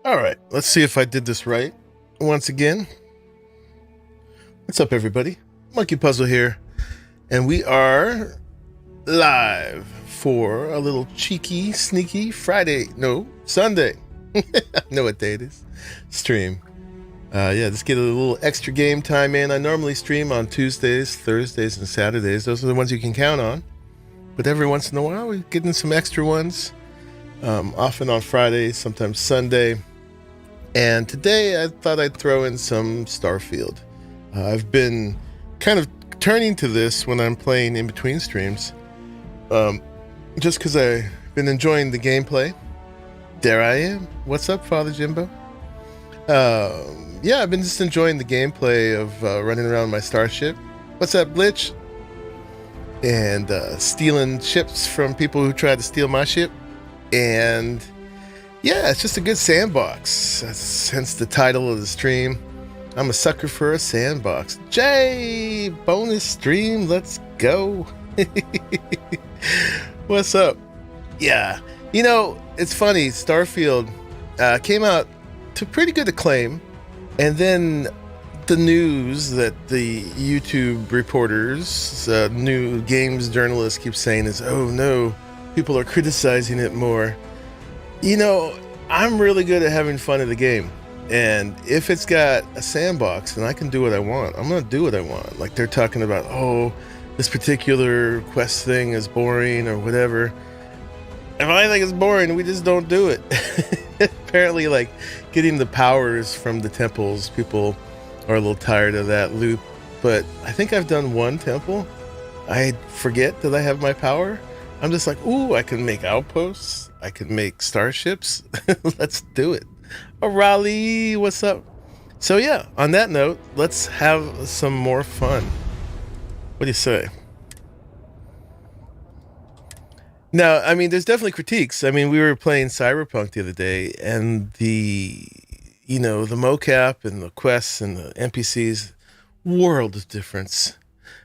All right, let's see if I did this right. Once again, what's up, everybody? Monkey Puzzle here, and we are live for a little cheeky, sneaky Sunday. I know what day it is. Stream. Just get a little extra game time in. I normally stream on Tuesdays, Thursdays, and Saturdays. Those are the ones you can count on. But every once in a while, we're getting some extra ones. Often on Friday, sometimes Sunday. And today I thought I'd throw in some Starfield. I've been kind of turning to this when I'm playing in between streams. Just because I've been enjoying the gameplay. There I am. What's up, Father Jimbo? I've been just enjoying the gameplay of running around my starship. What's up, Blitch? And stealing ships from people who tried to steal my ship. And yeah, it's just a good sandbox. That's hence the title of the stream. I'm a sucker for a sandbox. Jay, bonus stream, let's go. What's up? Yeah, you know, it's funny. Starfield came out to pretty good acclaim, and then the news that the YouTube reporters, new games journalists keep saying is, oh no, people are criticizing it more. You know, I'm really good at having fun in the game. And if it's got a sandbox and I can do what I want, I'm going to do what I want. Like they're talking about, oh, this particular quest thing is boring or whatever. If I think it's boring, we just don't do it. Apparently, like getting the powers from the temples, people are a little tired of that loop. But I think I've done one temple. I forget that I have my power. I'm just like, ooh, I can make outposts. I can make starships. Let's do it. Arahli, what's up? So yeah, on that note, let's have some more fun. What do you say? Now, I mean, there's definitely critiques. I mean, we were playing Cyberpunk the other day, and the mocap and the quests and the NPCs, world of difference.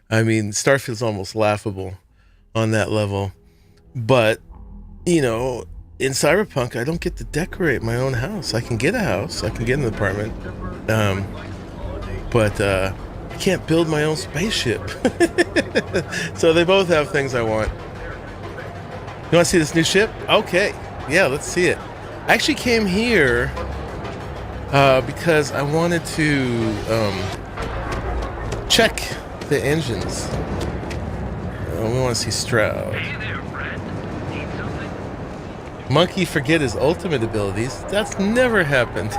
I mean, Starfield's almost laughable on that level. But, you know, in Cyberpunk, I don't get to decorate my own house. I can get a house. I can get an apartment. But I can't build my own spaceship. So they both have things I want. You want to see this new ship? Okay. Yeah, let's see it. I actually came here because I wanted to check the engines. We want to see Stroud. Monkey forget his ultimate abilities. That's never happened.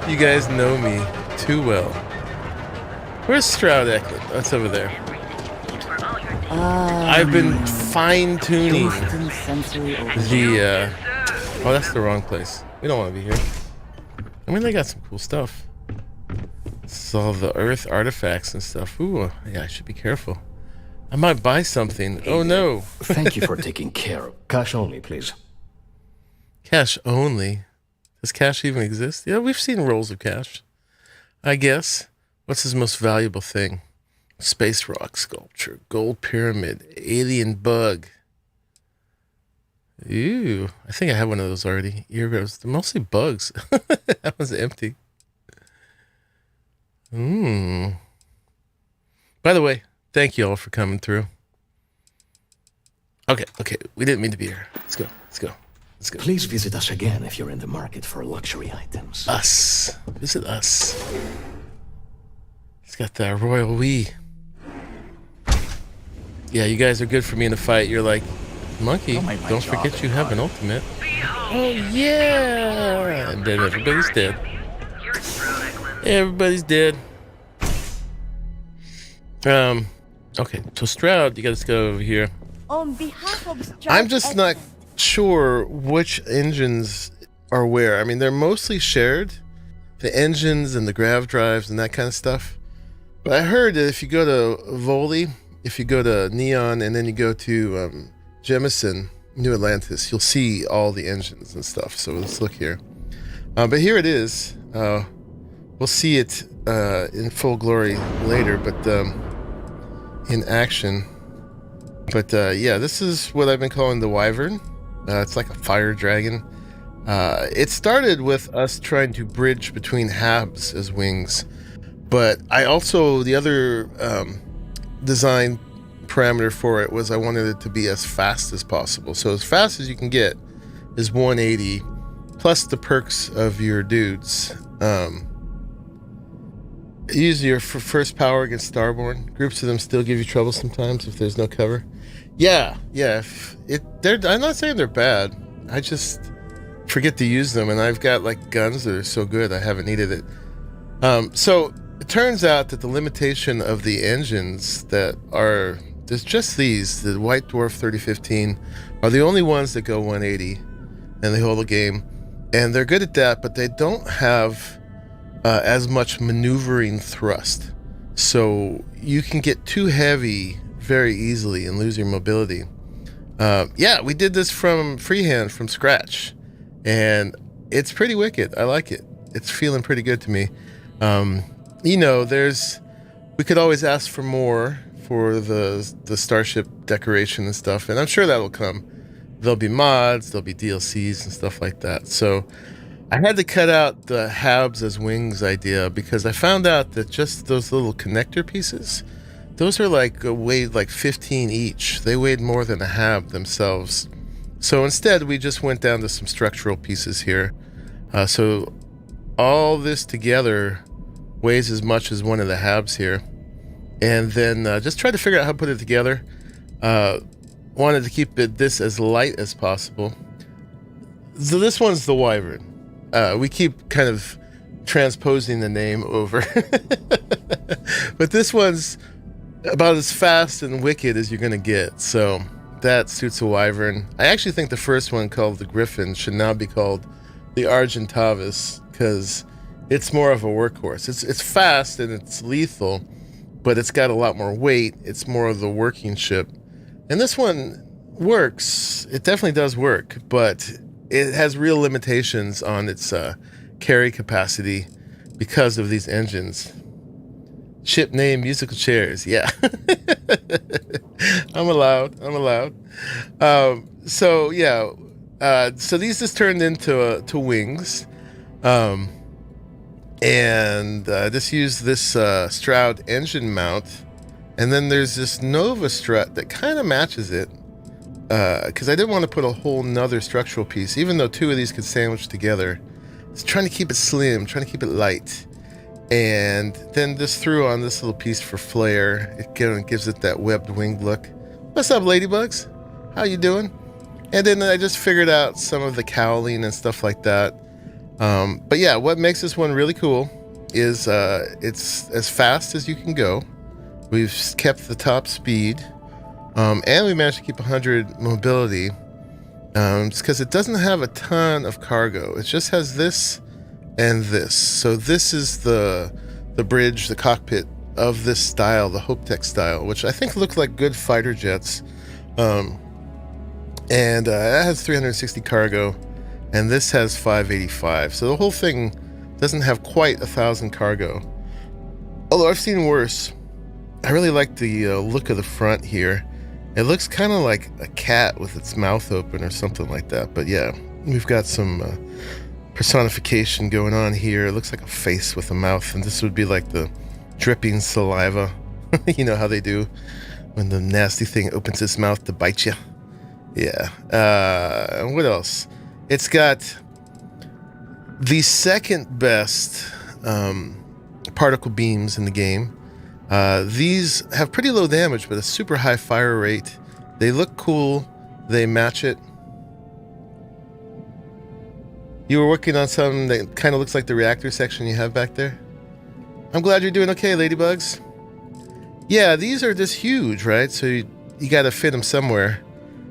You guys know me too well. Where's Stroud Ecklet? That's over there. I've been fine-tuning the... Oh, that's the wrong place. We don't want to be here. I mean, they got some cool stuff. It's all the Earth artifacts and stuff. Ooh, yeah, I should be careful. I might buy something. Oh no. Thank you for taking care of. Cash only, please. Cash only? Does cash even exist? Yeah, we've seen rolls of cash. I guess. What's his most valuable thing? Space rock sculpture, gold pyramid, alien bug. Ooh, I think I have one of those already. Earrobes. They're mostly bugs. That one's empty. By the way, thank you all for coming through. Okay, we didn't mean to be here. Let's go. Please visit us again if you're in the market for luxury items. Us. Visit us. It's got the royal we. Yeah, you guys are good for me in a fight. You're like, Monkey, don't forget you have an ultimate. Oh, yeah! And then everybody's dead. Everybody's dead. Okay, so Stroud, you gotta go over here. On behalf of I'm just not sure which engines are where. I mean, they're mostly shared. The engines and the grav drives and that kind of stuff. But I heard that if you go to Voli, if you go to Neon, and then you go to Jemison, New Atlantis, you'll see all the engines and stuff. So let's look here. But here it is. We'll see it in full glory later, but in action. But yeah, this is what I've been calling the Wyvern. It's like a fire dragon. It started with us trying to bridge between HABs as wings, but I also, the other design parameter for it was I wanted it to be as fast as possible. So as fast as you can get is 180 plus the perks of your dudes. Use your first power against Starborn. Groups of them still give you trouble sometimes if there's no cover. Yeah. I'm not saying they're bad. I just forget to use them, and I've got like guns that are so good I haven't needed it. So it turns out that the limitation of the engines that are, there's just these, the White Dwarf 3015 are the only ones that go 180 and they hold the game, and they're good at that, but they don't have as much maneuvering thrust, so you can get too heavy very easily and lose your mobility. We did this from freehand, from scratch, and it's pretty wicked. I like it. It's feeling pretty good to me. We could always ask for more for the starship decoration and stuff, and I'm sure that'll come. There'll be mods, there'll be DLCs and stuff like that. So I had to cut out the HABs as wings idea because I found out that just those little connector pieces, those are weighed like 15 each. They weighed more than a HAB themselves. So instead, we just went down to some structural pieces here. So all this together weighs as much as one of the HABs here. And then just tried to figure out how to put it together. Wanted to keep this as light as possible. So this one's the Wyvern. We keep kind of transposing the name over. But this one's about as fast and wicked as you're going to get. So that suits a Wyvern. I actually think the first one, called the Griffin, should now be called the Argentavis, because it's more of a workhorse. It's fast and it's lethal, but it's got a lot more weight. It's more of the working ship. And this one works. It definitely does work, but it has real limitations on its carry capacity because of these engines. Ship name, musical chairs. Yeah. I'm allowed. So these just turned into wings. And just use this Stroud engine mount. And then there's this Nova strut that kind of matches it. Because I didn't want to put a whole nother structural piece, even though two of these could sandwich together. It's trying to keep it slim, trying to keep it light. And then just threw on this little piece for flair. It gives it that webbed winged look. What's up, ladybugs? How you doing? And then I just figured out some of the cowling and stuff like that. But yeah, what makes this one really cool is it's as fast as you can go. We've kept the top speed. And we managed to keep 100 mobility. It's because it doesn't have a ton of cargo. It just has this and this. So this is the bridge, the cockpit of this style, the Hopetech style, which I think look like good fighter jets. And it has 360 cargo, and this has 585. So the whole thing doesn't have quite 1,000 cargo. Although I've seen worse. I really like the look of the front here. It looks kind of like a cat with its mouth open or something like that. But yeah, we've got some personification going on here. It looks like a face with a mouth, and this would be like the dripping saliva. You know how they do when the nasty thing opens its mouth to bite you. Yeah. And what else? It's got the second best particle beams in the game. These have pretty low damage, but a super high fire rate. They look cool. They match it. You were working on something that kind of looks like the reactor section you have back there. I'm glad you're doing okay, ladybugs. Yeah, these are just huge, right? So you got to fit them somewhere.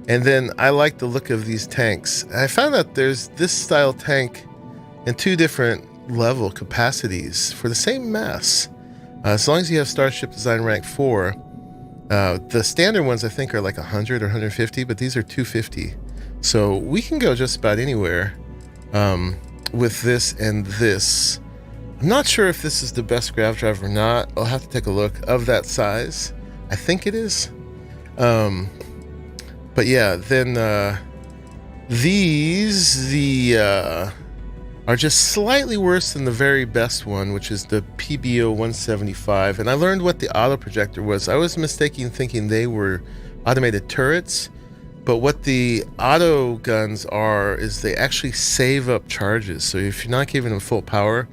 And then I like the look of these tanks. I found out there's this style tank in two different level capacities for the same mass. As long as you have Starship Design Rank 4, the standard ones I think are like 100 or 150, but these are 250. So we can go just about anywhere with this and this. I'm not sure if this is the best grav drive or not. I'll have to take a look of that size. I think it is. But yeah, then These are just slightly worse than the very best one, which is the PBO 175. And I learned what the auto projector was. I was mistaken thinking they were automated turrets, but what the auto guns are is they actually save up charges. So if you're not giving them full power,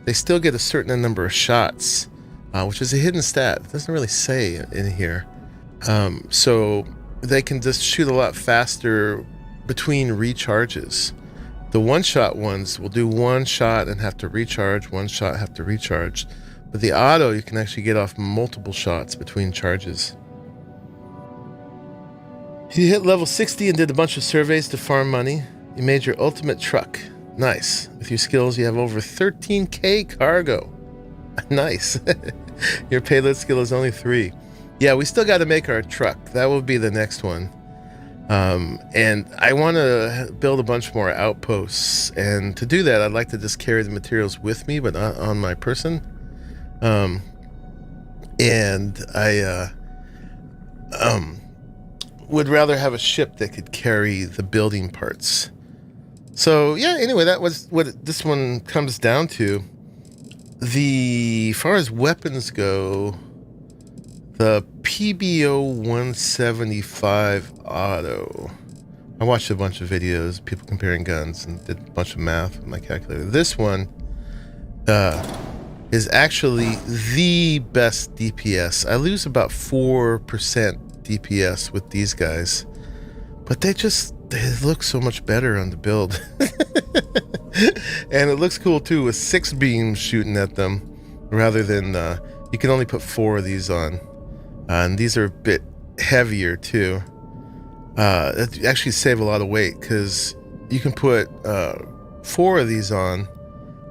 they still get a certain number of shots, which is a hidden stat. It doesn't really say in here. So they can just shoot a lot faster between recharges. The one-shot ones will do one shot and have to recharge, one shot, have to recharge. But the auto, you can actually get off multiple shots between charges. You hit level 60 and did a bunch of surveys to farm money. You made your ultimate truck. Nice. With your skills, you have over 13k cargo. Nice. Your payload skill is only 3. Yeah, we still got to make our truck. That will be the next one. And I want to build a bunch more outposts, and to do that I'd like to just carry the materials with me, but not on my person. And I would rather have a ship that could carry the building parts. So yeah, anyway, that was what this one comes down to. As far as weapons go, the PBO 175 auto. I watched a bunch of videos, people comparing guns, and did a bunch of math with my calculator. This one is actually the best DPS. I lose about 4% DPS with these guys, but they look so much better on the build. And it looks cool too, with 6 beams shooting at them, rather than you can only put 4 of these on. And these are a bit heavier too. That actually save a lot of weight, because you can put 4 of these on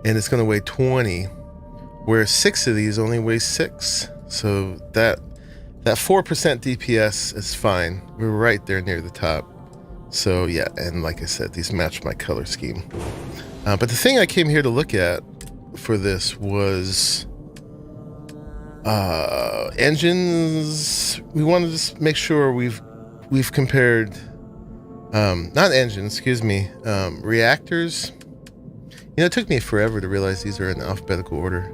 and it's going to weigh 20, whereas 6 of these only weigh 6. So that 4% DPS is fine. We're right there near the top. So yeah, and like I said, these match my color scheme. But the thing I came here to look at for this was engines. We wanted to just make sure we've compared not engines, excuse me, reactors. You know, it took me forever to realize these are in alphabetical order.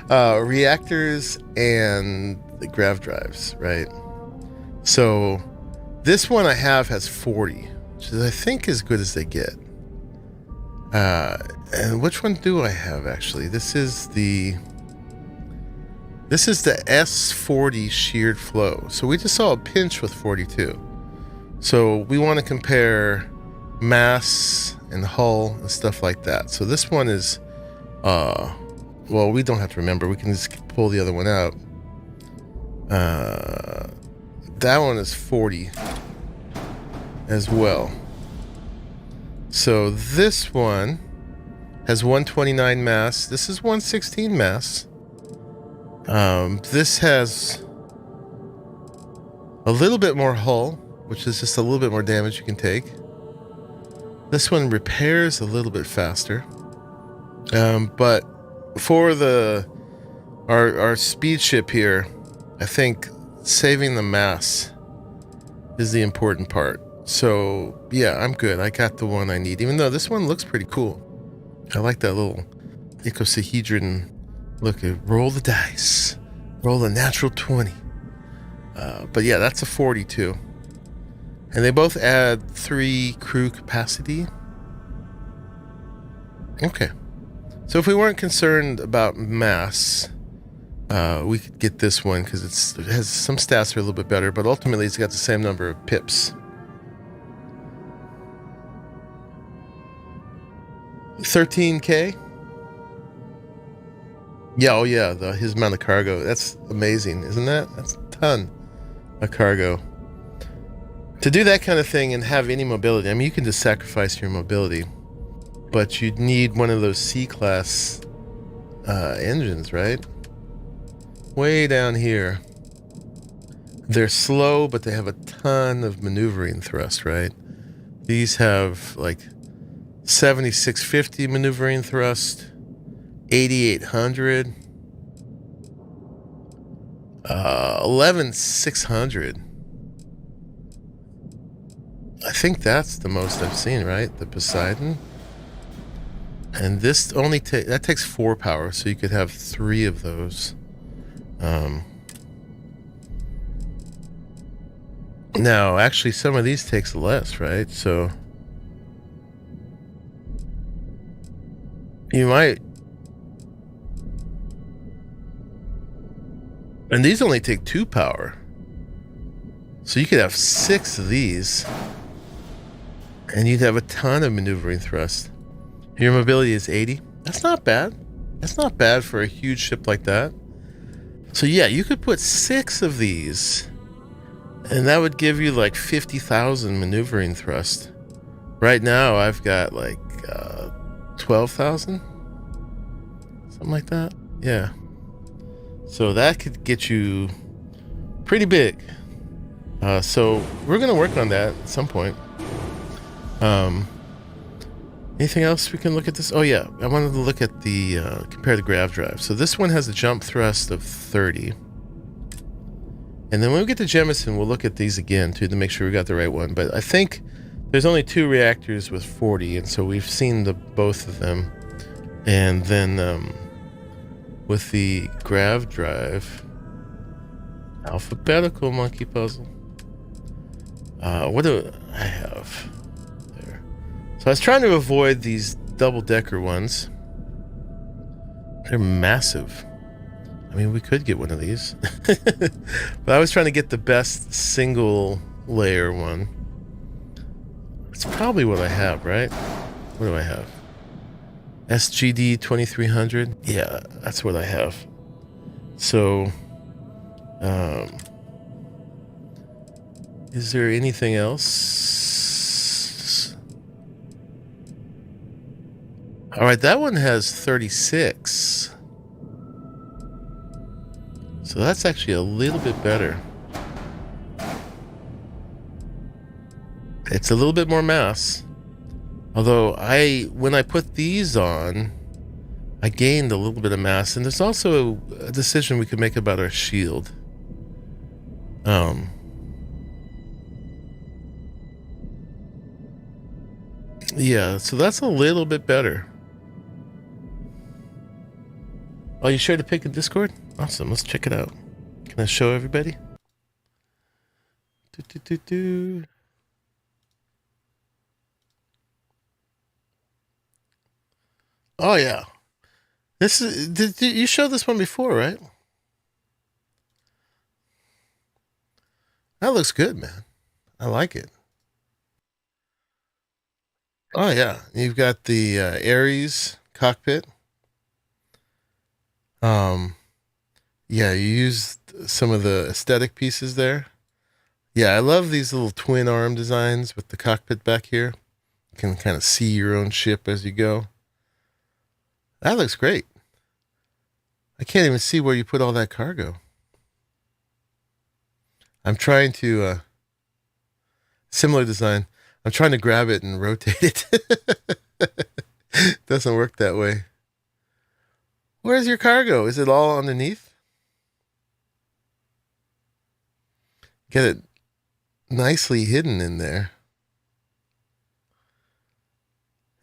Reactors and the grav drives, right? So this one I have has 40, which is, I think, as good as they get. And which one do I have actually? This is the S40 sheared flow. So we just saw a pinch with 42. So we want to compare mass and hull and stuff like that. So this one is, well, we don't have to remember. We can just pull the other one out. That one is 40 as well. So this one has 129 mass. This is 116 mass. This has a little bit more hull, which is just a little bit more damage you can take. This one repairs a little bit faster. But for our speed ship here, I think saving the mass is the important part. So yeah, I'm good. I got the one I need, even though this one looks pretty cool. I like that little icosahedron look. Roll the dice, roll a natural 20. But yeah, that's a 42, and they both add 3 crew capacity. Okay, so if we weren't concerned about mass, we could get this one because it has some stats that are a little bit better, but ultimately it's got the same number of pips. 13k. Yeah, oh yeah, his amount of cargo. That's amazing, isn't that? That's a ton of cargo. To do that kind of thing and have any mobility, I mean, you can just sacrifice your mobility, but you'd need one of those C-class engines, right? Way down here. They're slow, but they have a ton of maneuvering thrust, right? These have like 7650 maneuvering thrust, 8800, 11600. I think that's the most I've seen, right? The Poseidon. And this only that takes 4 power, so you could have 3 of those. Now, actually, some of these takes less, right? So you might, and these only take 2 power, so you could have 6 of these, and you'd have a ton of maneuvering thrust. Your mobility is 80. That's not bad. That's not bad for a huge ship like that. So yeah, you could put 6 of these, and that would give you like 50,000 maneuvering thrust. Right now, I've got like 12,000, something like that. Yeah. So that could get you pretty big. So we're gonna work on that at some point. Anything else we can look at this? Oh yeah, I wanted to look at the compare the grav drive. So this one has a jump thrust of 30. And then when we get to Jemison, we'll look at these again too to make sure we got the right one. But I think there's only 2 reactors with 40, and so we've seen both of them. And then with the grav drive, alphabetical monkey puzzle. What do I have there? So I was trying to avoid these double-decker ones. They're massive. I mean, we could get one of these. But I was trying to get the best single layer one. It's probably what I have, right? What do I have? SGD 2300? Yeah, that's what I have. So, is there anything else? All right, that one has 36. So that's actually a little bit better. It's a little bit more mass. Although when I put these on, I gained a little bit of mass. And there's also a decision we could make about our shield. Yeah, so that's a little bit better. Oh, you shared a pic in Discord? Awesome, let's check it out. Can I show everybody? Oh yeah. This is, did you show this one before, right? That looks good, man. I like it. Oh yeah, you've got the Ares cockpit. Yeah, you used some of the aesthetic pieces there. Yeah, I love these little twin arm designs with the cockpit back here. You can kind of see your own ship as you go. That looks great. I can't even see where you put all that cargo. I'm trying to, similar design. I'm trying to grab it and rotate it. Doesn't work that way. Where's your cargo? Is it all underneath? Get it nicely hidden in there.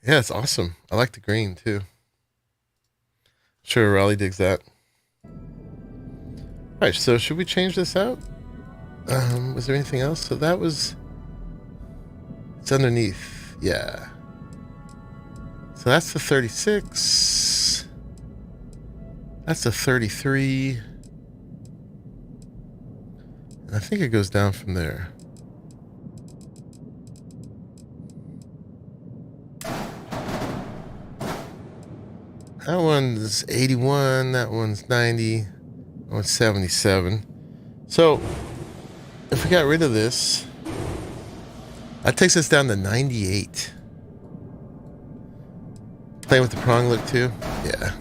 Yeah, it's awesome. I like the green too. Sure, Arahli digs that. Alright, so should we change this out? Was there anything else? So that was... It's underneath. Yeah. So that's the 36. That's the 33. And I think it goes down from there. That one's 81, that one's 90, that one's 77. So, if we got rid of this, that takes us down to 98. Playing with the prong look too? Yeah.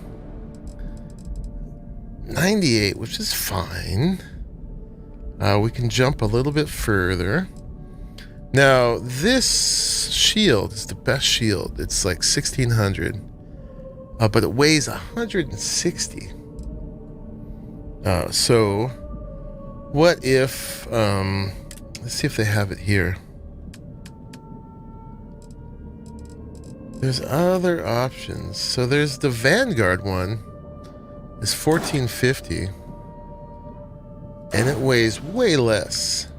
98, which is fine. We can jump a little bit further. Now, this shield is the best shield. It's like 1600. But it weighs 160. So, what if... let's see if they have it here. There's other options. So there's the Vanguard one. It's 1450. And it weighs way less.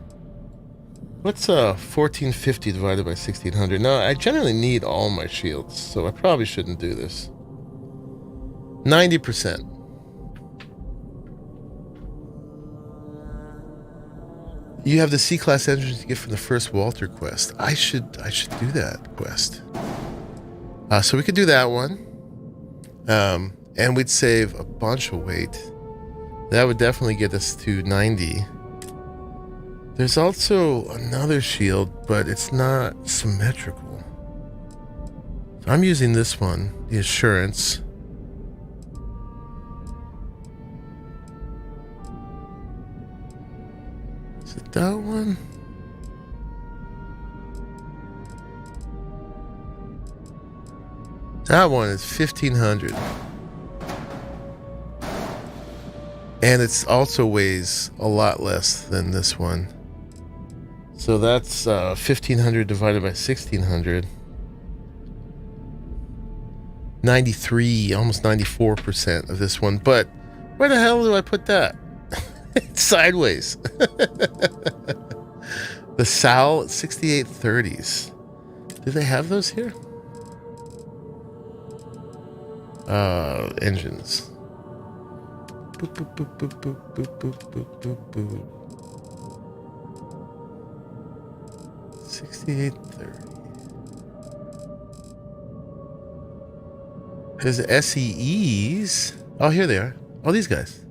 What's 1450 divided by 1600? Now, I generally need all my shields, so I probably shouldn't do this. 90%. You have the C-class engines you get from the first Walter quest. I should do that quest. So we could do that one. And we'd save a bunch of weight. That would definitely get us to 90. There's also another shield, but it's not symmetrical. So I'm using this one, the Assurance. Is it that one? That one is 1500. And it also weighs a lot less than this one. So that's 1500 divided by 1600. 93, almost 94% of this one. But where the hell do I put that? It's sideways. The SAL 6830s. Do they have those here? Engines. Boop, boop, boop, boop, boop, boop, boop, boop, boop, boop. 6830. There's the SEEs. Oh, here they are. Oh, these guys.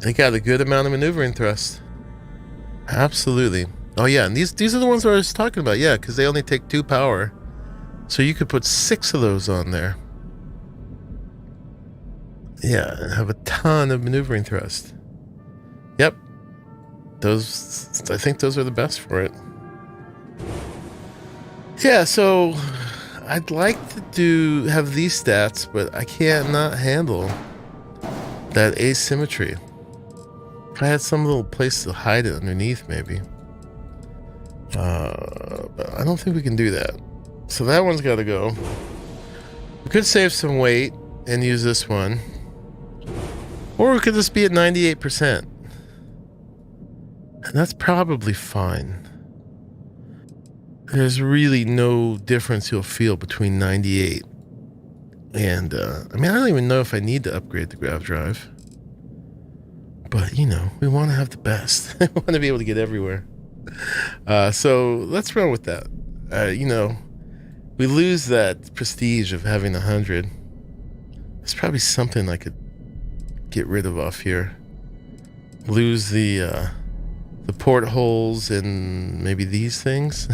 They got a good amount of maneuvering thrust. Absolutely. Oh yeah, and these are the ones I was talking about. Yeah, because they only take 2 power. So you could put 6 of those on there. Yeah, and have a ton of maneuvering thrust. Yep. Those, I think those are the best for it. Yeah, so I'd like to have these stats, but I can't not handle that asymmetry. If I had some little place to hide it underneath, maybe. But I don't think we can do that. So that one's got to go. We could save some weight and use this one. Or we could just be at 98%. And that's probably fine. There's really no difference you'll feel between 98 and, I mean, I don't even know if I need to upgrade the grav drive. But, you know, we want to have the best. We want to be able to get everywhere. So let's run with that. You know, we lose that prestige of having 100. There's probably something I could get rid of off here. Lose the portholes and maybe these things.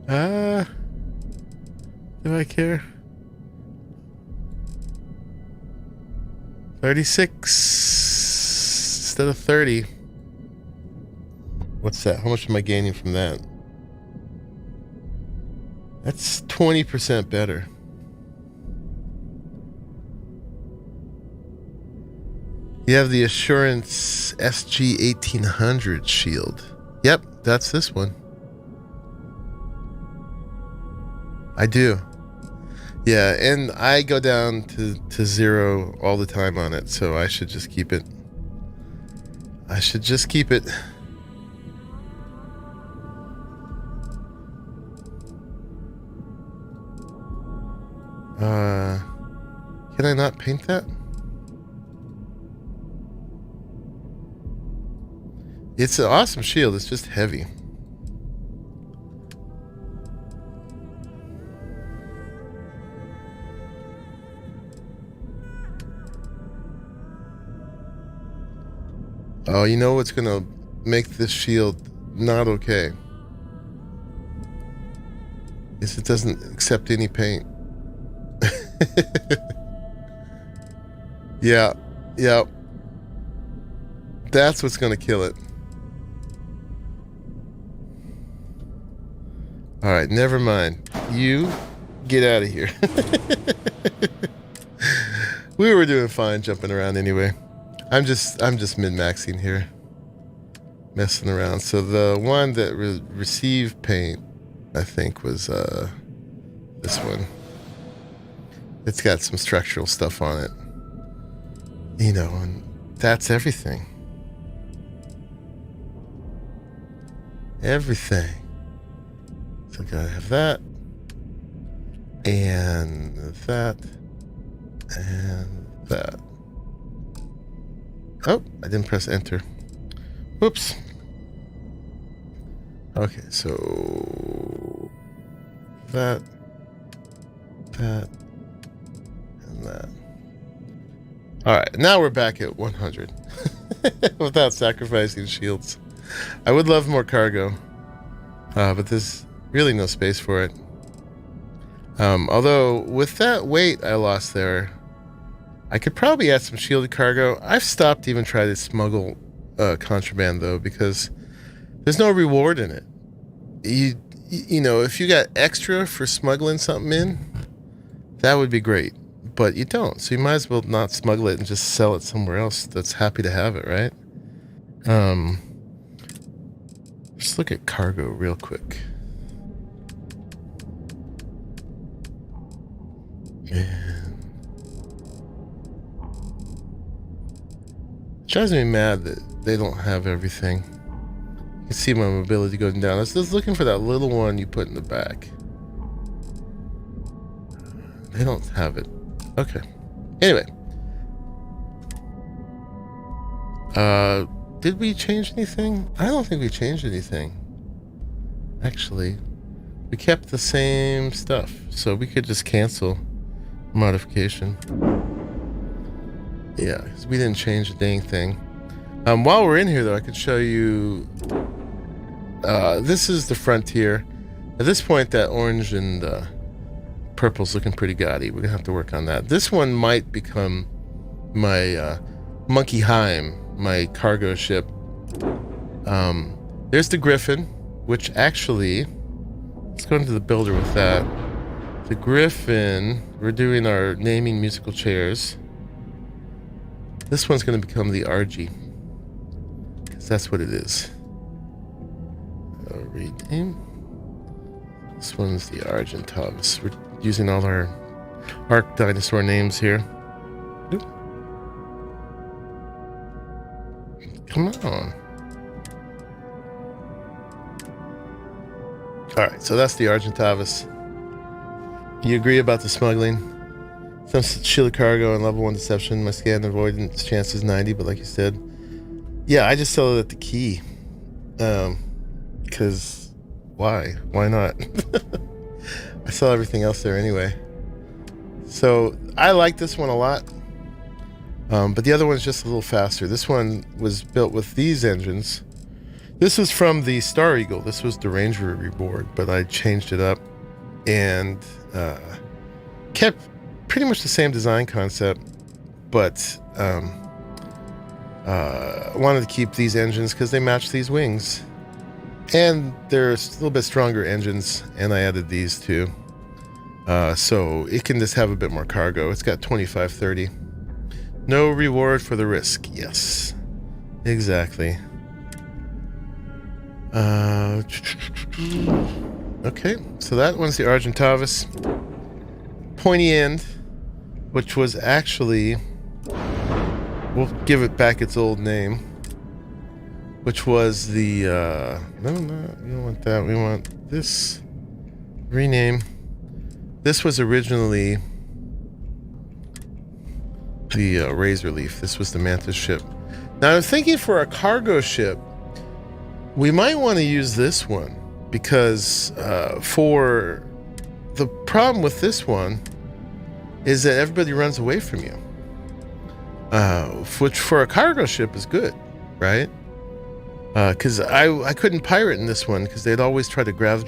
Do I care? 36 instead of 30. What's that? How much am I gaining from that? That's 20% better. You have the Assurance SG-1800 shield. Yep, that's this one. I do. Yeah, and I go down to 0 all the time on it, so I should just keep it. I should just keep it. Can I not paint that? It's an awesome shield, it's just heavy. Oh, you know what's gonna make this shield not okay? Is it doesn't accept any paint. Yeah, yep. That's what's gonna kill it. Alright, never mind. You get out of here. We were doing fine jumping around anyway. I'm just min-maxing here. messing around. So the one that received paint, I think, was this one. It's got some structural stuff on it. You know, and that's everything. Everything. So gotta have that. And that. And that. Oh, I didn't press enter. Whoops. Okay, so that, and that. Alright, now we're back at 100 without sacrificing shields. I would love more cargo, but there's really no space for it. Although with that weight I lost there, I could probably add some shielded cargo. I've stopped even trying to smuggle contraband though, because there's no reward in it. You know, if you got extra for smuggling something in, that would be great, but you don't. So you might as well not smuggle it and just sell it somewhere else that's happy to have it, right? Let's look at cargo real quick. Man. It drives me mad that they don't have everything. You can see my mobility going down. I was just looking for that little one you put in the back. They don't have it. Okay. Anyway. Did we change anything? I don't think we changed anything. Actually, we kept the same stuff. So we could just cancel modification. Yeah, because we didn't change a dang thing. While we're in here, though, I could show you... this is the frontier. At this point, that orange and purple's looking pretty gaudy. We're going to have to work on that. This one might become my Monkey Heim, my cargo ship. There's the Griffin, which actually... Let's go into the builder with that. The Griffin, we're doing our naming musical chairs. This one's going to become the RG. Because that's what it is. Rename. This one's the Argentavis. We're using all our Arc dinosaur names here. Oop. Come on. Alright, so that's the Argentavis. You agree about the smuggling? Some shielded cargo and level 1 deception. My scan avoidance chance is 90, but like you said, yeah, I just sell it at the key. Because why? Why not? I sell everything else there anyway. So I like this one a lot. But the other one's just a little faster. This one was built with these engines. This was from the Star Eagle. This was the Ranger reboard, but I changed it up and kept pretty much the same design concept, but wanted to keep these engines because they match these wings. And they're a little bit stronger engines, and I added these too. So it can just have a bit more cargo. It's got 2530. No reward for the risk. Yes, exactly. Okay, so that one's the Argentavis. Pointy end, which was actually, we'll give it back its old name, which was the, no, we don't want that. We want this. Rename. This was originally the Razor Leaf. This was the Mantis ship. Now I'm thinking for a cargo ship, we might want to use this one because for the problem with this one is that everybody runs away from you, which for a cargo ship is good, right? Because I couldn't pirate in this one because they'd always try to grav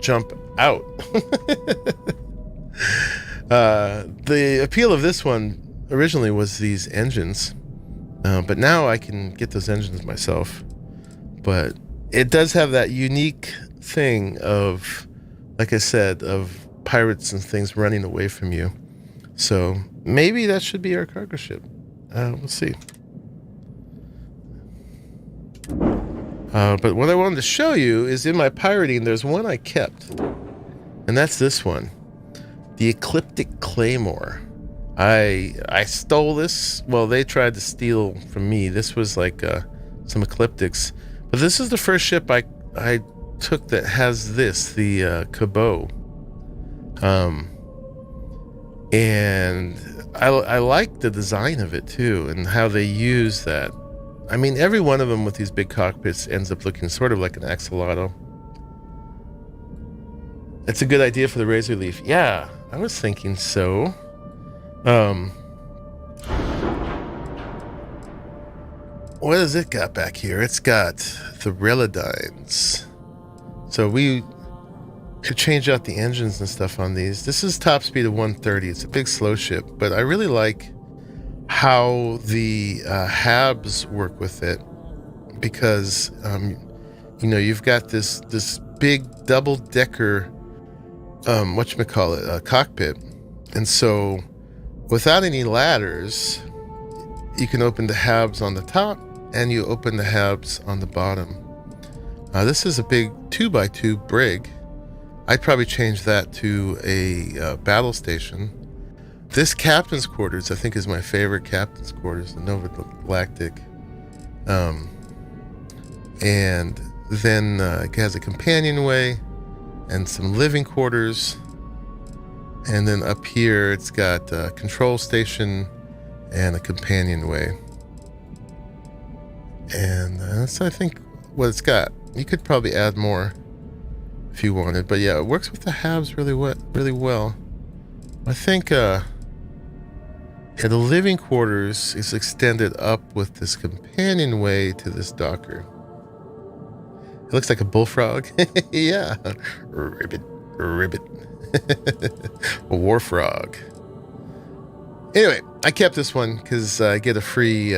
jump out. The appeal of this one originally was these engines, but now I can get those engines myself. But it does have that unique thing of, like I said, of pirates and things running away from you. So maybe that should be our cargo ship. We'll see. But what I wanted to show you is in my pirating, there's one I kept. And that's this one. The Ecliptic Claymore. I stole this. Well, they tried to steal from me. This was like some Ecliptics. But this is the first ship I took that has this, the Cabot. And I like the design of it too, and how they use that. I mean, every one of them with these big cockpits ends up looking sort of like an axolotl. It's a good idea for the Razor Leaf. Yeah, I was thinking so. What has it got back here? It's got the Relodynes. So we could change out the engines and stuff on these. This is top speed of 130. It's a big slow ship, but I really like how the HABs work with it, because you know, you've got this big double-decker cockpit, and so without any ladders, you can open the HABs on the top and you open the HABs on the bottom. This is a big 2x2 brig. I'd probably change that to a battle station. This captain's quarters, I think, is my favorite captain's quarters, the Nova Galactic. And then it has a companionway and some living quarters. And then up here, it's got a control station and a companionway. And that's, I think, what it's got. You could probably add more if you wanted, but yeah, it works with the HABs really well. I think the living quarters is extended up with this companionway to this docker. It looks like a bullfrog. Yeah, ribbit. A war frog. Anyway, I kept this one because I get a free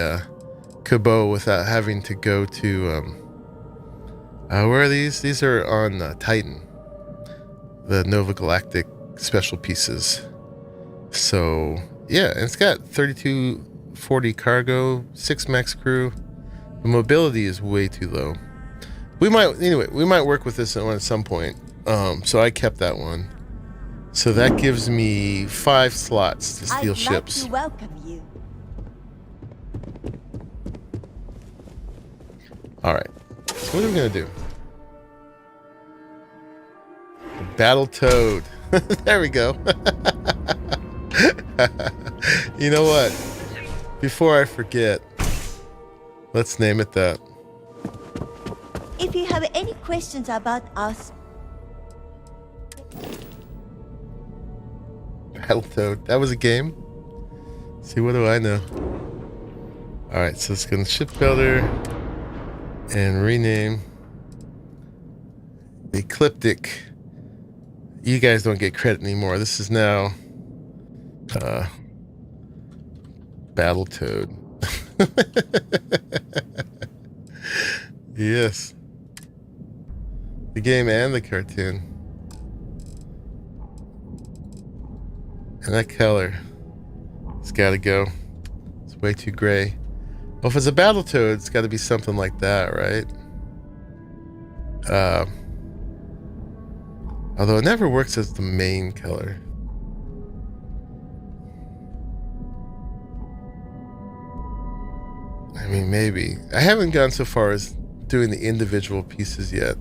Cabot without having to go to where are these? These are on Titan, the Nova Galactic special pieces. So yeah, and it's got 3240 cargo, 6 max crew. The mobility is way too low. We might work with this one at some point. So I kept that one. So that gives me 5 slots to steal ships. I'd like to welcome you. All right. So what are we gonna do? Battle Toad. There we go. You know what? Before I forget, let's name it that. If you have any questions about us, Battletoad. That was a game? See, what do I know? Alright, so let's go to Shipbuilder and rename the Ecliptic. You guys don't get credit anymore. This is now Battletoad. Yes. The game and the cartoon. And that color, it's got to go. It's way too gray. Well, if it's a Battletoad, it's got to be something like that, right? Although it never works as the main color. I mean, maybe. I haven't gone so far as doing the individual pieces yet.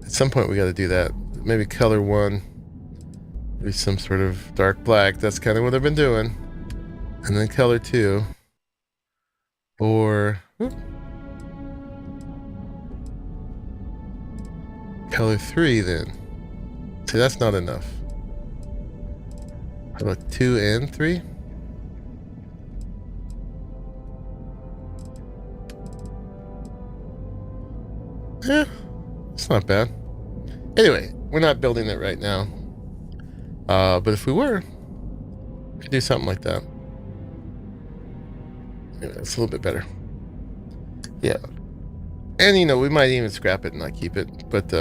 At some point, we got to do that. Maybe color 1. Maybe some sort of dark black. That's kind of what I've been doing. And then color 2. Or color 3 then. See, that's not enough. How about 2 and 3? Yeah, it's not bad. Anyway, we're not building it right now. But if we were, we could do something like that. Yeah, it's a little bit better. Yeah. And, you know, we might even scrap it and not keep it. But,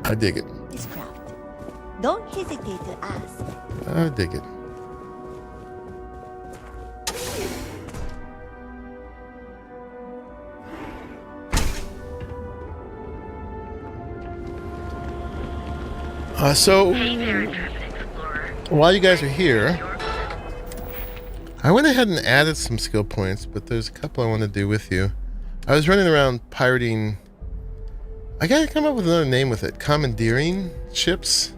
I dig it. is craft. Don't hesitate to ask. I dig it. So, while you guys are here, I went ahead and added some skill points, but there's a couple I want to do with you. I was running around pirating. I gotta come up with another name with it. Commandeering ships,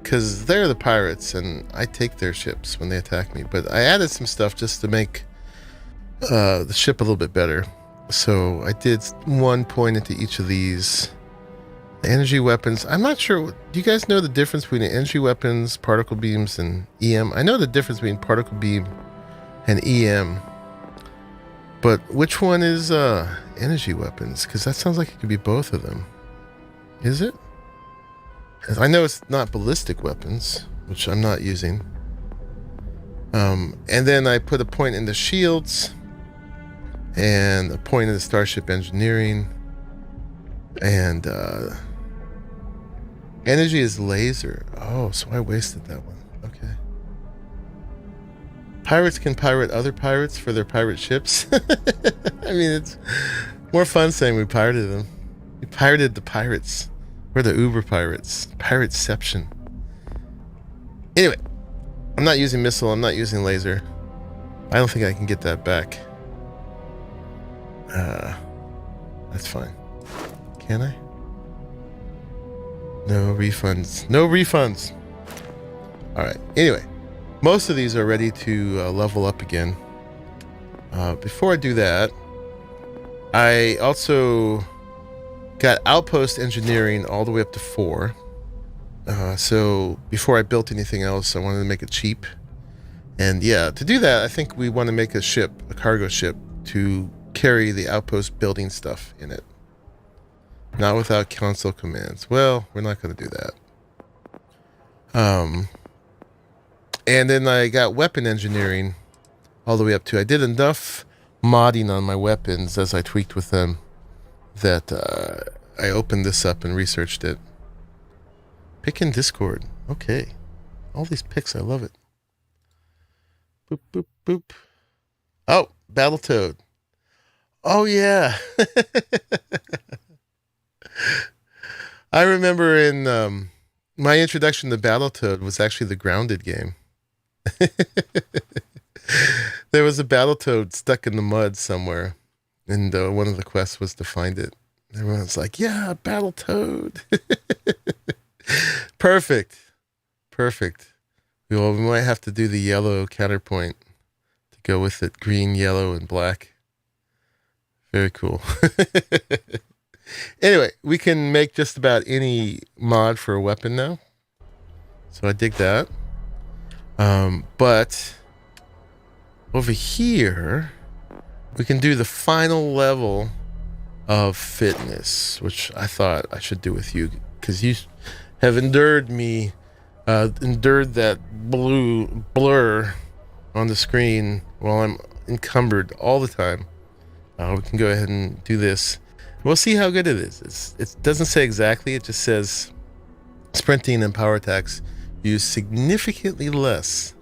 because they're the pirates, and I take their ships when they attack me. But I added some stuff just to make the ship a little bit better. So I did 1 point into each of these. The energy weapons. I'm not sure. Do you guys know the difference between the energy weapons, particle beams, and EM? I know the difference between particle beam and EM. But which one is energy weapons? Because that sounds like it could be both of them. Is it? I know it's not ballistic weapons, which I'm not using. And then I put a point in the shields and a point in the starship engineering. And energy is laser. Oh, so I wasted that one. Okay. Pirates can pirate other pirates for their pirate ships. I mean, it's more fun saying we pirated them. We pirated the pirates. We're the Uber pirates. Pirateception. Anyway, I'm not using missile. I'm not using laser. I don't think I can get that back. That's fine. Can I? No refunds. No refunds. Alright. Anyway. Most of these are ready to level up again. Before I do that, I also got outpost engineering all the way up to 4. So before I built anything else, I wanted to make it cheap. And yeah, to do that, I think we want to make a ship, a cargo ship, to carry the outpost building stuff in it. Not without console commands. Well, we're not going to do that. And then I got weapon engineering all the way up to. I did enough modding on my weapons as I tweaked with them that I opened this up and researched it. Pick in Discord. Okay. All these picks, I love it. Boop, boop, boop. Oh, Battletoad. Oh, yeah. I remember in my introduction to Battletoad was actually the Grounded game. There was a Battletoad stuck in the mud somewhere, and one of the quests was to find it. Everyone's like, yeah, Battletoad. Perfect. Perfect. Well, we might have to do the yellow counterpoint to go with it. Green, yellow, and black. Very cool. Anyway, we can make just about any mod for a weapon now. So I dig that. But over here, we can do the final level of fitness, which I thought I should do with you, because you have endured that blur on the screen while I'm encumbered all the time. We can go ahead and do this. We'll see how good it is. It doesn't say exactly. It just says sprinting and power attacks use significantly less.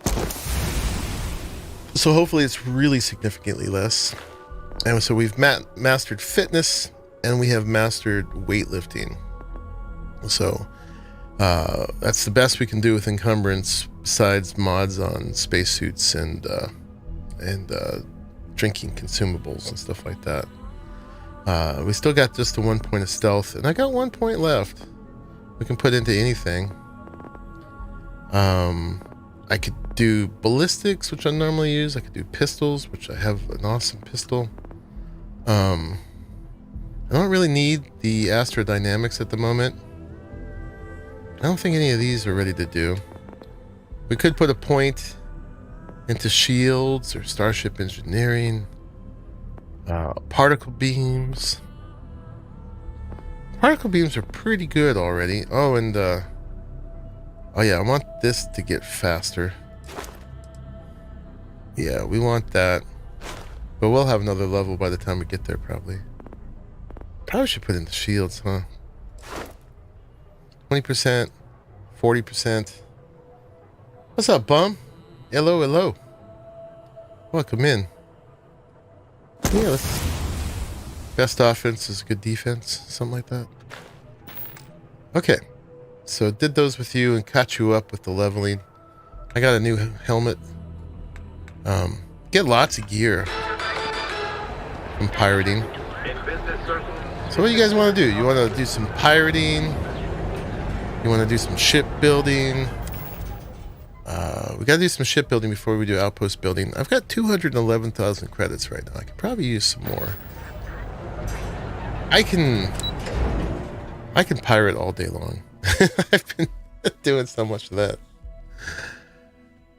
So hopefully it's really significantly less. And so we've mastered fitness, and we have mastered weightlifting. So that's the best we can do with encumbrance, besides mods on spacesuits and drinking consumables and stuff like that. We still got just the 1 point of stealth, and I got 1 point left. We can put into anything. I could do ballistics, which I normally use. I could do pistols, which I have an awesome pistol. I don't really need the astrodynamics at the moment. I don't think any of these are ready to do. We could put a point into shields or starship engineering. Particle beams. Particle beams are pretty good already. Oh, and oh yeah, I want this to get faster. Yeah, we want that. But we'll have another level by the time we get there, probably. Probably should put in the shields, huh? 20%, 40%. What's up, bum? Hello, hello. Welcome in. Yeah, best offense is good defense, something like that. Okay. So did those with you and caught you up with the leveling. I got a new helmet. Get lots of gear from pirating. So what do you guys want to do? You want to do some pirating? You want to do some shipbuilding? We got to do some shipbuilding before we do outpost building. I've got 211,000 credits right now. I could probably use some more. I can pirate all day long. I've been doing so much of that.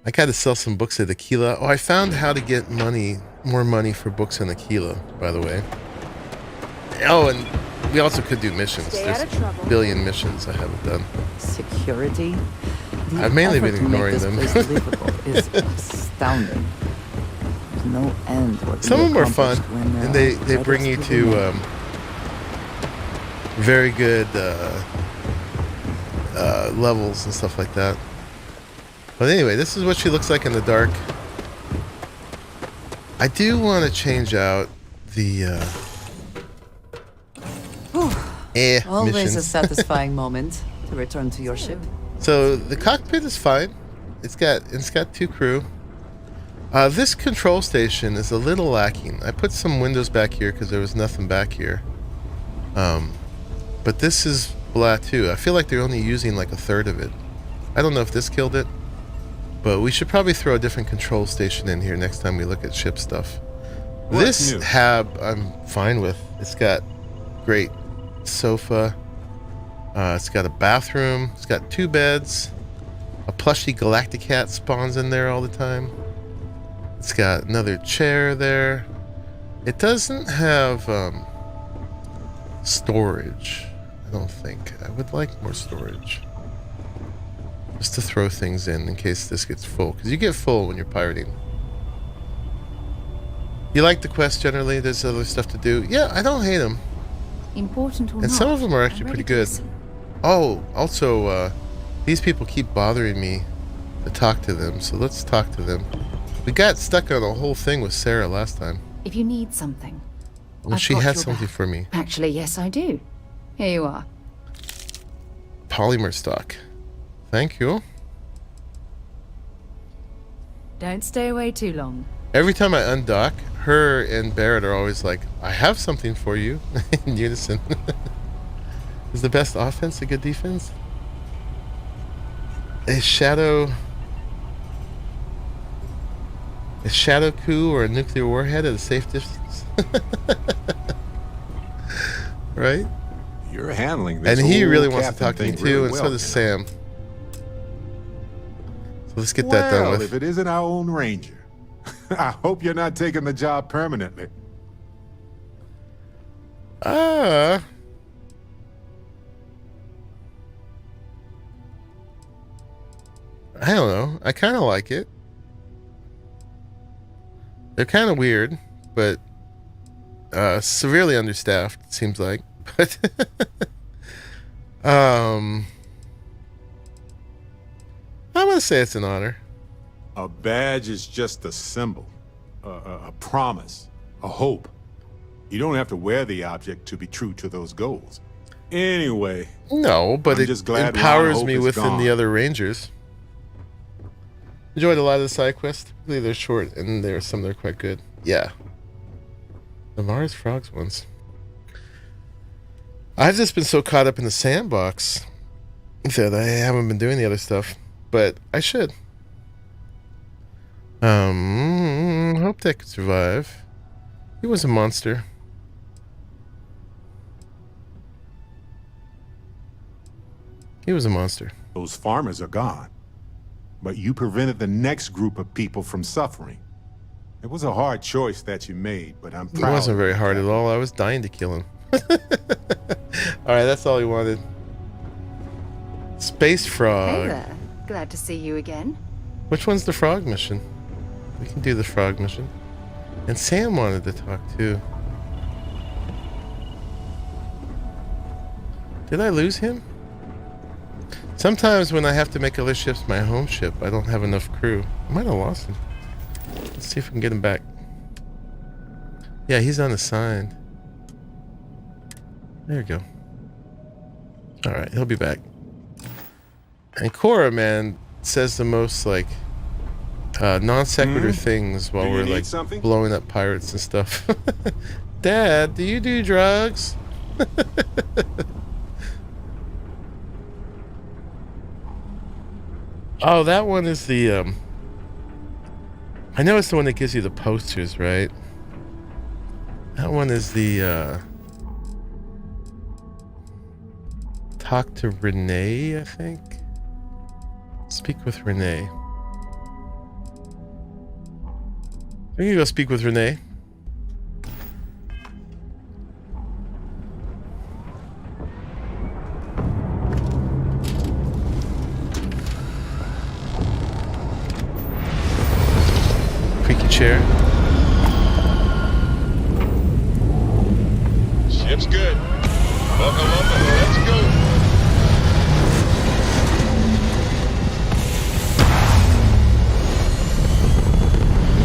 I got to sell some books at Aquila. Oh, I found how to get more money for books in Aquila, by the way. Oh, and we also could do missions. There's a billion missions I haven't done. Security? I've mainly been ignoring them. Is astounding. There's no end to what some of them are fun, and they bring you to very good levels and stuff like that. But anyway, this is what she looks like in the dark. I do want to change out the always missions. a satisfying moment to return to your ship. So the cockpit is fine. It's got 2 crew. This control station is a little lacking. I put some windows back here because there was nothing back here. But this is blah too. I feel like they're only using like a third of it. I don't know if this killed it, but we should probably throw a different control station in here next time we look at ship stuff. This hab I'm fine with. It's got great sofa. It's got a bathroom. It's got 2 beds. A plushy Galactic cat spawns in there all the time. It's got another chair there. It doesn't have storage, I don't think. I would like more storage. Just to throw things in case this gets full. Because you get full when you're pirating. You like the quest generally? There's other stuff to do. Yeah, I don't hate them. Important or And some not, of them are actually I'm pretty ready to good. listen. Oh, also, these people keep bothering me to talk to them, so let's talk to them. We got stuck on a whole thing with Sarah last time. If you need something. Well, I've she got had your something back. for me. Actually, yes, I do. Here you are. Polymer stock. Thank you. Don't stay away too long. Every time I undock, her and Barrett are always like, I have something for you, in unison. Is the best offense a good defense? A shadow coup or a nuclear warhead at a safe distance? Right? You're handling this. And he whole really wants to captain talk to me thing too, really and so well, does you know. Sam. So let's get that done with. If it isn't our own ranger. I hope you're not taking the job permanently. I don't know. I kind of like it. They're kind of weird, but severely understaffed, it seems like. But I'm gonna say it's an honor. A badge is just a symbol, a promise, a hope. You don't have to wear the object to be true to those goals. Anyway. No, but I'm it just glad empowers Ron me Hope is within the gone. other Rangers. Enjoyed a lot of the side quests. Typically they're short, and there are some that are quite good. Yeah. The Mars Frogs ones. I've just been so caught up in the Sandbox that I haven't been doing the other stuff, but I should. Hope that could survive. He was a monster. He was a monster. Those farmers are gone. But you prevented the next group of people from suffering. It was a hard choice that you made, but I'm It proud. wasn't of very you, hard at Captain. all. I was dying to kill him. Alright, that's all he wanted. Space Frog. Hey there. Glad to see you again. Which one's the frog mission? We can do the frog mission. And Sam wanted to talk too. Did I lose him? Sometimes when I have to make other ships my home ship, I don't have enough crew. I might have lost him. Let's see if we can get him back. Yeah, he's unassigned. There you go. Alright, he'll be back. And Cora, man, says the most like non sequitur things while we're like blowing up pirates and stuff. Dad, do you do drugs? Oh, that one is the I know it's the one that gives you the posters, right? That one is the talk to Renee, I think. Speak with Renee. We can go speak with Renee. Creaky chair. Ship's good. Buckle up and let's go.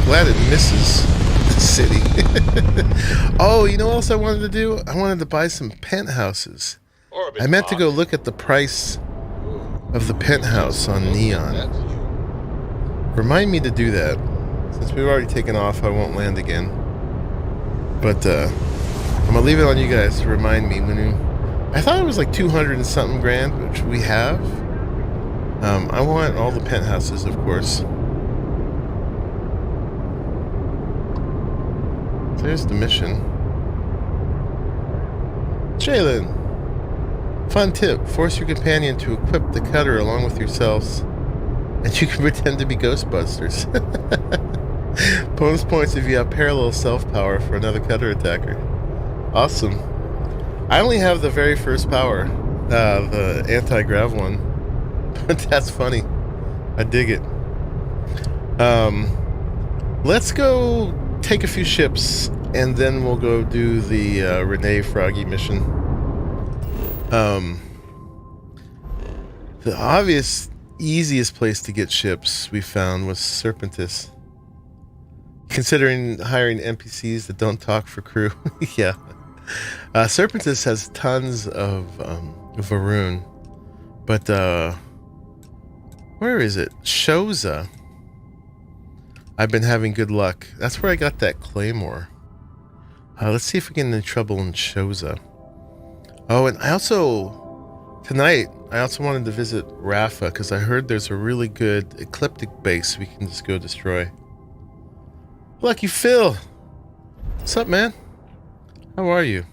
Glad it misses the city. Oh, you know what else I wanted to do? I wanted to buy some penthouses. I meant to go look at the price of the penthouse on Neon. Remind me to do that. Since we've already taken off, I won't land again. But I'm gonna leave it on you guys to remind me when you... I thought it was like 200 and something grand, which we have. I want all the penthouses, of course. There's the mission. Jalen! Fun tip. Force your companion to equip the cutter along with yourselves, and you can pretend to be Ghostbusters. Bonus points if you have parallel self-power for another cutter attacker. Awesome. I only have the very first power, the anti-grav one. But that's funny. I dig it. Let's go take a few ships, and then we'll go do the Renee Froggy mission. The obvious, easiest place to get ships we found was Serpentis. Considering hiring NPCs that don't talk for crew. Yeah. Serpentis has tons of Varun. But, where is it? Shoza. I've been having good luck. That's where I got that claymore. Let's see if we get into trouble in Shoza. Oh, and I also... Tonight, I also wanted to visit Rafa, because I heard there's a really good ecliptic base we can just go destroy. Lucky Phil! What's up, man? How are you?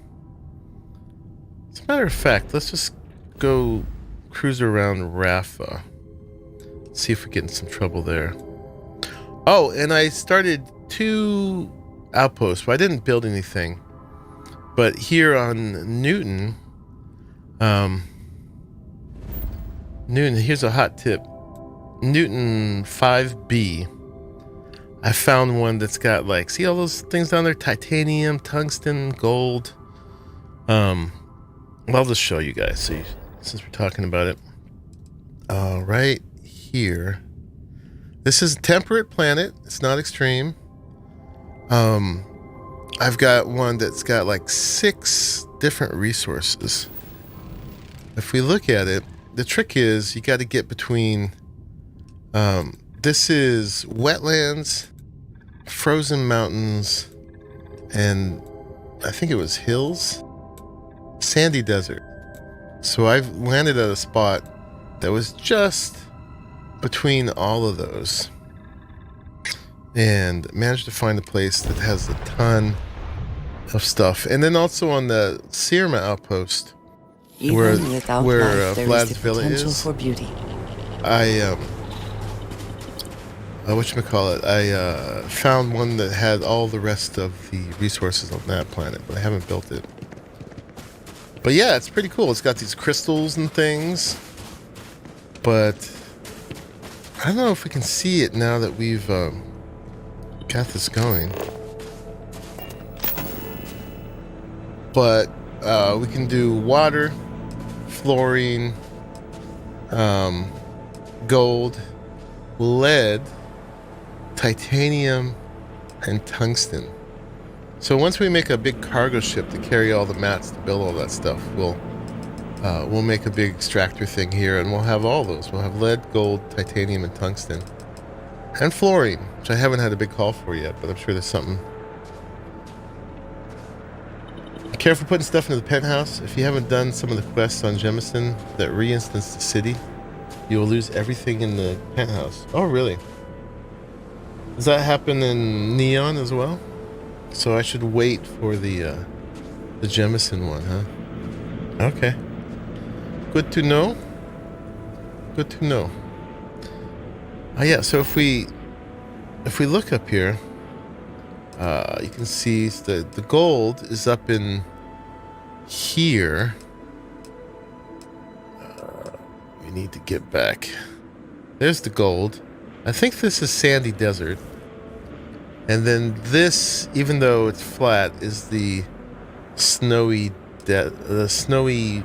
As a matter of fact, let's just go cruise around Rafa. See if we get in some trouble there. Oh, and I started 2 outposts. Well, I didn't build anything. But here on Newton... Newton, here's a hot tip. Newton 5B. I found one that's got like, see all those things down there? Titanium, tungsten, gold. I'll just show you guys, see, since we're talking about it. Right here. This is a temperate planet. It's not extreme. I've got one that's got like 6 different resources. If we look at it, the trick is you got to get between, this is wetlands, frozen mountains, and I think it was hills, sandy desert. So I've landed at a spot that was just between all of those and managed to find a place that has a ton of stuff. And then also on the Sirma outpost, where Vlad's villa is, for beauty. I whatchamacallit, I found one that had all the rest of the resources on that planet, but I haven't built it. But yeah, it's pretty cool. It's got these crystals and things, but I don't know if we can see it now that we've got this going. But we can do water, fluorine, gold, lead, titanium, and tungsten. So once we make a big cargo ship to carry all the mats to build all that stuff, we'll we'll make a big extractor thing here, and we'll have all those. We'll have lead, gold, titanium, and tungsten. And fluorine, which I haven't had a big call for yet, but I'm sure there's something. Be careful putting stuff into the penthouse. If you haven't done some of the quests on Jemison that re-instance the city, you will lose everything in the penthouse. Oh, really? Does that happen in Neon as well? So I should wait for the Jemison one, huh? Okay. Good to know. Good to know. Oh yeah, so if we look up here, you can see the gold is up in here. We need to get back. There's the gold. I think this is sandy desert. And then this, even though it's flat, is the snowy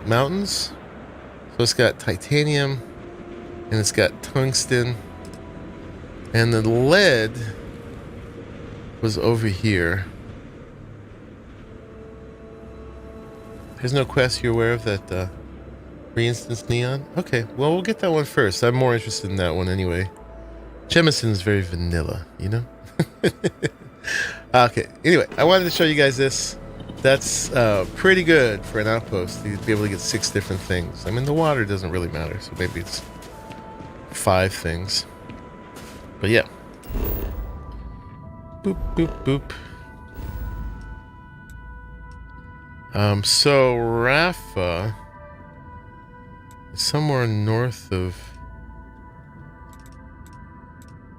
mountains. So it's got titanium and it's got tungsten. And the lead was over here. There's no quest you're aware of that re-instance neon? Okay, well, we'll get that one first. I'm more interested in that one anyway. Jemison's very vanilla, you know? Okay, anyway, I wanted to show you guys this. That's pretty good for an outpost. You'd be able to get 6 different things. I mean, the water doesn't really matter, so maybe it's 5 things. But yeah. Boop, boop, boop. So Rafa is somewhere north of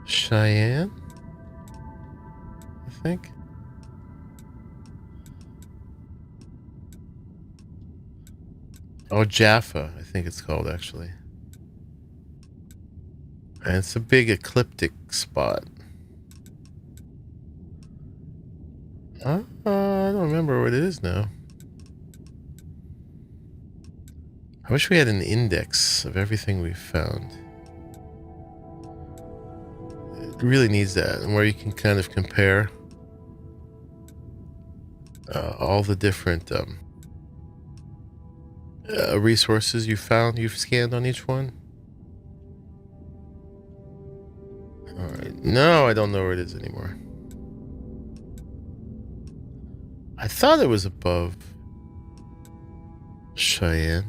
Cheyenne, I think. Oh, Jaffa, I think it's called, actually. And it's a big ecliptic spot. I don't remember what it is now. I wish we had an index of everything we've found. It really needs that, and where you can kind of compare all the different resources you've scanned on each one. Alright, no, I don't know where it is anymore. I thought it was above Cheyenne.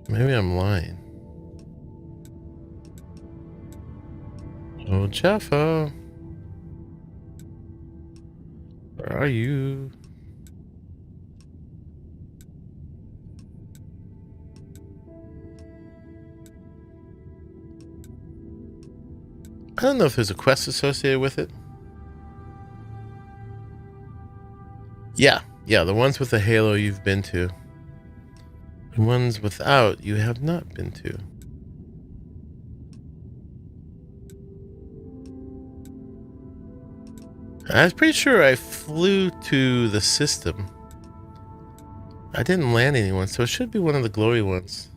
Maybe I'm lying. Oh, Jaffa. Where are you? I don't know if there's a quest associated with it. Yeah, the ones with the halo you've been to. The ones without you have not been to. I was pretty sure I flew to the system. I didn't land anyone, so it should be one of the glowy ones.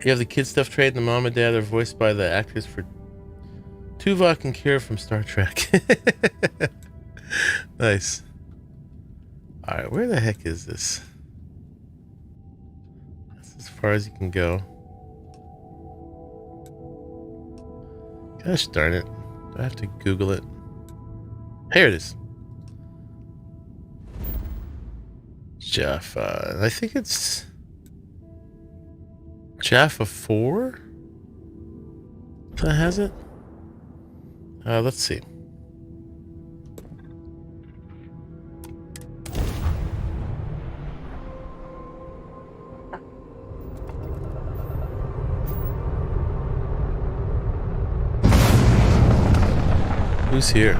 You have the kid stuff trade, and the mom and dad are voiced by the actors for Tuvok and Kira from Star Trek. Nice. Alright, where the heck is this? That's as far as you can go. Gosh darn it. Do I have to Google it? Here it is. Jaffa. I think it's Jaffa 4 that has it. Let's see. Who's here?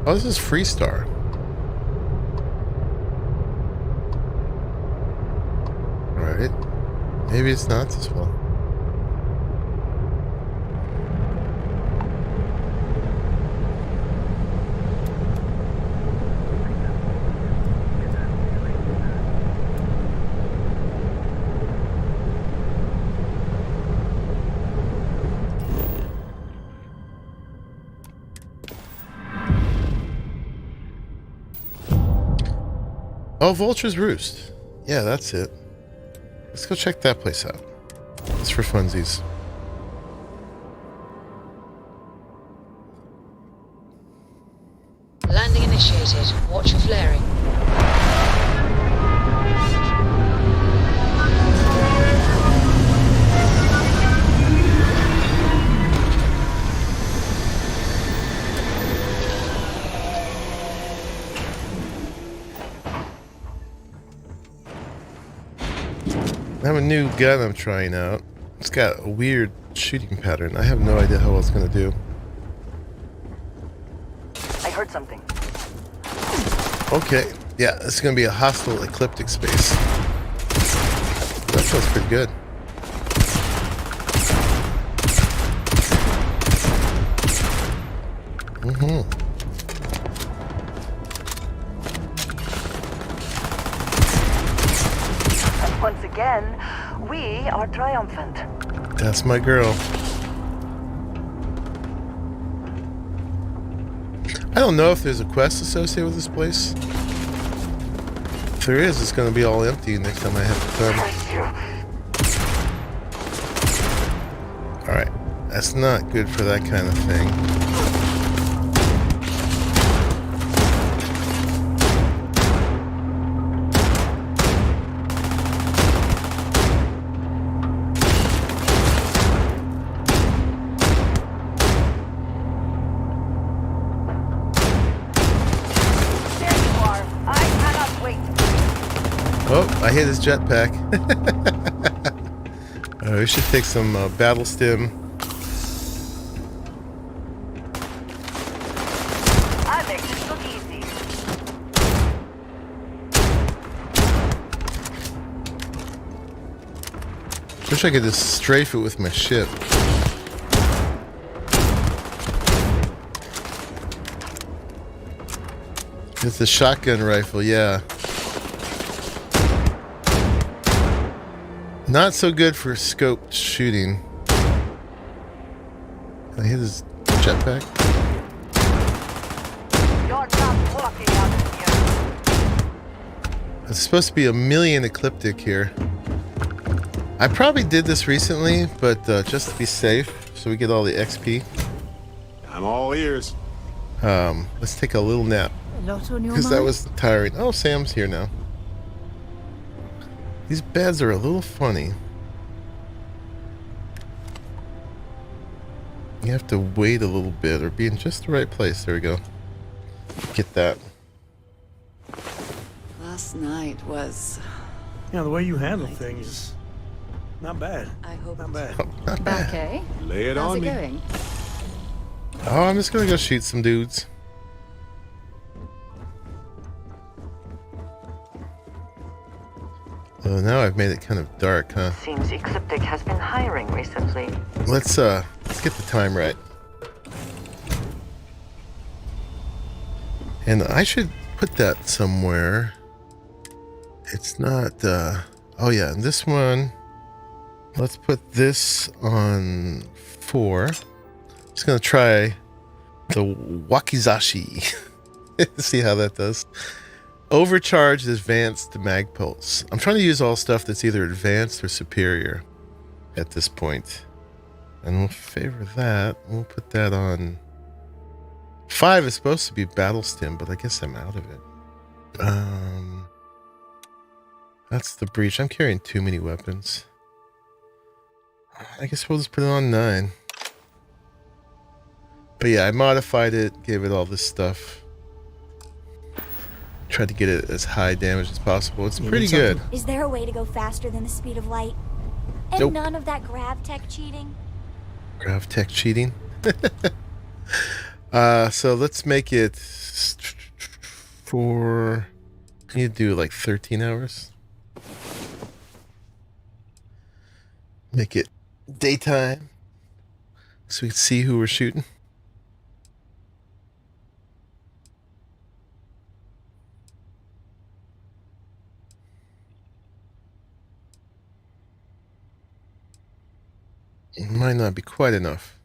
Oh, this is Freestar. Alright. Maybe it's not this one. Oh, Vulture's Roost. Yeah, that's it. Let's go check that place out. It's for funsies. Landing initiated. Watch for flaring. I have a new gun I'm trying out. It's got a weird shooting pattern. I have no idea how well it's going to do. I heard something. Okay. Yeah, it's going to be a hostile ecliptic space. That sounds pretty good. Once again, we are triumphant. That's my girl. I don't know if there's a quest associated with this place. If there is, it's going to be all empty next time I have to come. Alright. That's not good for that kind of thing. Oh, I hit his jetpack. We should take some battle stim. I make this look easy. Wish I could just strafe it with my ship. It's a shotgun rifle, yeah. Not so good for scoped shooting. Can I hit his jetpack? You're not walking out of here. It's supposed to be 1,000,000 ecliptic here. I probably did this recently, but just to be safe, so we get all the XP. I'm all ears. Let's take a little nap. A lot on your Because that mind? was tiring. Oh, Sam's here now. These beds are a little funny. You have to wait a little bit or be in just the right place. There we go. Get that. Last night was... Yeah, the way you handle things is not bad. I hope Not bad. Not Back, bad. eh? Lay it How's on it me. going? Oh, I'm just gonna go shoot some dudes. Oh, now I've made it kind of dark, huh? Seems Ecliptic has been hiring recently. Let's get the time right. And I should put that somewhere. It's not oh yeah, and this one, let's put this on 4. Just gonna try the Wakizashi. See how that does. Overcharged advanced mag pulse. I'm trying to use all stuff that's either advanced or superior at this point. And we'll favor that. We'll put that on 5 is supposed to be battle stim, but I guess I'm out of it. That's the breach. I'm carrying too many weapons. I guess we'll just put it on 9. But yeah, I modified it, gave it all this stuff. Tried to get it as high damage as possible. It's pretty good. Is there a way to go faster than the speed of light? And Nope. none of that grav tech cheating? Grav tech cheating. So let's make it for... Can you do like 13 hours? Make it daytime so we can see who we're shooting. It might not be quite enough.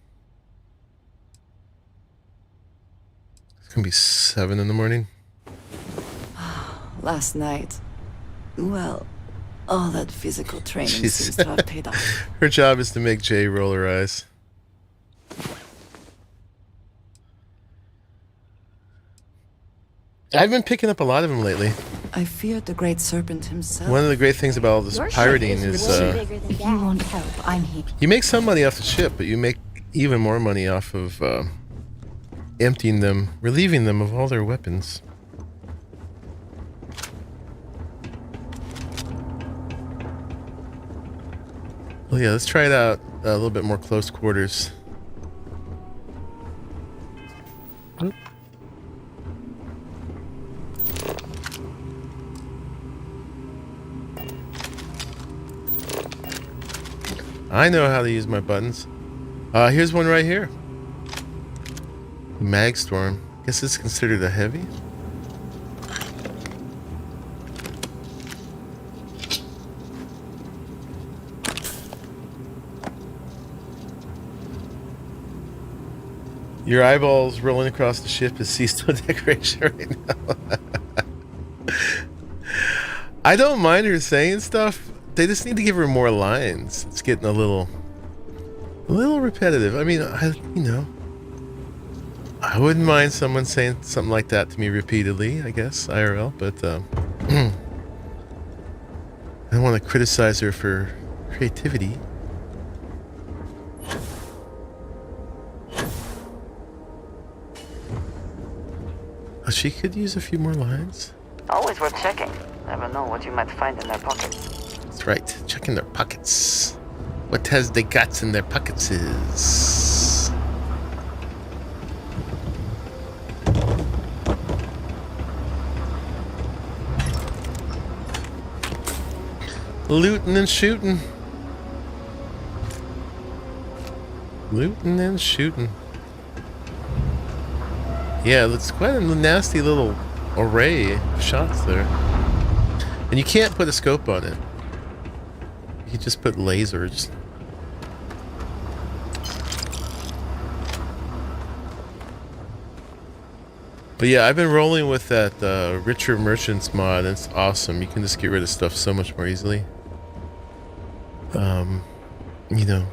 It's gonna be 7 in the morning. last night. Well, all that physical training Jeez. seems to have paid off. Her job is to make Jay roll her eyes. I've been picking up a lot of them lately. I feared the great serpent himself. One of the great things about all this Your ship pirating is is really bigger than If you that. want help, I'm here. you make some money off the ship, but you make even more money off of emptying them, relieving them of all their weapons. Well, yeah, let's try it out a little bit more close quarters. I know how to use my buttons. Here's one right here. Magstorm. Guess it's considered a heavy. Your eyeballs rolling across the ship is CISO decoration right now. I don't mind her saying stuff. They just need to give her more lines. It's getting a little repetitive. I mean, I wouldn't mind someone saying something like that to me repeatedly, I guess, IRL, but I don't want to criticize her for creativity. Oh, she could use a few more lines. Always worth checking. Never know what you might find in their pocket. That's right. Checking their pockets. What has they got in their pockets is... looting and shooting. Looting and shooting. Yeah, it's quite a nasty little array of shots there. And you can't put a scope on it. You can just put lasers. But yeah, I've been rolling with that Richer Merchants mod. It's awesome. You can just get rid of stuff so much more easily. You know.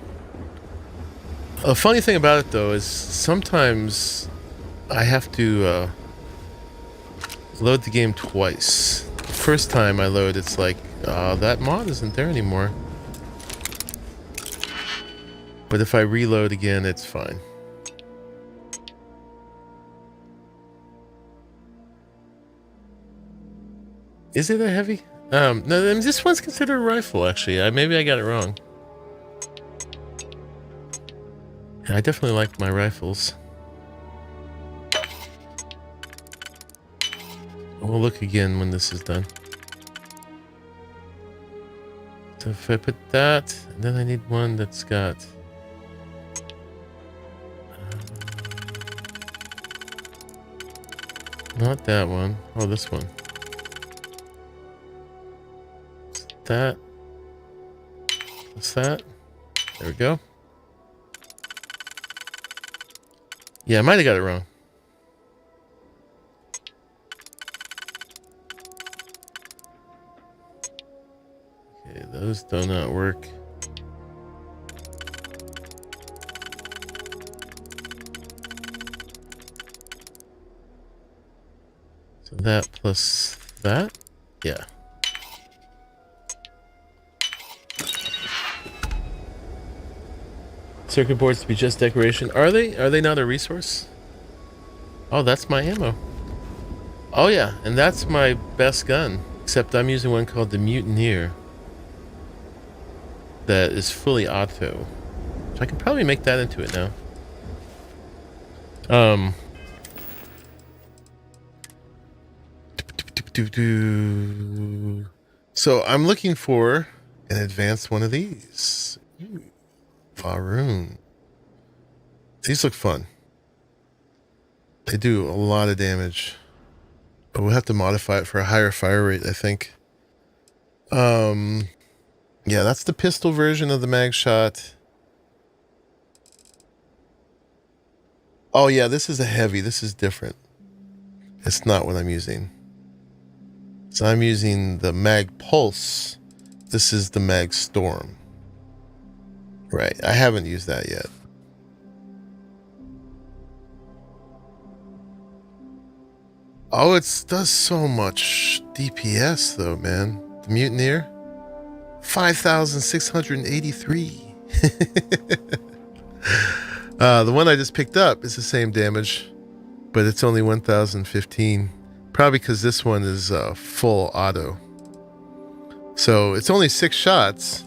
A funny thing about it though is sometimes I have to load the game twice. The first time I load, it's like, that mod isn't there anymore. But if I reload again, it's fine. Is it a heavy? No, I mean, this one's considered a rifle, actually. Maybe I got it wrong. Yeah, I definitely like my rifles. We'll look again when this is done. So if I put that, and then I need one that's got... not that one. Oh, this one. That. What's that? There we go. Yeah, I might have got it wrong. Okay, those do not work. So that plus that? Yeah. Circuit boards to be just decoration. Are they? Are they not a resource? Oh, that's my ammo. Oh yeah, and that's my best gun. Except I'm using one called the Mutineer. That is fully auto. So I can probably make that into it now. So I'm looking for an advanced one of these. Ooh. Faroon. These look fun. They do a lot of damage. But we'll have to modify it for a higher fire rate, I think. Yeah, that's the pistol version of the mag shot. Oh yeah, this is a heavy. This is different. It's not what I'm using. So I'm using the Mag Pulse. This is the Mag Storm. Right, I haven't used that yet. Oh, it does so much DPS though, man. The Mutineer, 5,683. The one I just picked up is the same damage, but it's only 1,015. Probably because this one is full auto. So it's only 6 shots.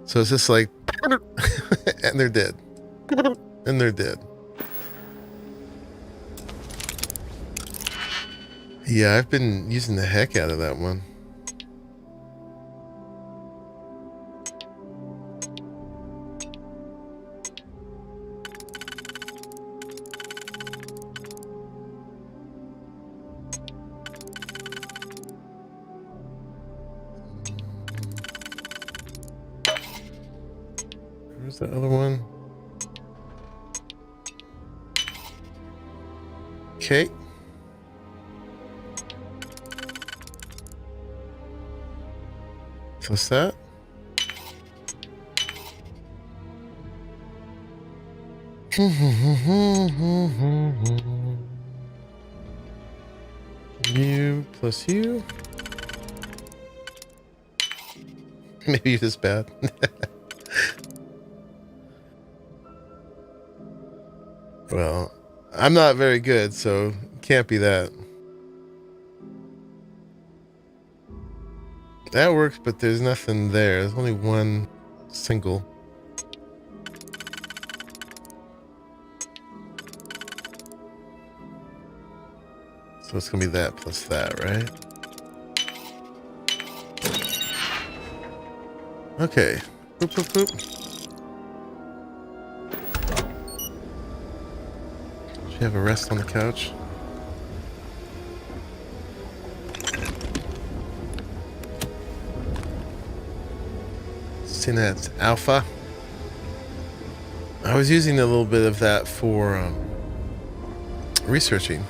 So it's just like, and they're dead. And they're dead. Yeah, I've been using the heck out of that one. Where's the other one? Okay. What's that? You plus you. Maybe it is bad. Well, I'm not very good, so it can't be that. That works, but there's nothing there. There's only one single. So it's gonna be that plus that, right? Okay. Boop, boop, boop. Should you have a rest on the couch? That's alpha. I was using a little bit of that for researching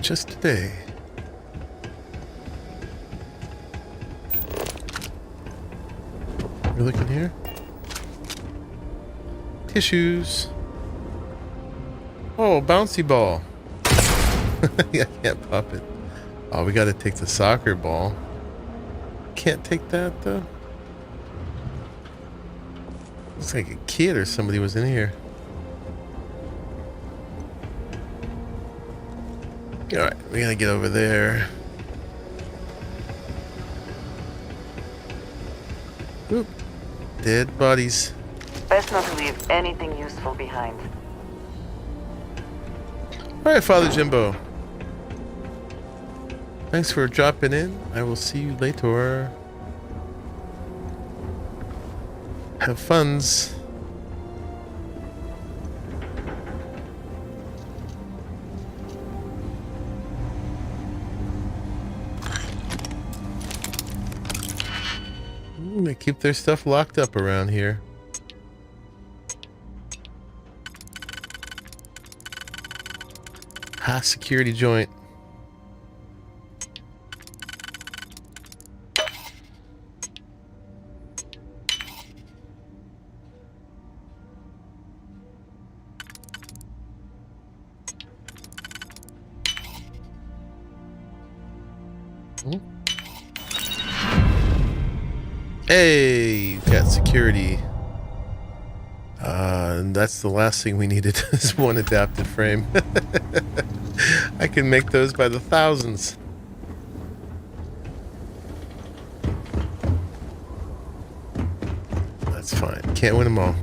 just today. We're looking here. Tissues. Oh, bouncy ball. Yeah, I can't pop it. Oh, we got to take the soccer ball. Can't take that though. Looks like a kid or somebody was in here. Alright, we gotta get over there. Oop. Dead bodies. Best not to leave anything useful behind. Alright, Father Jimbo. Thanks for dropping in. I will see you later. Have funs. They keep their stuff locked up around here. Ha, security joint. Hey, you got security. And that's the last thing we needed is one adapted frame. I can make those by the thousands. That's fine. Can't win them all.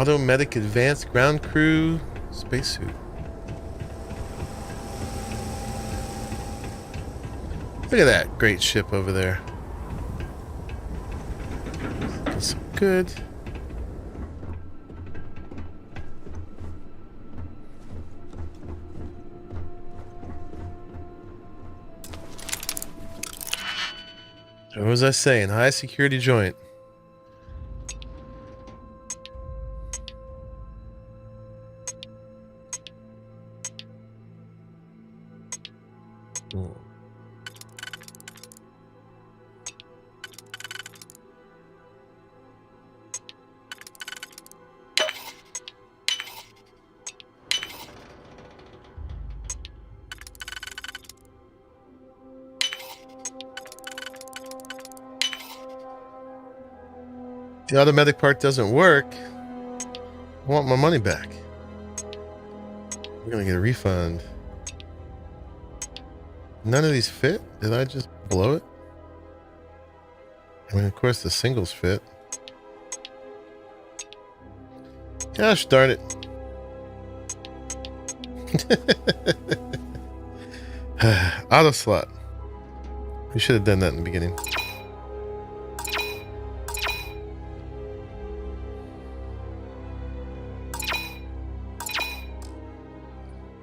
Automedic Advanced Ground Crew Spacesuit. Look at that great ship over there. That's good. What was I saying? High security joint. Hmm. The automatic part doesn't work. I want my money back. We're gonna get a refund. None of these fit? Did I just blow it? I mean, of course the singles fit. Gosh darn it. Auto slot. We should have done that in the beginning.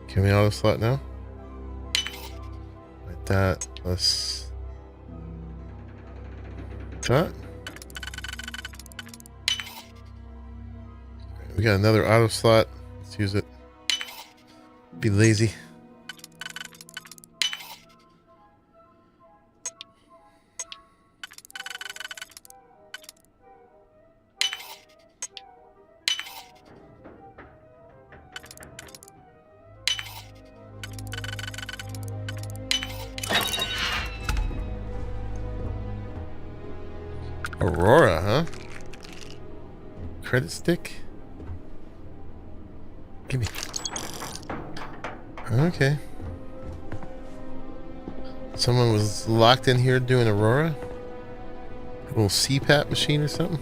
Can we auto slot now? Like that plus that. We got another auto slot. Let's use it. Be lazy. Aurora, huh? Credit stick? Give me. Okay. Someone was locked in here doing Aurora? A little CPAP machine or something?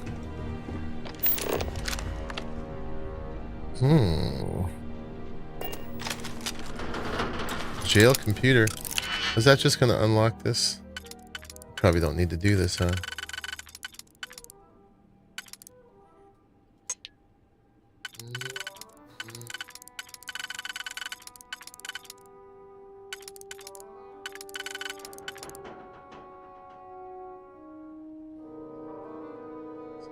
Jail computer. Is that just gonna unlock this? Probably don't need to do this, huh?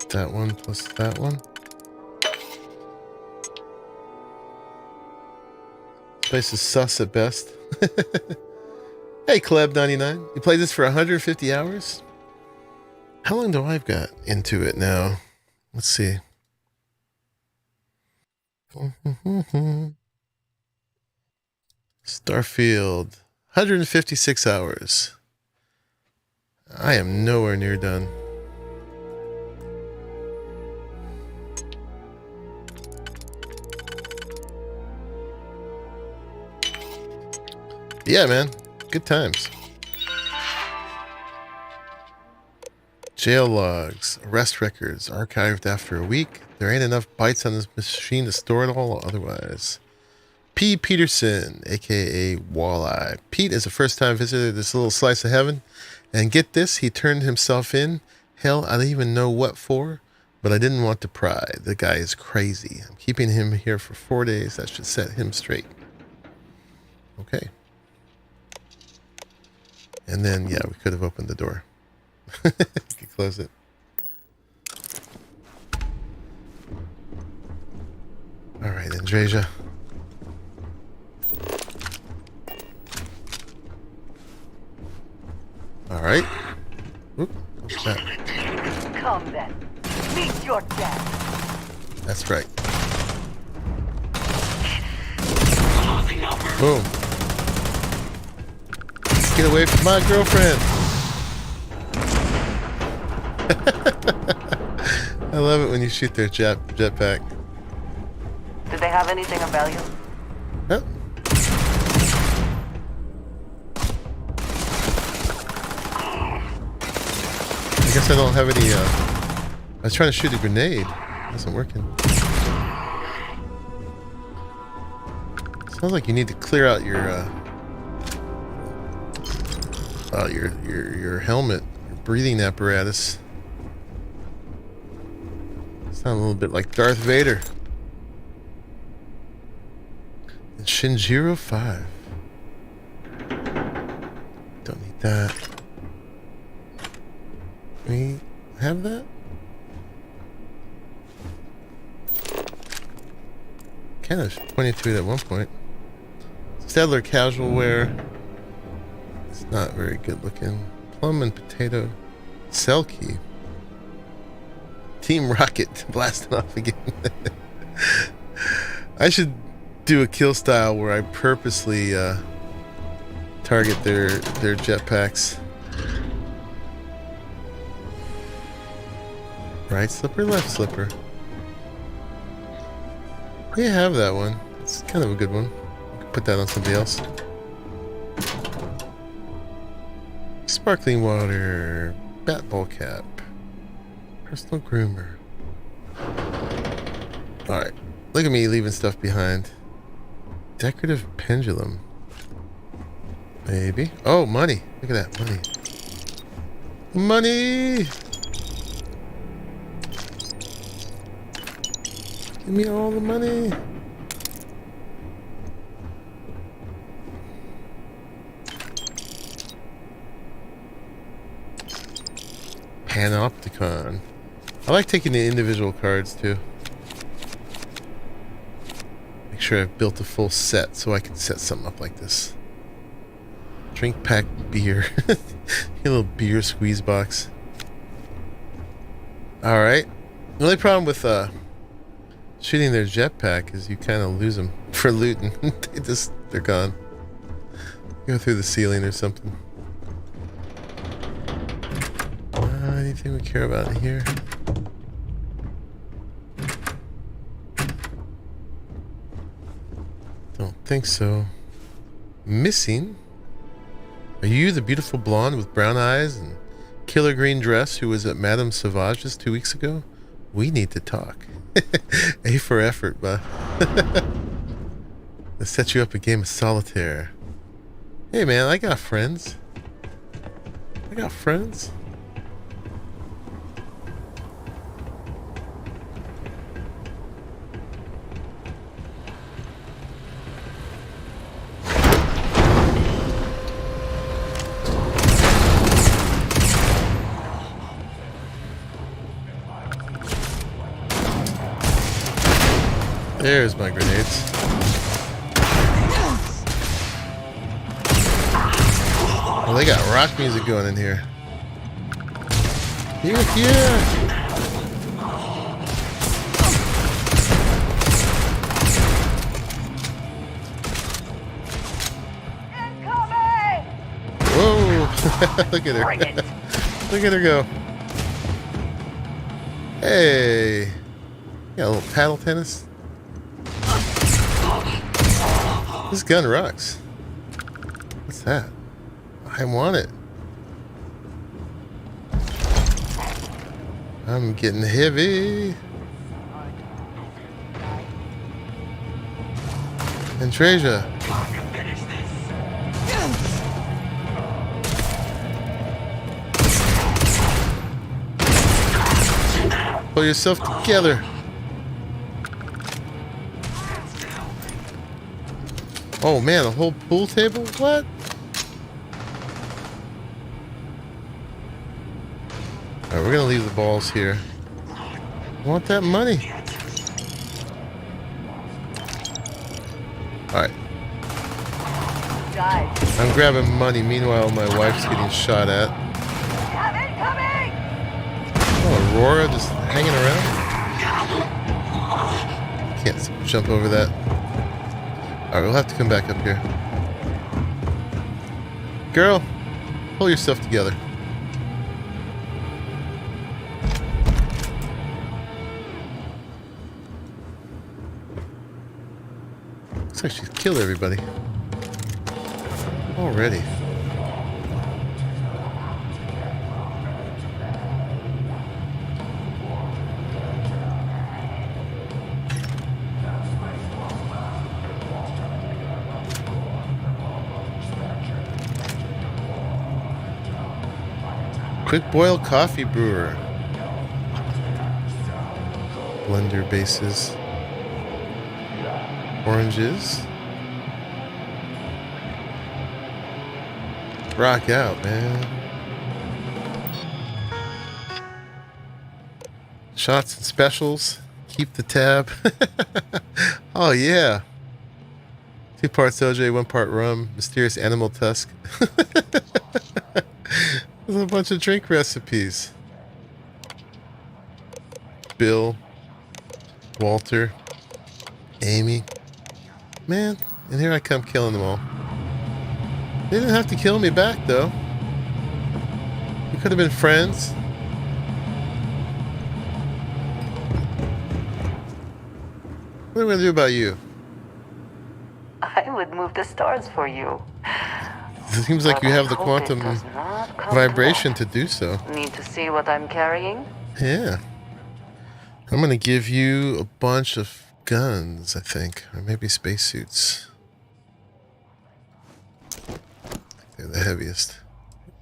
That one plus that one. This place is sus at best. Hey, Kleb99. You played this for 150 hours? How long do I've got into it now? Let's see. Starfield. 156 hours. I am nowhere near done. Yeah, man. Good times. Jail logs, arrest records, archived after a week. There ain't enough bytes on this machine to store it all otherwise. P. Peterson, aka Walleye. Pete is a first-time visitor to this little slice of heaven. And get this, he turned himself in. Hell, I don't even know what for, but I didn't want to pry. The guy is crazy. I'm keeping him here for 4 days. That should set him straight. Okay. And then, yeah, we could have opened the door. We could close it. All right, Andreja. All right. Oop, what's that? Come then. Meet your death. That's right. Boom. Get away from my girlfriend. I love it when you shoot their jetpack. Did they have anything of value? Huh? I guess I don't have any, I was trying to shoot a grenade. It wasn't working. Sounds like you need to clear out your helmet, your breathing apparatus. Sound a little bit like Darth Vader. And Shinjiro 5. Don't need that. have that? Kind of pointed to it at one point. Stadler casual wear. It's not very good looking. Plum and potato. Cell key. Team Rocket blasting off again. I should do a kill style where I purposely target their jetpacks. Right slipper, left slipper. We have that one. It's kind of a good one. We could put that on somebody else. Sparkling water. Bat ball cap. Personal groomer. Alright. Look at me leaving stuff behind. Decorative pendulum. Maybe. Oh, money. Look at that. Money. Money! Give me all the money. Panopticon. I like taking the individual cards too. Make sure I've built a full set so I can set something up like this. Drink pack beer. A little beer squeeze box. Alright. The only problem with shooting their jetpack is you kind of lose them for looting. They're gone. Go through the ceiling or something. Anything we care about in here? Don't think so. Missing? Are you the beautiful blonde with brown eyes and killer green dress who was at Madame Sauvage's 2 weeks ago? We need to talk. A for effort, but let's set you up a game of solitaire. Hey man, I got friends. I got friends. There's my grenades. Well, they got rock music going in here. Here. Whoa! Look at her. Look at her go. Hey. Got a little paddle tennis. This gun rocks. What's that? I want it. I'm getting heavy. And treasure. Pull yourself together. Oh man, a whole pool table? What? Alright, we're gonna leave the balls here. I want that money. Alright. I'm grabbing money, meanwhile my wife's getting shot at. Oh, Aurora just hanging around? Can't jump over that. Alright, we'll have to come back up here. Girl, pull yourself together. Looks like she's killed everybody. Already. Quick boil coffee brewer. Blender bases. Oranges. Rock out, man. Shots and specials. Keep the tab. Oh, yeah. 2 parts OJ, 1 part rum. Mysterious animal tusk. There's a bunch of drink recipes. Bill. Walter. Amy. Man, and here I come killing them all. They didn't have to kill me back, though. We could have been friends. What are we going to do about you? I would move the stars for you. It seems like you have the quantum vibration to do so. Need to see what I'm carrying? Yeah. I'm going to give you a bunch of guns, I think. Or maybe spacesuits. They're the heaviest.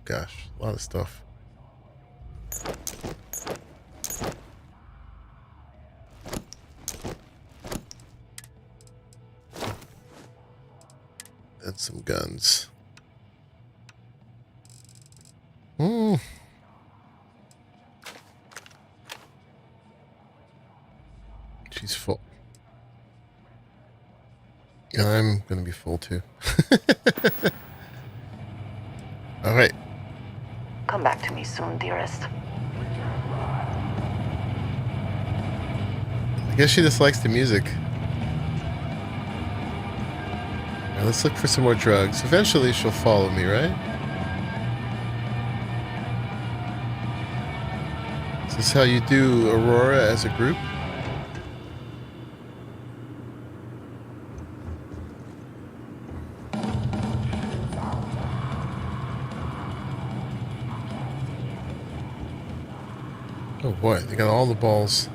Gosh, a lot of stuff. And some guns. She's full. And I'm gonna be full too. All right. Come back to me soon, dearest. I guess she just likes the music. All right, let's look for some more drugs. Eventually she'll follow me, right? Is this how you do Aurora as a group? Oh boy, they got all the balls.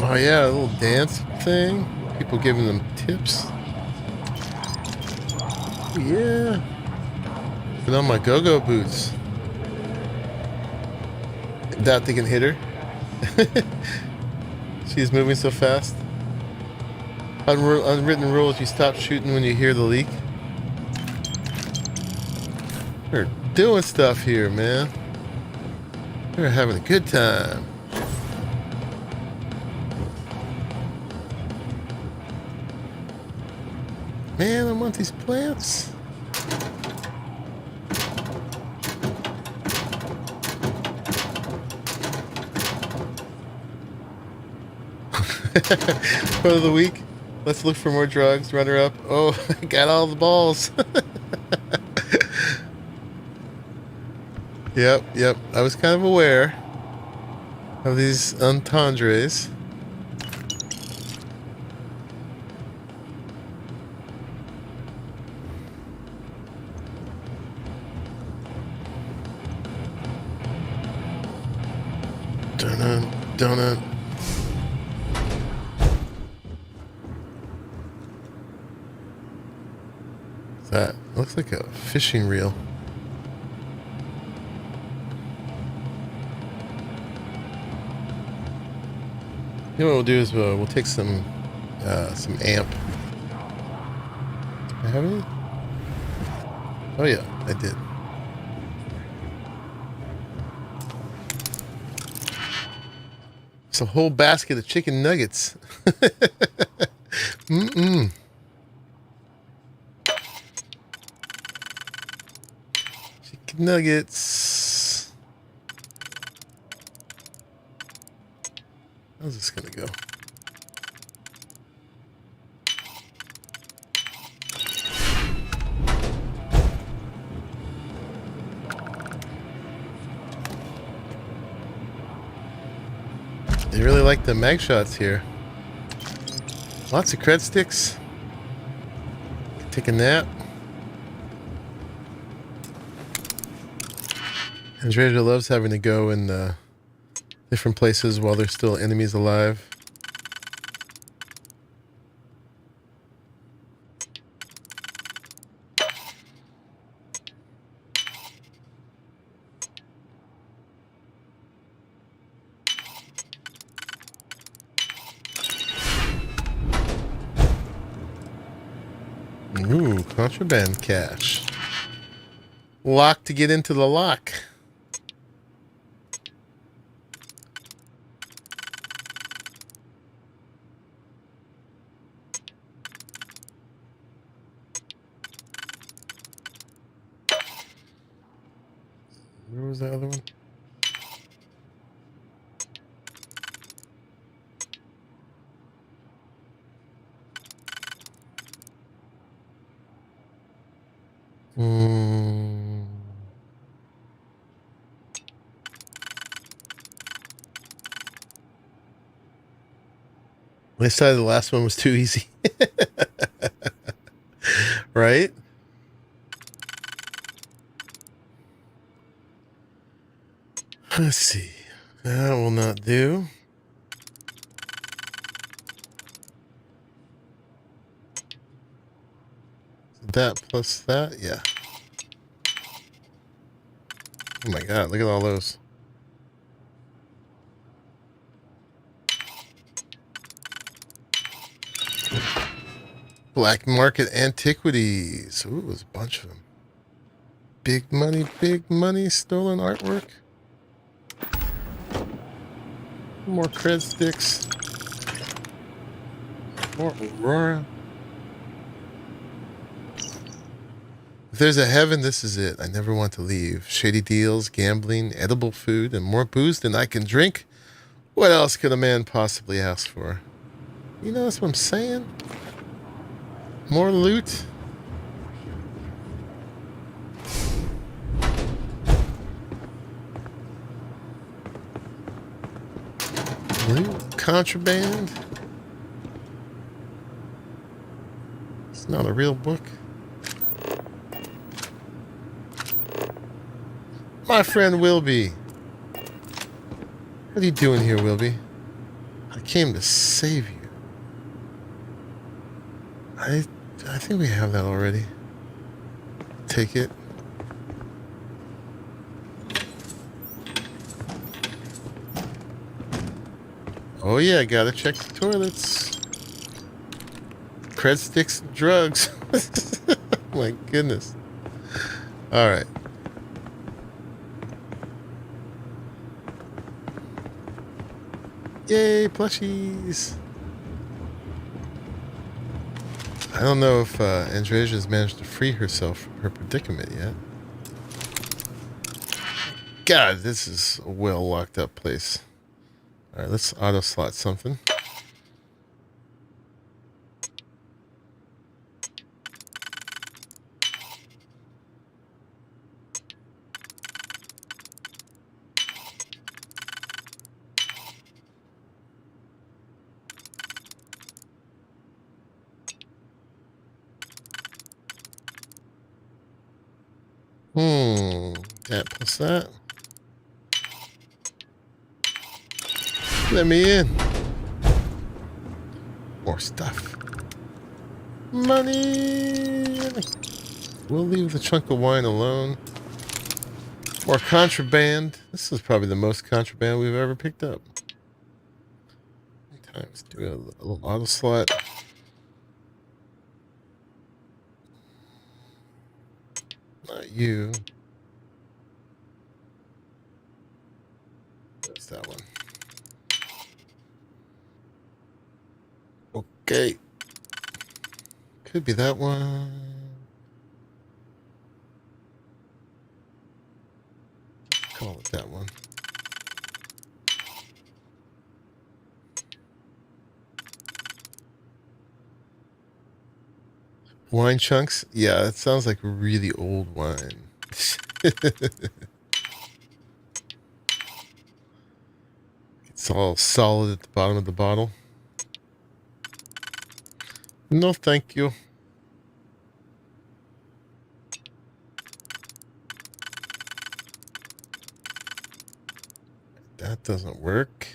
Oh yeah, a little dance thing. People giving them tips. Oh, yeah. Put on my go-go boots. Doubt they can hit her. She's moving so fast. Unwritten rules, you stop shooting when you hear the leak. We're doing stuff here, man. We're having a good time. Man, I want these plants. Quote of the week. Let's look for more drugs. Runner up. Oh, I got all the balls. Yep. I was kind of aware of these entendres. Donut. That looks like a fishing reel. You know what we'll do is we'll take some amp. Do I have any? Oh yeah, I did. It's a whole basket of chicken nuggets. Chicken nuggets. How's this gonna go? They really like the mag shots here. Lots of cred sticks. Take a nap. Andrea loves having to go in different places while there's still enemies alive. Ooh, contraband cache. Lock to get into the lock. Where was the other one? They decided the last one was too easy. Right? Let's see. That will not do. That plus that, yeah. Oh my god, look at all those. Black market antiquities. Ooh, there's a bunch of them. Big money, stolen artwork. More cred sticks. More Aurora. If there's a heaven, this is it. I never want to leave. Shady deals, gambling, edible food, and more booze than I can drink. What else could a man possibly ask for? You know, that's what I'm saying. More loot. Loot, contraband. It's not a real book. My friend Wilby. What are you doing here, Wilby? I came to save you. I think we have that already. Take it. Oh yeah, gotta check the toilets. Cred sticks and drugs. My goodness. Alright. Yay, plushies. I don't know if Andreja has managed to free herself from her predicament yet. God, this is a well locked up place. Alright, let's auto slot something. That plus that. Let me in. More stuff. Money. We'll leave the chunk of wine alone. More contraband. This is probably the most contraband we've ever picked up. Times do a little auto slot. Not you. That's that one. Okay. Could be that one. Call it that one. Wine chunks? Yeah, it sounds like really old wine. It's all solid at the bottom of the bottle. No, thank you. That doesn't work.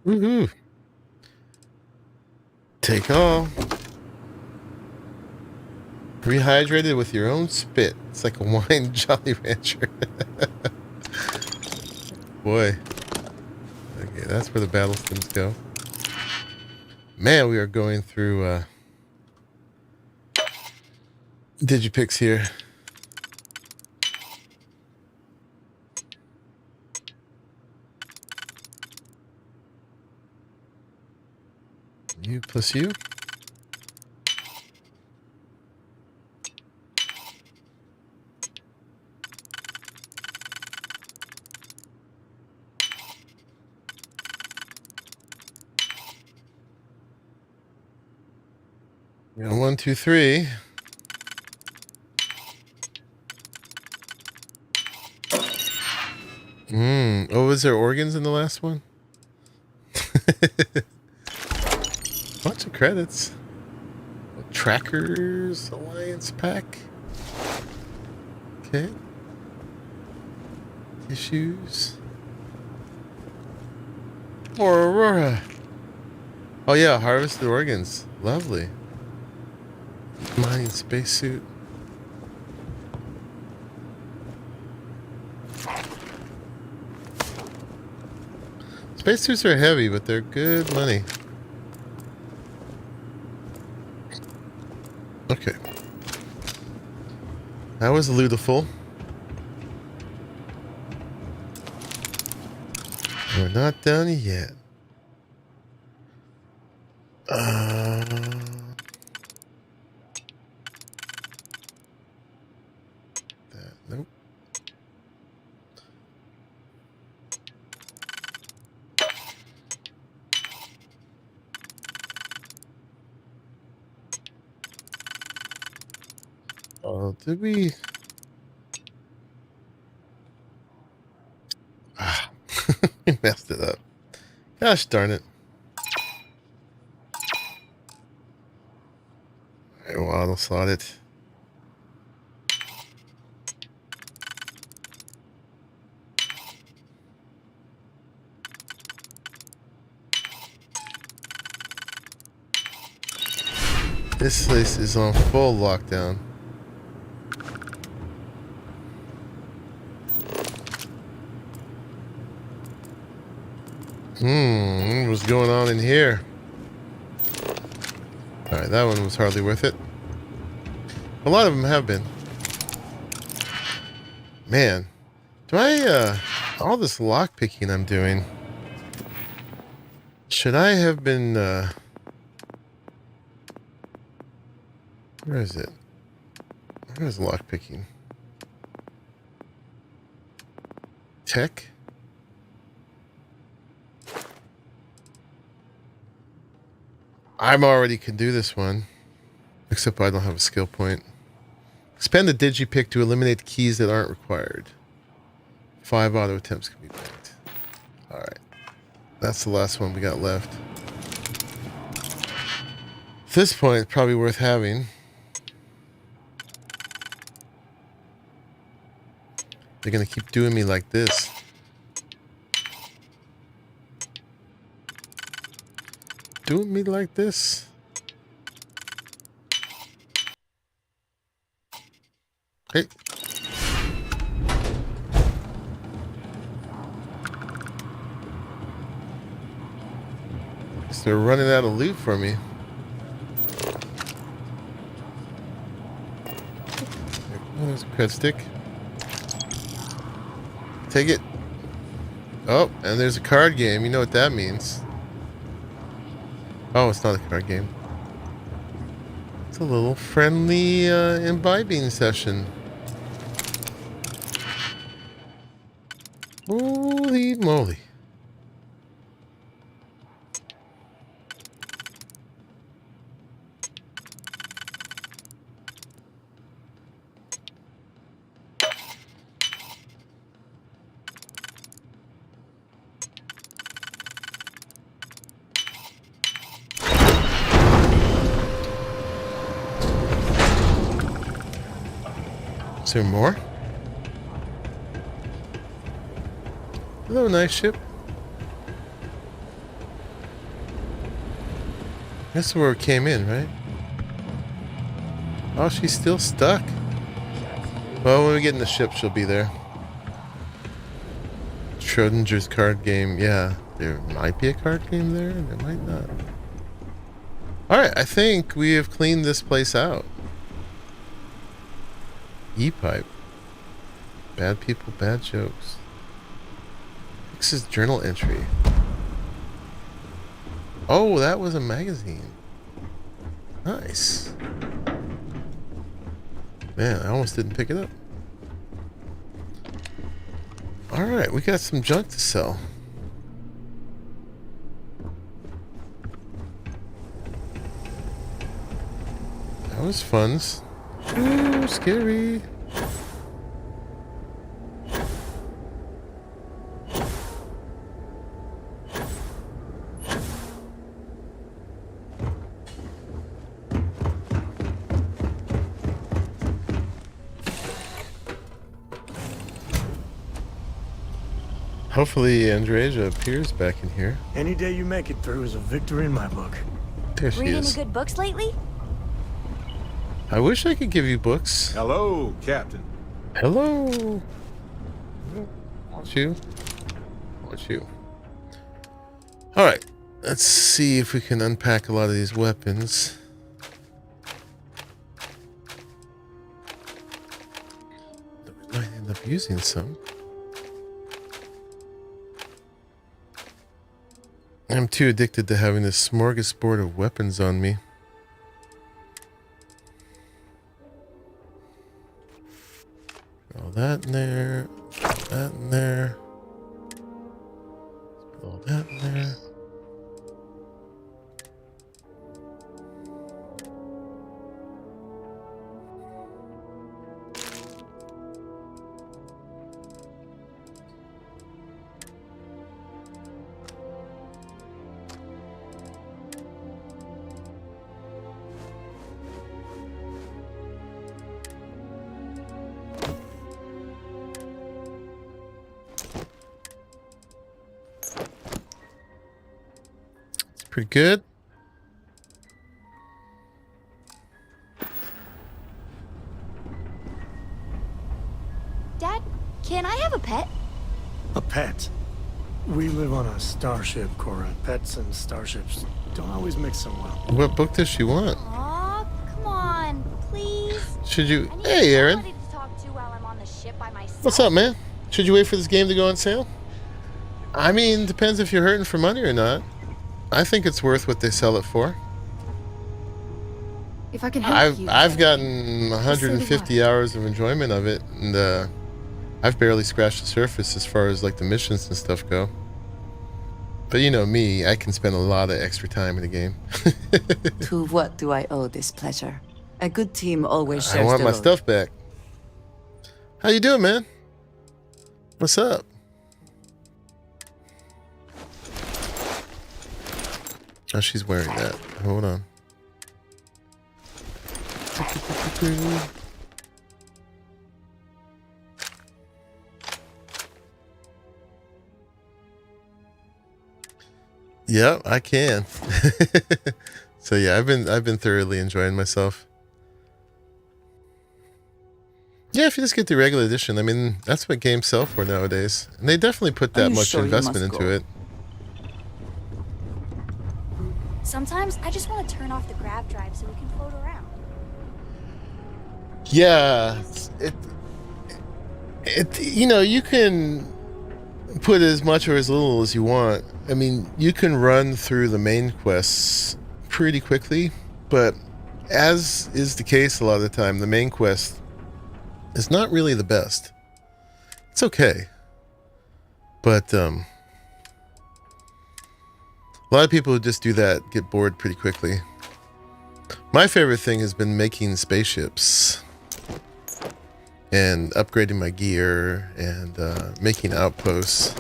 Woohoo! Take all. Rehydrated with your own spit. It's like a wine Jolly Rancher. boy. Okay, that's where the battle stims go. Man, we are going through Digipix here. You plus you. Yeah, 1, 2, 3. Oh, was there organs in the last one? Bunch of credits. Trackers Alliance pack. Okay. Tissues. Or Aurora. Oh yeah, harvested organs. Lovely. Mining spacesuit. Spacesuits are heavy, but they're good money. Okay. That was Ludiful. We're not done yet. Nope. Oh, did we? We messed it up. Gosh darn it. I will auto slot it. This place is on full lockdown. What's going on in here? Alright, that one was hardly worth it. A lot of them have been. Man, do I, all this lockpicking I'm doing, should I have been, where is it? Where is lockpicking? Tech? I'm already can do this one. Except I don't have a skill point. Expand the digipick to eliminate keys that aren't required. 5 auto attempts can be picked. Alright. That's the last one we got left. At this point, it's probably worth having. They're gonna keep doing me like this. Doing me like this? Hey. So they're running out of loot for me. Oh, there's a cred stick. Take it. Oh, and there's a card game. You know what that means. Oh, it's not a card game. It's a little friendly imbibing session. Holy moly. Is there more? Hello, nice ship. That's where it came in, right? Oh, she's still stuck. Well, when we get in the ship, she'll be there. Schrodinger's card game. Yeah, there might be a card game there, and there might not. Alright, I think we have cleaned this place out. E-pipe. Bad people, bad jokes. This is journal entry. Oh, that was a magazine. Nice. Man, I almost didn't pick it up. Alright, we got some junk to sell. That was fun. Ooh, scary. Hopefully Andreja appears back in here. Any day you make it through is a victory in my book. There she Read any is. good books lately? I wish I could give you books. Hello, Captain. Hello. Want you? Want you? Alright. Let's see if we can unpack a lot of these weapons. We might end up using some. I'm too addicted to having this smorgasbord of weapons on me. All that in there. That in there. All that in there. Pretty good. Dad, can I have a pet? A pet? We live on a starship, Cora. Pets and starships don't always mix so well. What book does she want? Aw, come on, please. Should you... I need Hey, Aaron. somebody to talk to while I'm on the ship by myself. What's up, man? Should you wait for this game to go on sale? I mean, depends if you're hurting for money or not. I think it's worth what they sell it for. If I can help I've gotten 150 hours of enjoyment of it, and I've barely scratched the surface as far as like the missions and stuff go. But you know me, I can spend a lot of extra time in the game. To what do I owe this pleasure? A good team always shares I want the my load. stuff back. How you doing, man? What's up? Oh, she's wearing that. Hold on. Yep, I can. So yeah, I've been thoroughly enjoying myself. Yeah, if you just get the regular edition, I mean, that's what games sell for nowadays. And they definitely put that much investment into it. Sometimes I just want to turn off the grab drive so we can float around. Yeah, it you know, you can put as much or as little as you want. I mean, you can run through the main quests pretty quickly, but as is the case a lot of the time, the main quest is not really the best. It's okay, but a lot of people who just do that get bored pretty quickly. My favorite thing has been making spaceships and upgrading my gear and making outposts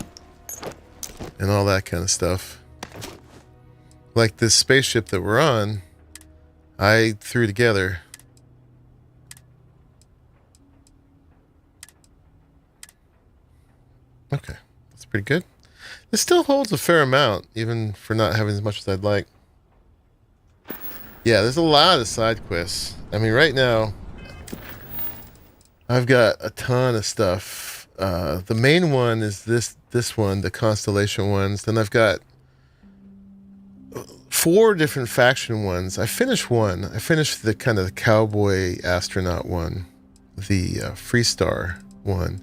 and all that kind of stuff. Like this spaceship that we're on, I threw together. Okay, that's pretty good. This still holds a fair amount, even for not having as much as I'd like. Yeah, there's a lot of side quests. I mean, right now, I've got a ton of stuff The main one is this one, the Constellation ones. Then I've got 4 different faction ones. I finished one. I finished the kind of the cowboy astronaut one, the Freestar one.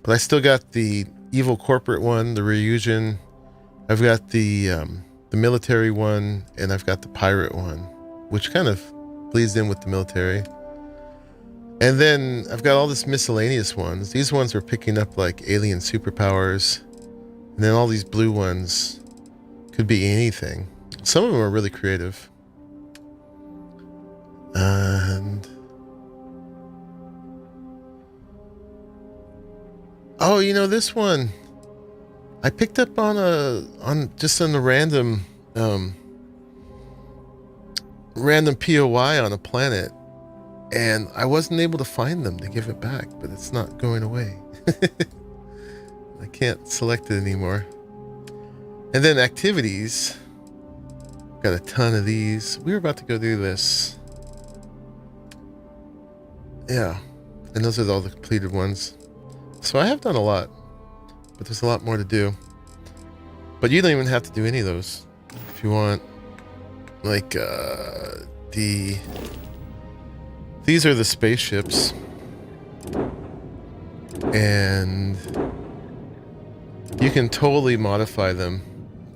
But I still got the evil corporate one, the Ryujin. I've got the military one, and I've got the pirate one, which kind of bleeds in with the military. And then I've got all this miscellaneous ones. These ones are picking up like alien superpowers. And then all these blue ones could be anything. Some of them are really creative. And oh, you know, this one I picked up on a random POI on a planet, and I wasn't able to find them to give it back, but it's not going away. I can't select it anymore. And then activities. Got a ton of these. We were about to go do this. Yeah. And those are all the completed ones. So I have done a lot, but there's a lot more to do. But you don't even have to do any of those. If you want, like, these are the spaceships. And you can totally modify them,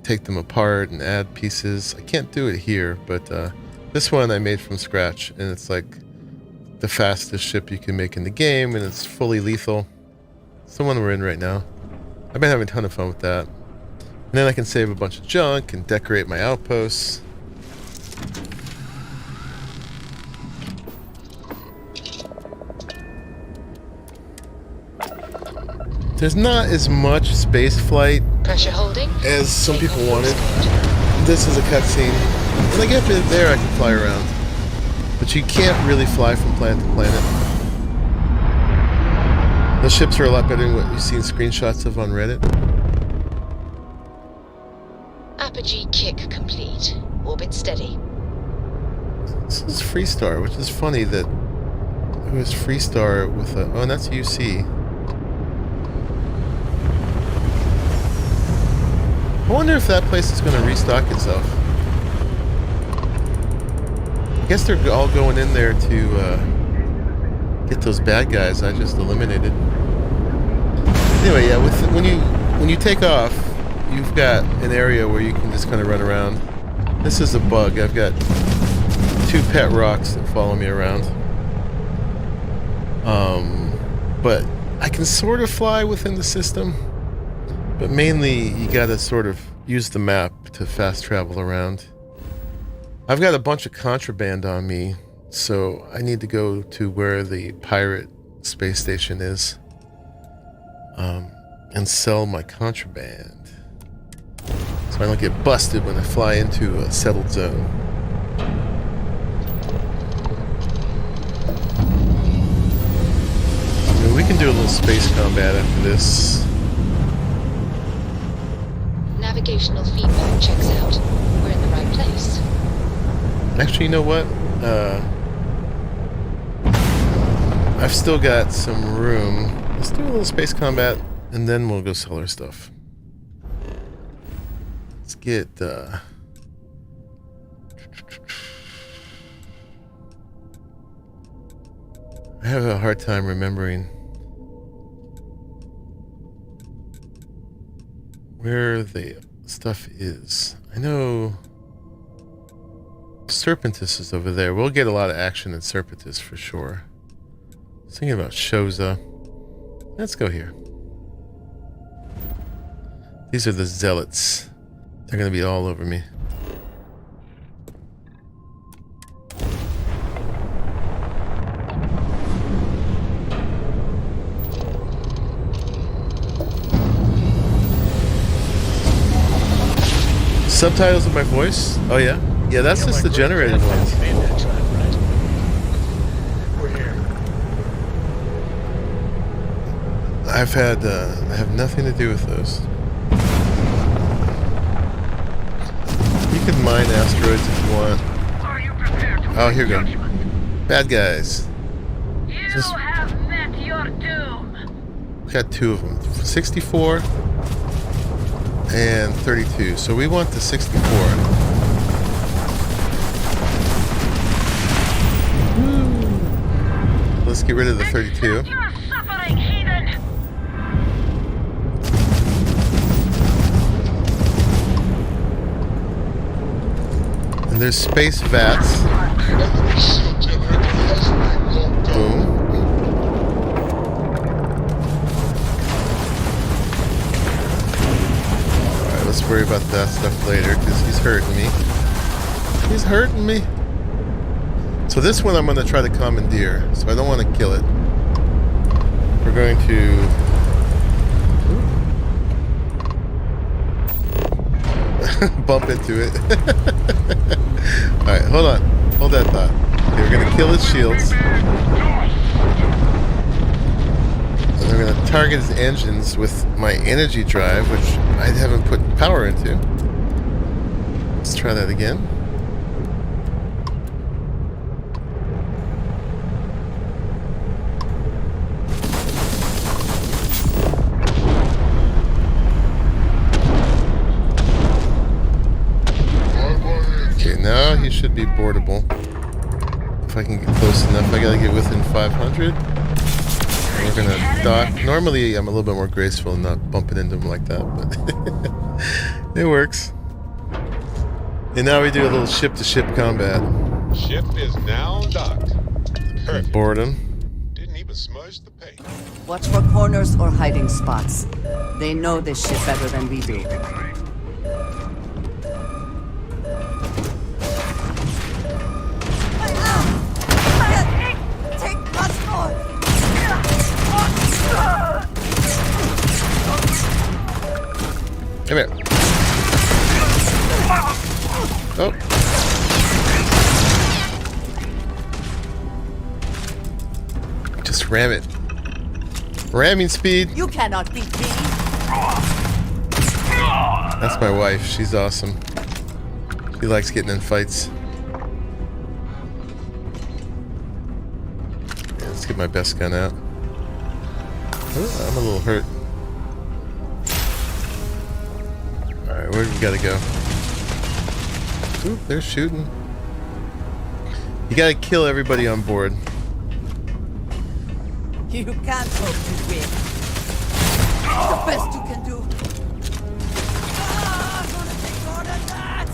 take them apart and add pieces. I can't do it here, but this one I made from scratch, and it's like the fastest ship you can make in the game, and it's fully lethal. It's the one we're in right now. I've been having a ton of fun with that. And then I can save a bunch of junk and decorate my outposts. There's not as much space flight Pressure holding. as some people wanted. This is a cutscene. When I get there, I can fly around. But you can't really fly from planet to planet. The ships are a lot better than what you've seen screenshots of on Reddit. Apogee kick complete. Orbit steady. This is Freestar, which is funny that it was Freestar with a... Oh, and that's UC. I wonder if that place is going to restock itself. I guess they're all going in there to get those bad guys I just eliminated. Anyway, yeah, when you take off, you've got an area where you can just kind of run around. This is a bug. I've got 2 pet rocks that follow me around. But I can sort of fly within the system. But mainly, you gotta sort of use the map to fast travel around. I've got a bunch of contraband on me, so I need to go to where the pirate space station is, and sell my contraband, so I don't get busted when I fly into a settled zone. I mean, we can do a little space combat after this. Navigational feedback checks out. We're in the right place. Actually, you know what? I've still got some room. Let's do a little space combat, and then we'll go sell our stuff. Let's get, I have a hard time remembering where the stuff is. I know Serpentis is over there. We'll get a lot of action in Serpentis for sure. I was thinking about Shoza. Let's go here. These are the zealots. They're gonna be all over me. Subtitles of my voice? Oh yeah? Yeah, that's just the generated ones. We're here. I have nothing to do with those. You can mine asteroids if you want. Are you prepared to Oh, here we go. Bad guys. You Just- have met your doom. got two of them, 64 and 32. So we want the 64. Let's get rid of the 32. And there's space vats. Boom. Alright, let's worry about that stuff later because he's hurting me. He's hurting me. So this one I'm going to try to commandeer, so I don't want to kill it. We're going to... bump into it. Alright, hold on. Hold that thought. Okay, we're going to kill his shields. And we're going to target his engines with my energy drive, which I haven't put power into. Let's try that again. Now he should be boardable. If I can get close enough, I gotta get within 500. And we're gonna dock. Normally I'm a little bit more graceful and not bumping into him like that, but it works. And now we do a little ship-to-ship combat. Ship is now docked. Perfect. Board him. Didn't even smudge the paint. Watch for corners or hiding spots. They know this ship better than we do. Come here. Oh. Just ram it. Ramming speed. You cannot beat me. That's my wife. She's awesome. She likes getting in fights. Yeah, let's get my best gun out. Oh, I'm a little hurt. Alright, where do we gotta go? Ooh, they're shooting. You gotta kill everybody on board. You can't hope to win. The best you can do. I'm gonna take more than that.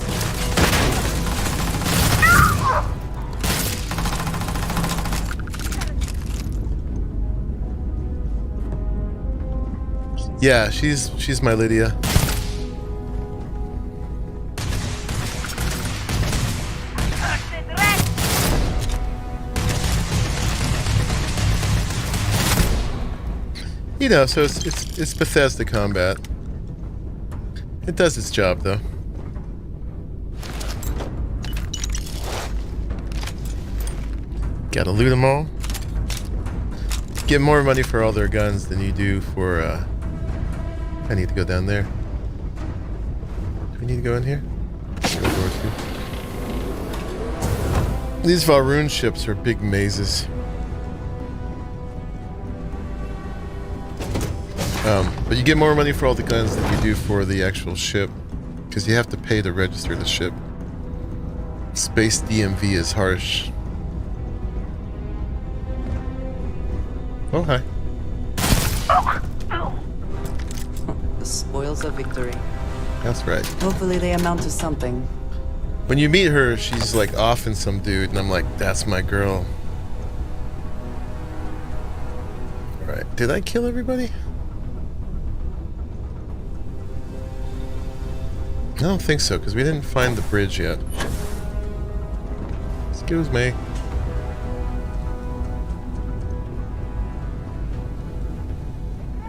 Yeah, she's my Lydia. You know, so it's Bethesda combat. It does its job, though. Gotta loot them all. Get more money for all their guns than you do for, I need to go down there. Do we need to go in here? Go door two. These Valrune ships are big mazes. But you get more money for all the guns than you do for the actual ship, because you have to pay to register the ship. Space DMV is harsh. Oh, hi. The spoils of victory. That's right. Hopefully they amount to something. When you meet her, she's like offing some dude, and I'm like, that's my girl. Alright, did I kill everybody? I don't think so, because we didn't find the bridge yet. Excuse me.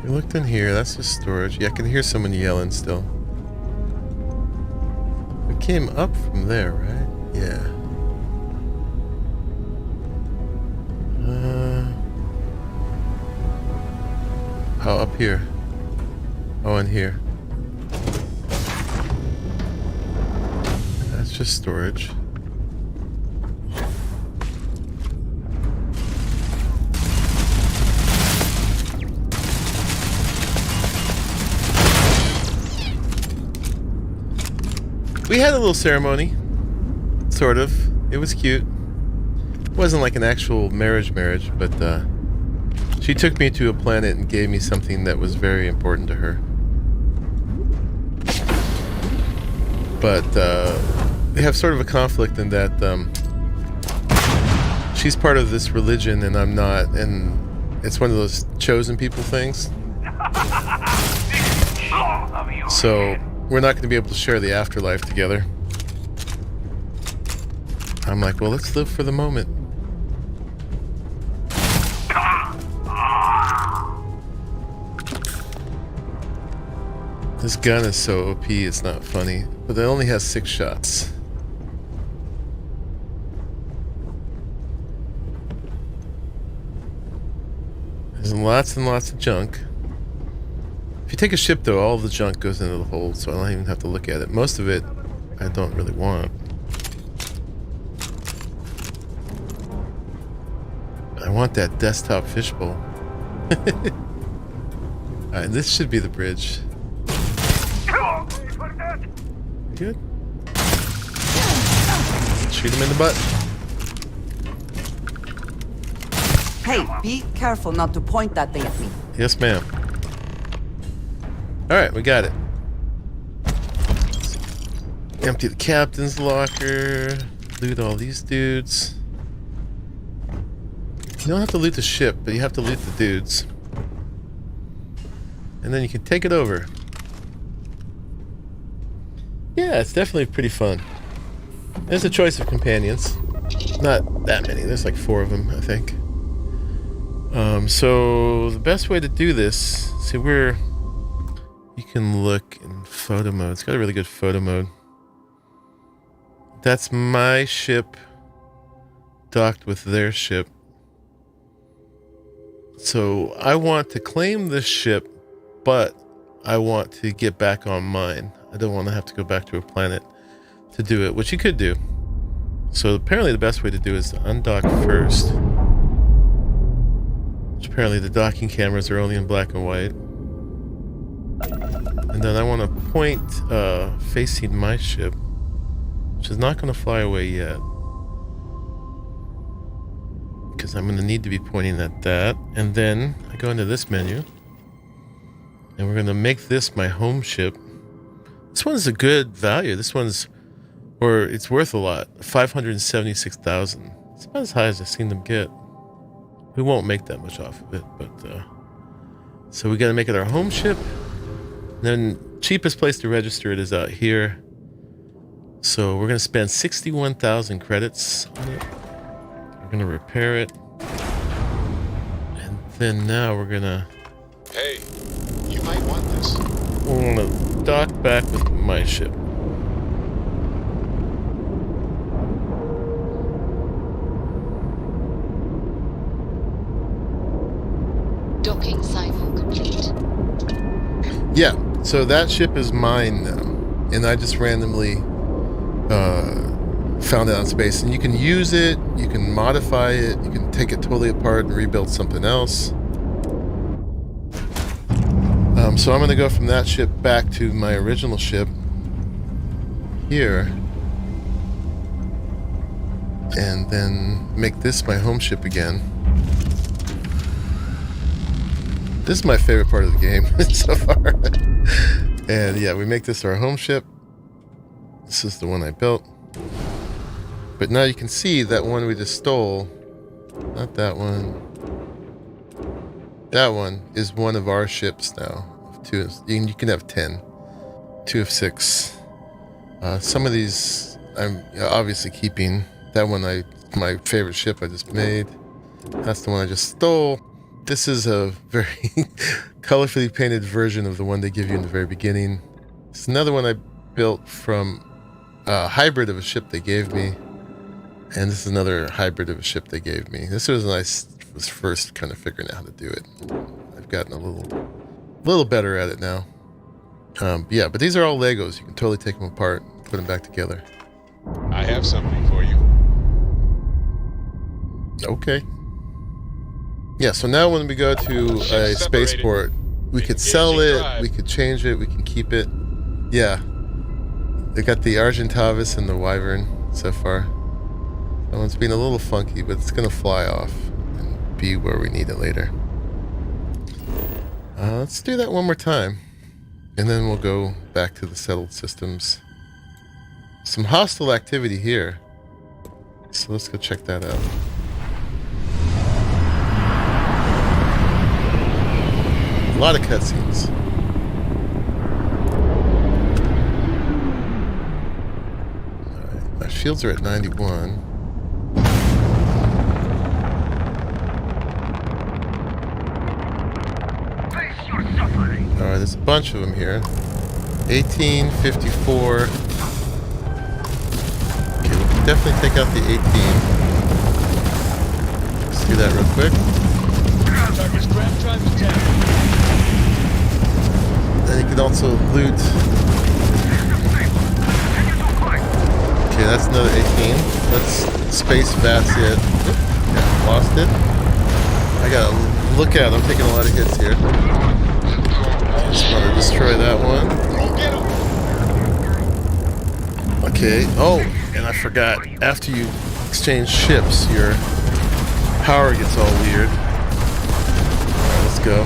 We looked in here, that's just storage. Yeah, I can hear someone yelling still. We came up from there, right? Yeah. Oh, up here. Oh, in here. That's just storage. We had a little ceremony, sort of. It was cute. It wasn't like an actual marriage, but she took me to a planet and gave me something that was very important to her. But we have sort of a conflict in that she's part of this religion and I'm not, and it's one of those chosen people things. So we're not going to be able to share the afterlife together. I'm like, well, let's live for the moment. This gun is so OP, it's not funny. But it only has 6 shots. There's lots and lots of junk. If you take a ship, though, all the junk goes into the hold, so I don't even have to look at it. Most of it, I don't really want. I want that desktop fishbowl. Alright, this should be the bridge. Good. Shoot him in the butt. Hey, be careful not to point that thing at me. Yes, ma'am. Alright, we got it. Empty the captain's locker. Loot all these dudes. You don't have to loot the ship, but you have to loot the dudes. And then you can take it over. Yeah, it's definitely pretty fun. There's a choice of companions. Not that many. There's like 4 of them, I think. So the best way to do this, see, you can look in photo mode. It's got a really good photo mode. That's my ship docked with their ship. So I want to claim this ship, but I want to get back on mine. I don't want to have to go back to a planet to do it, which you could do. So apparently the best way to do is to undock first. Which apparently the docking cameras are only in black and white. And then I want to point facing my ship, which is not going to fly away yet. Because I'm going to need to be pointing at that. And then I go into this menu. And we're going to make this my home ship. This one's a good value. This one's, or it's worth a lot. 576,000. It's about as high as I've seen them get. We won't make that much off of it, but so we got to make it our home ship. And then cheapest place to register it is out here. So we're going to spend 61,000 credits on it. We're going to repair it. And then now we're going to... Hey, you might want this. We're going to dock back with my ship. Docking cycle complete. Yeah, so that ship is mine now. And I just randomly found it on space. And you can use it, you can modify it, you can take it totally apart and rebuild something else. So I'm going to go from that ship back to my original ship here. And then make this my home ship again. This is my favorite part of the game so far. And yeah, we make this our home ship. This is the one I built. But now you can see that one we just stole. Not that one. That one is one of our ships now. You can have 10. 2 of 6. Some of these I'm obviously keeping. That one my favorite ship I just made. That's the one I just stole. This is a very colorfully painted version of the one they give you in the very beginning. It's another one I built from a hybrid of a ship they gave me. And this is another hybrid of a ship they gave me. This was when I was first kind of figuring out how to do it. I've gotten a little better at it now. Yeah, but these are all Legos. You can totally take them apart, put them back together. I have something for you. Okay. Yeah, so now when we go to a spaceport, we could sell it, we could change it, we can keep it. Yeah. They got the Argentavis and the Wyvern so far. That one's been a little funky, but it's gonna fly off and be where we need it later. Let's do that one more time, and then we'll go back to the settled systems. Some hostile activity here, so let's go check that out. A lot of cutscenes. Alright, my shields are at 91. Alright, there's a bunch of them here. 18, 54. Okay, we can definitely take out the 18. Let's do that real quick. Then you can also loot. Okay, that's another 18. Let's space fast it. Yeah, lost it. I gotta look out. I'm taking a lot of hits here. Just want to destroy that one. Okay. Oh, and I forgot. After you exchange ships, your power gets all weird. Alright, let's go.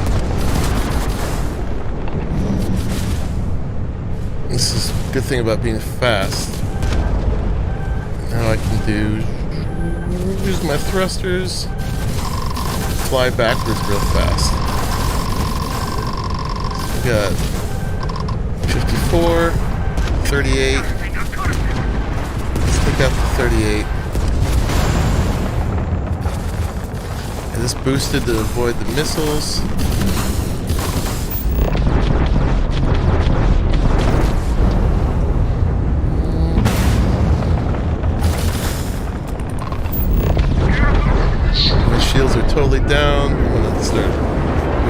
This is a good thing about being fast. Now I can use my thrusters, fly backwards real fast. We got 54, 38. Let's take out the 38. And this boosted to avoid the missiles. My shields are totally down. I'm gonna start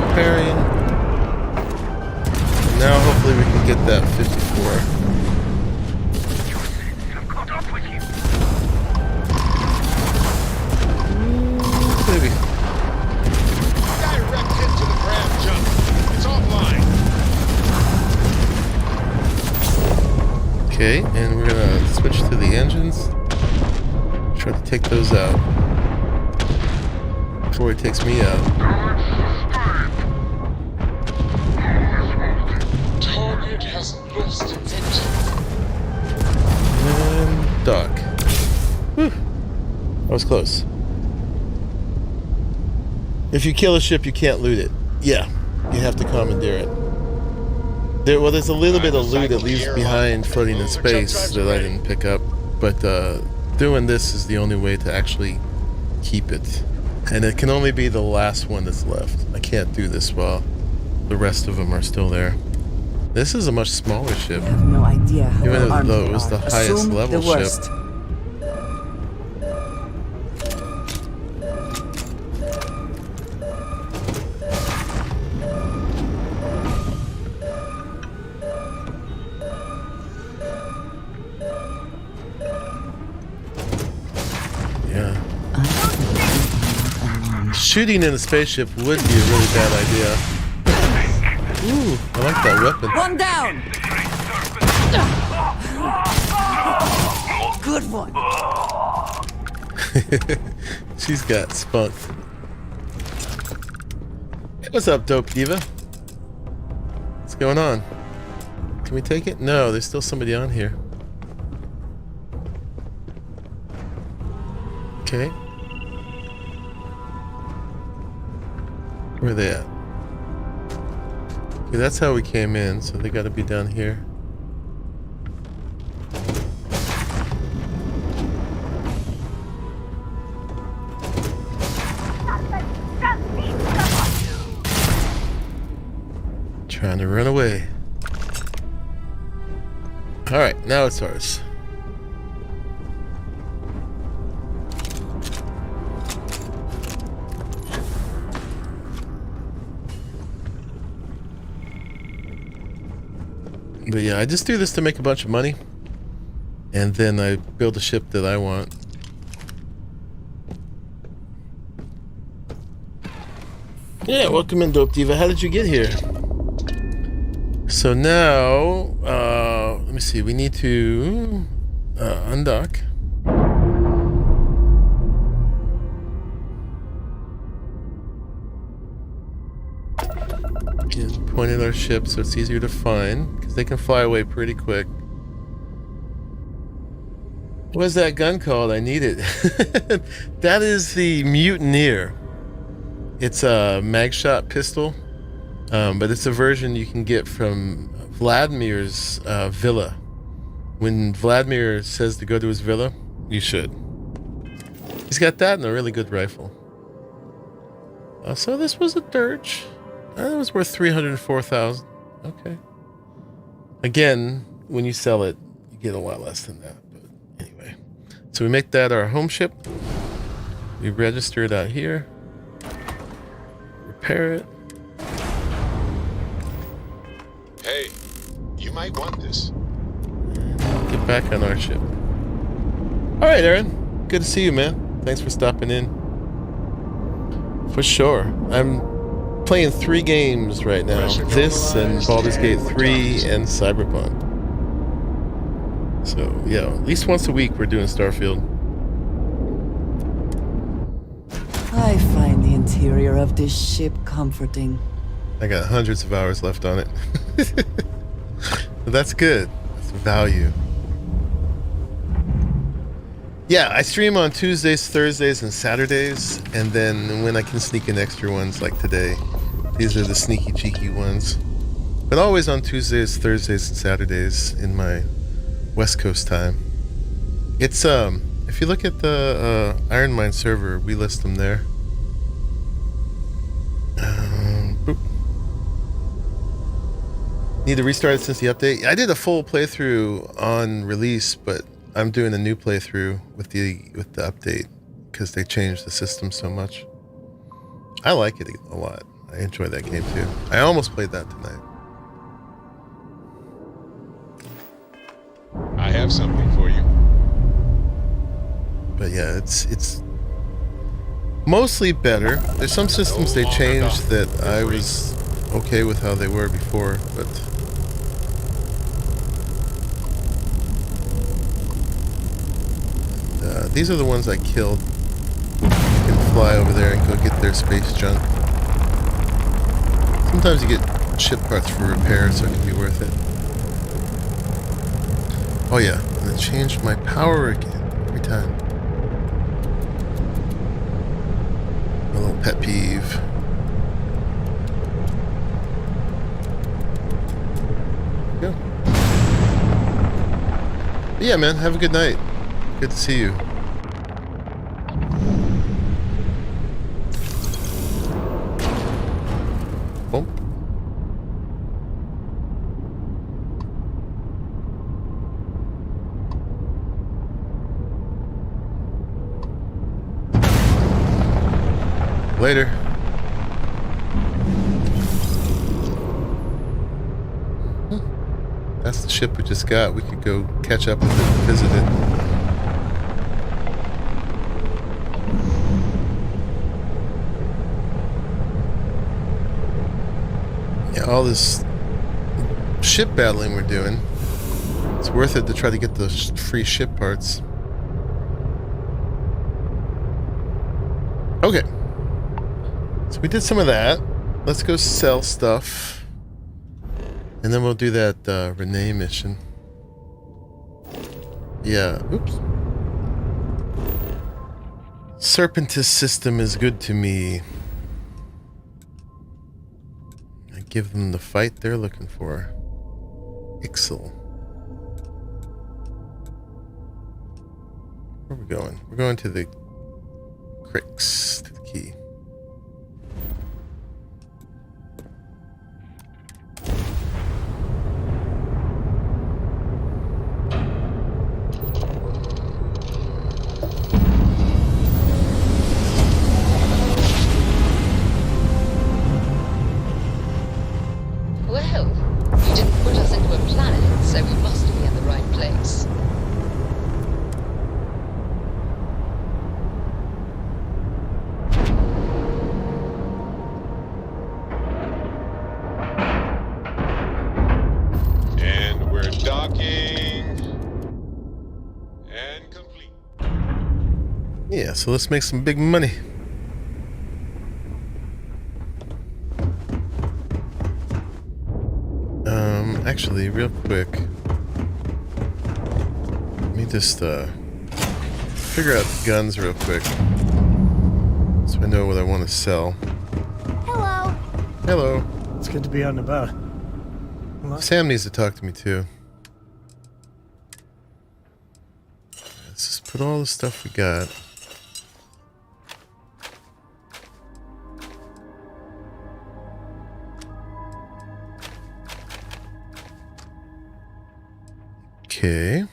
repairing. Now hopefully we can get that 54. Maybe. Direct hit to the ground jump. It's offline. Okay, and we're gonna switch to the engines. Try to take those out before he takes me out. Has lost its engine. And dock. Whew. That was close. If you kill a ship, you can't loot it. Yeah, you have to commandeer it. There's a little bit of loot that leaves behind floating in space that I didn't pick up, but doing this is the only way to actually keep it. And it can only be the last one that's left. I can't do this while the rest of them are still there. This is a much smaller ship. I have no idea how Even armed though they it was are. the highest Assume level the worst. ship. Yeah. Shooting in a spaceship would be a really bad idea. Ooh, I like that weapon. One down. Good one. She's got spunk. Hey, what's up, Dope Diva? What's going on? Can we take it? No, there's still somebody on here. Okay. Where are they at? Okay, that's how we came in, so they gotta be down here. Trying to run away. Alright, now it's ours. But yeah, I just do this to make a bunch of money. And then I build a ship that I want. Yeah, welcome in, Dope Diva. How did you get here? So now, let me see. We need to undock. And point at our ship so it's easier to find, because they can fly away pretty quick. What's that gun called? I need it. That is the Mutineer. It's a mag shot pistol, but it's a version you can get from Vladimir's villa. When Vladimir says to go to his villa, you should. He's got that and a really good rifle. So this was a dirge. It was worth 304,000. Okay. Again, when you sell it, you get a lot less than that. But anyway, so we make that our home ship. We register it out here. Repair it. Hey, you might want this. And get back on our ship. All right, Aaron. Good to see you, man. Thanks for stopping in. For sure. I'm playing 3 games right now. This and Baldur's Gate 3 and Cyberpunk. So yeah, at least once a week we're doing Starfield. I find the interior of this ship comforting. I got hundreds of hours left on it. But that's good. That's value. Yeah, I stream on Tuesdays, Thursdays, and Saturdays, and then when I can sneak in extra ones like today, these are the sneaky, cheeky ones. But always on Tuesdays, Thursdays, and Saturdays in my West Coast time. It's if you look at the Iron Mine server, we list them there. Boop. Need to restart it since the update. I did a full playthrough on release, but I'm doing a new playthrough with the update because they changed the system so much. I like it a lot. I enjoy that game too. I almost played that tonight. I have something for you. But yeah, it's mostly better. There's some systems they changed that I was okay with how they were before, but these are the ones I killed. You can fly over there and go get their space junk. Sometimes you get ship parts for repair, so it can be worth it. Oh yeah, and it changed my power again every time. A little pet peeve. There you go. But yeah, man, have a good night. Good to see you. Boom. Later. That's the ship we just got. We could go catch up with it and visit it. Yeah, all this ship battling we're doing, it's worth it to try to get those free ship parts. Okay. So we did some of that. Let's go sell stuff. And then we'll do that Renee mission. Yeah, oops. Serpentis system is good to me. I give them the fight they're looking for. Ixel. Where are we going? We're going to the Crix, to the key. Yeah, so let's make some big money. Actually, real quick, let me just figure out the guns real quick, so I know what I want to sell. Hello. Hello. It's good to be out and about. Well, Sam needs to talk to me too. Let's just put all the stuff we got. Okay.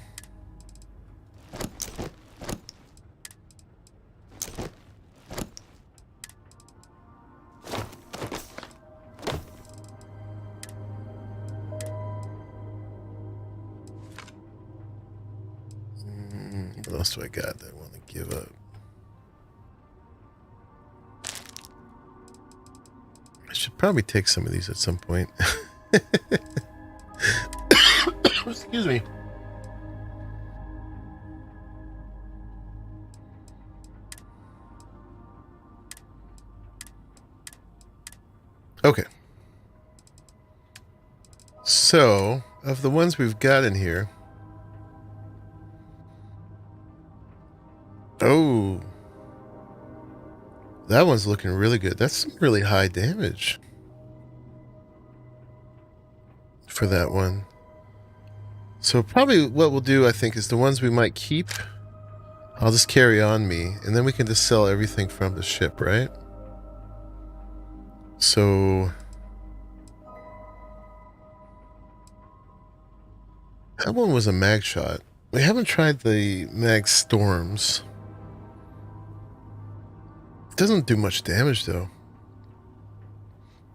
What else do I got that I want to give up? I should probably take some of these at some point. Excuse me. Okay. So, of the ones we've got in here. Oh. That one's looking really good. That's some really high damage for that one. So probably what we'll do, I think, is the ones we might keep, I'll just carry on me, and then we can just sell everything from the ship, right? So that one was a mag shot. We haven't tried the mag storms. It doesn't do much damage though.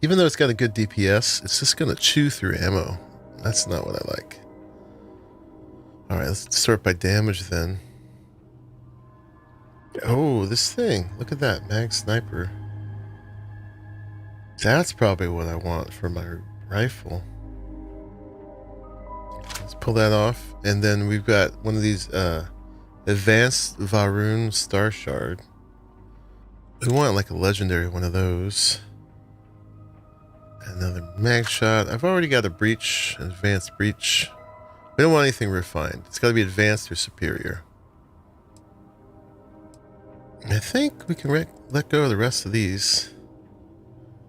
Even though it's got a good DPS, it's just gonna chew through ammo. That's not what I like. Alright, let's sort by damage then. Oh, this thing. Look at that. Mag sniper. That's probably what I want for my rifle. Let's pull that off. And then we've got one of these advanced Varun Star Shard. We want like a legendary one of those. Another mag shot. I've already got a breach, an advanced breach. We don't want anything refined. It's got to be advanced or superior. I think we can let go of the rest of these.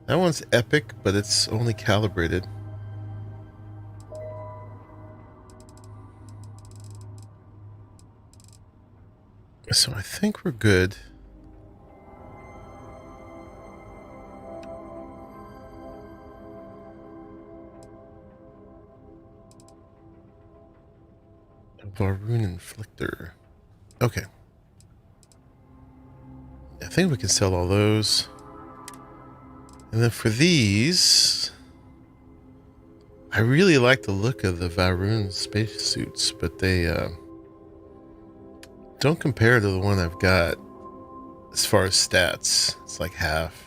That one's epic, but it's only calibrated. So I think we're good. Varun Inflictor. Okay. I think we can sell all those. And then for these, I really like the look of the Varun spacesuits, but they don't compare to the one I've got as far as stats. It's like half.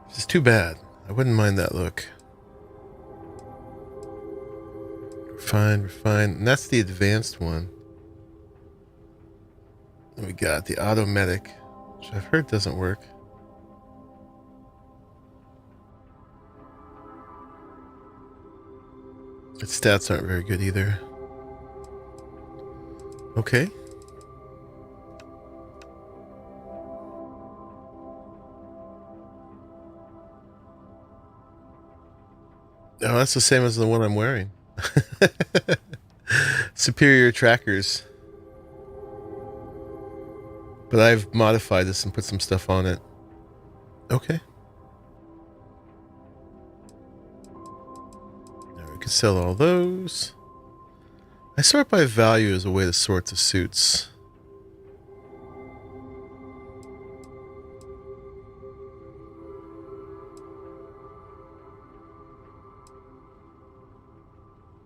It's too bad. I wouldn't mind that look. Refined. And that's the advanced one. And we got the automatic, which I've heard doesn't work. Its stats aren't very good either. Okay. Oh, that's the same as the one I'm wearing. Superior trackers. But I've modified this and put some stuff on it. Okay. Now we can sell all those. I sort by value as a way to sort the suits.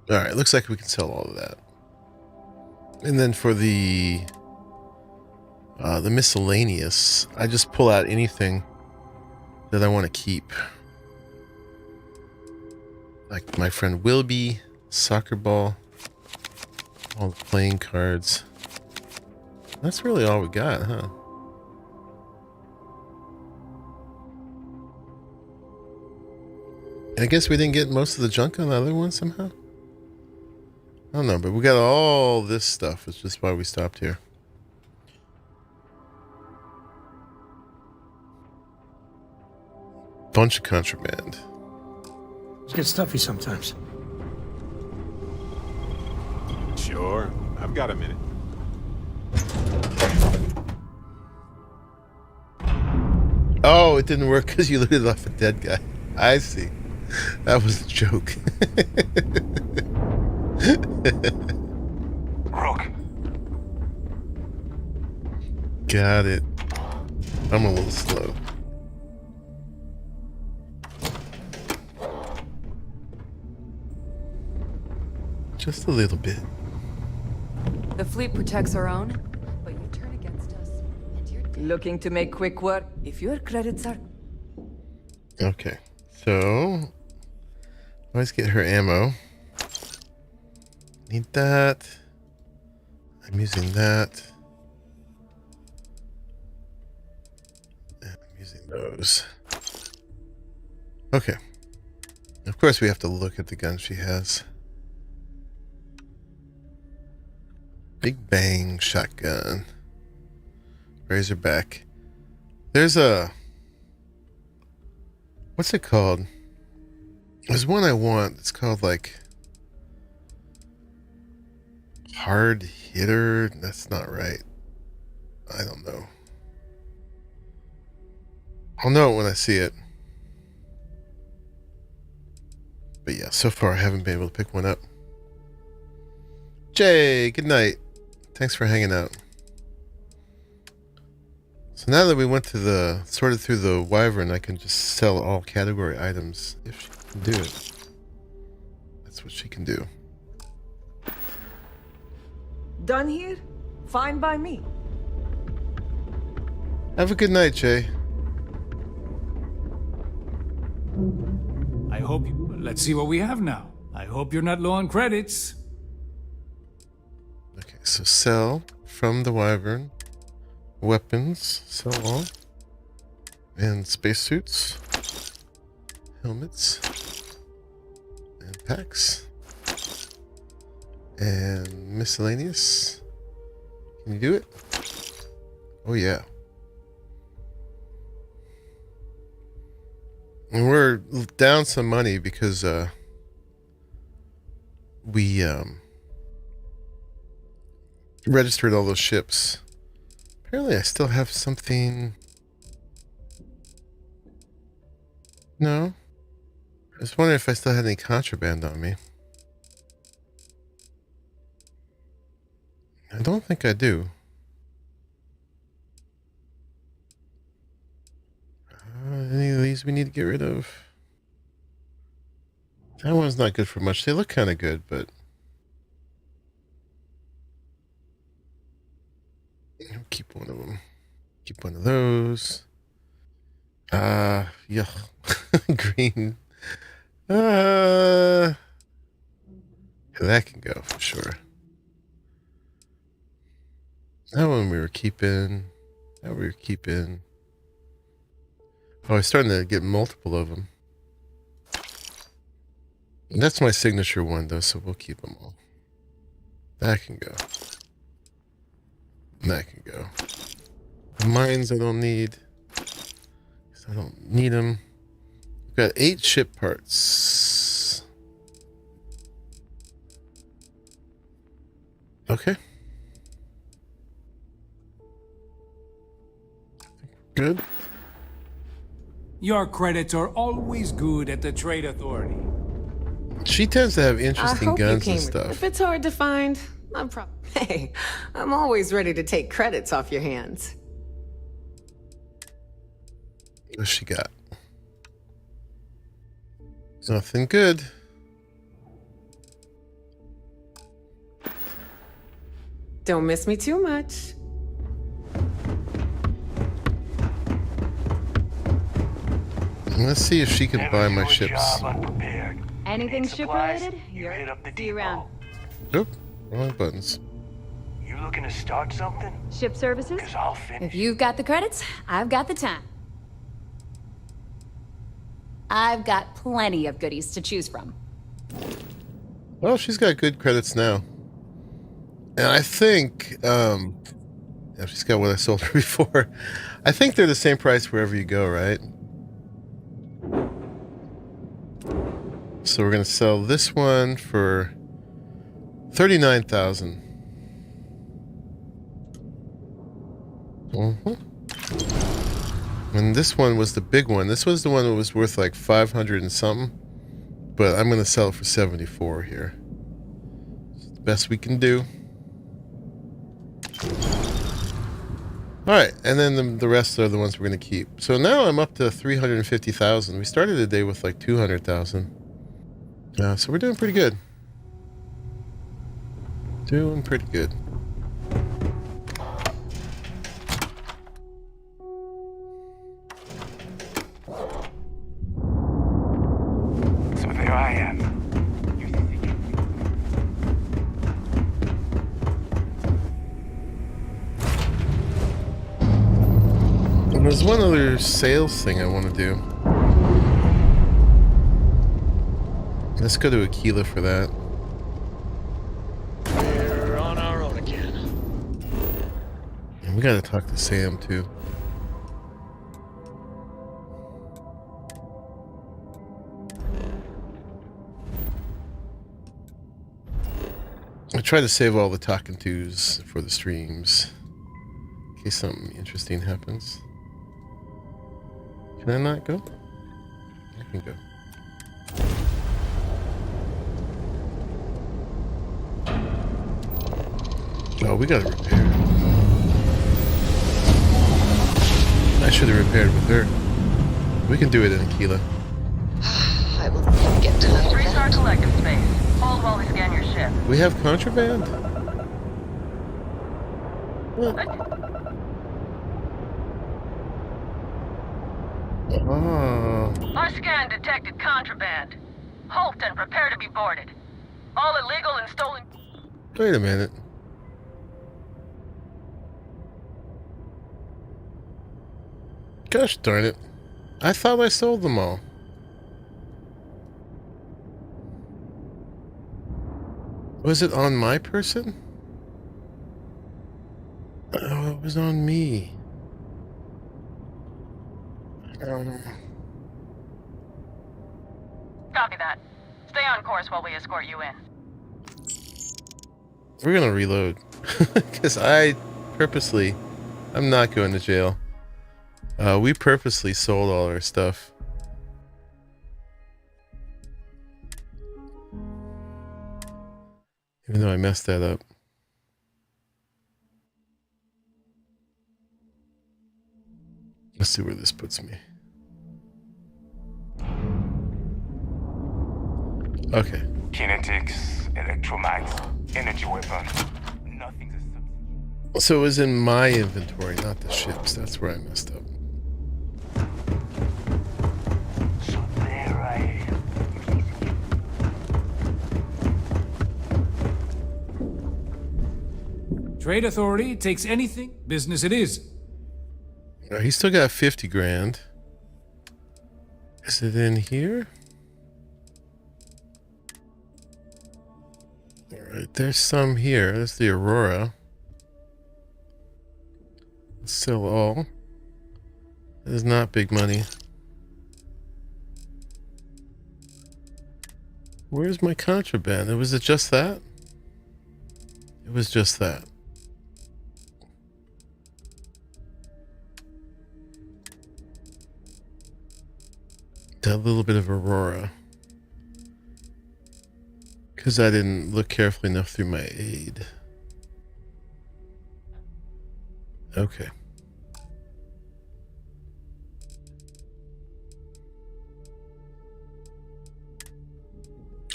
Alright, looks like we can sell all of that. And then for the miscellaneous, I just pull out anything that I want to keep. Like my friend Wilby, soccer ball, all the playing cards. That's really all we got, huh? I guess we didn't get most of the junk on the other one somehow. I don't know, but we got all this stuff. It's just why we stopped here. Bunch of contraband. It gets stuffy sometimes. Sure, I've got a minute. Oh, it didn't work because you looted off a dead guy. I see. That was a joke. Rook. Got it. I'm a little slow. Just a little bit. The fleet protects our own, but you turn against us, and you're looking to make quick work. If your credits are... Okay, so let's get her ammo. Need that. I'm using that. And I'm using those. Okay. Of course, we have to look at the gun she has. Big Bang shotgun. Razorback. There's a... What's it called? There's one I want. It's called like... Hard hitter? That's not right. I don't know. I'll know it when I see it. But yeah, so far I haven't been able to pick one up. Jay, good night. Thanks for hanging out. So now that we went to the sorted through the Wyvern, I can just sell all category items if she can do it. That's what she can do. Done here? Fine by me. Have a good night, Jay. I hope you... Let's see what we have now. I hope you're not low on credits. Okay, so sell from the Wyvern. Weapons, sell all. And spacesuits. Helmets. And packs. And miscellaneous. Can you do it? Oh yeah. And we're down some money because we registered all those ships. Apparently I still have something. No. I was wondering if I still had any contraband on me. I don't think I do. Any of these we need to get rid of? That one's not good for much. They look kind of good, but... I'll keep one of them. Keep one of those. Yuck. Green. That can go for sure. That one we were keeping. That we were keeping. Oh, I'm starting to get multiple of them. And that's my signature one, though, so we'll keep them all. That can go. That can go. The mines I don't need. I don't need them. We've got 8 ship parts. Okay. Good. Your credits are always good at the Trade Authority. She tends to have interesting guns and stuff. If it's hard to find, Hey, I'm always ready to take credits off your hands. What's she got? Nothing good. Don't miss me too much. Let's see if she can buy my ships. Anything ship related? See you around. Nope, wrong buttons. You You looking to start something? Ship services? Because I'll finish. If you've got the credits, I've got the time. I've got plenty of goodies to choose from. Well, she's got good credits now. And I think, yeah, she's got what I sold her before. I think they're the same price wherever you go, right? So we're going to sell this one for $39,000. And this one was the big one. This was the one that was worth like 500 and something. But I'm going to sell it for 74 here. It's the best we can do. Alright, and then the rest are the ones we're going to keep. So now I'm up to 350,000. We started the day with like 200,000. So we're doing pretty good. Doing pretty good. So there I am. And there's one other sales thing I want to do. Let's go to Aquila for that. We're on our own again. And we gotta talk to Sam too. I try to save all the talking tos for the streams in case something interesting happens. Can I not go? I can go. Oh, we gotta repair it. I should have repaired with her. We can do it in Aquila. I will never get tired of Restart that. collective space. Hold while we scan your ship. We have contraband? What? Oh. Our scan detected contraband. Halt and prepare to be boarded. All illegal and stolen. Wait a minute. Gosh darn it. I thought I sold them all. Was it on my person? Oh, it was on me. Copy that. Stay on course while we escort you in. We're gonna reload. Because I'm not going to jail. We purposely sold all our stuff. Even though I messed that up. Let's see where this puts me. Okay. Kinetics, electromags, energy weapon. Nothing's a substitute. So it was in my inventory, not the ship's. That's where I messed up. So there I am. Trade authority takes anything, business it is. He's still got 50 grand. Is it in here? Alright, there's some here. There's the Aurora. Let's sell all. That is not big money. Where's my contraband? Was it just that? It was just that. That little bit of Aurora. Because I didn't look carefully enough through my aid. Okay.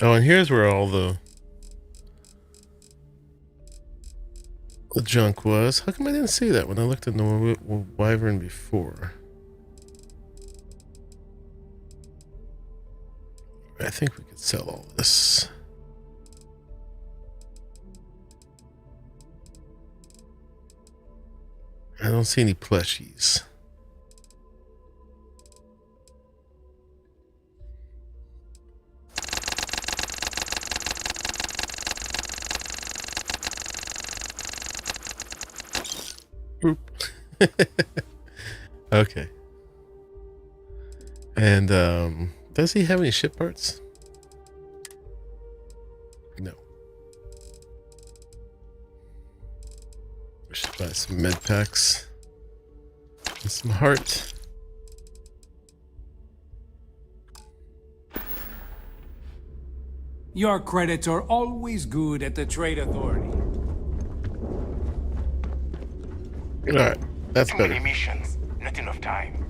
Oh, and here's where all the junk was. How come I didn't see that when I looked at the Wyvern before? I think we could sell all this. I don't see any plushies. Oop. Okay. And does he have any ship parts? No. We should buy some med packs and some heart. Your credits are always good at the Trade Authority. All right, that's Too better. many missions, not enough time.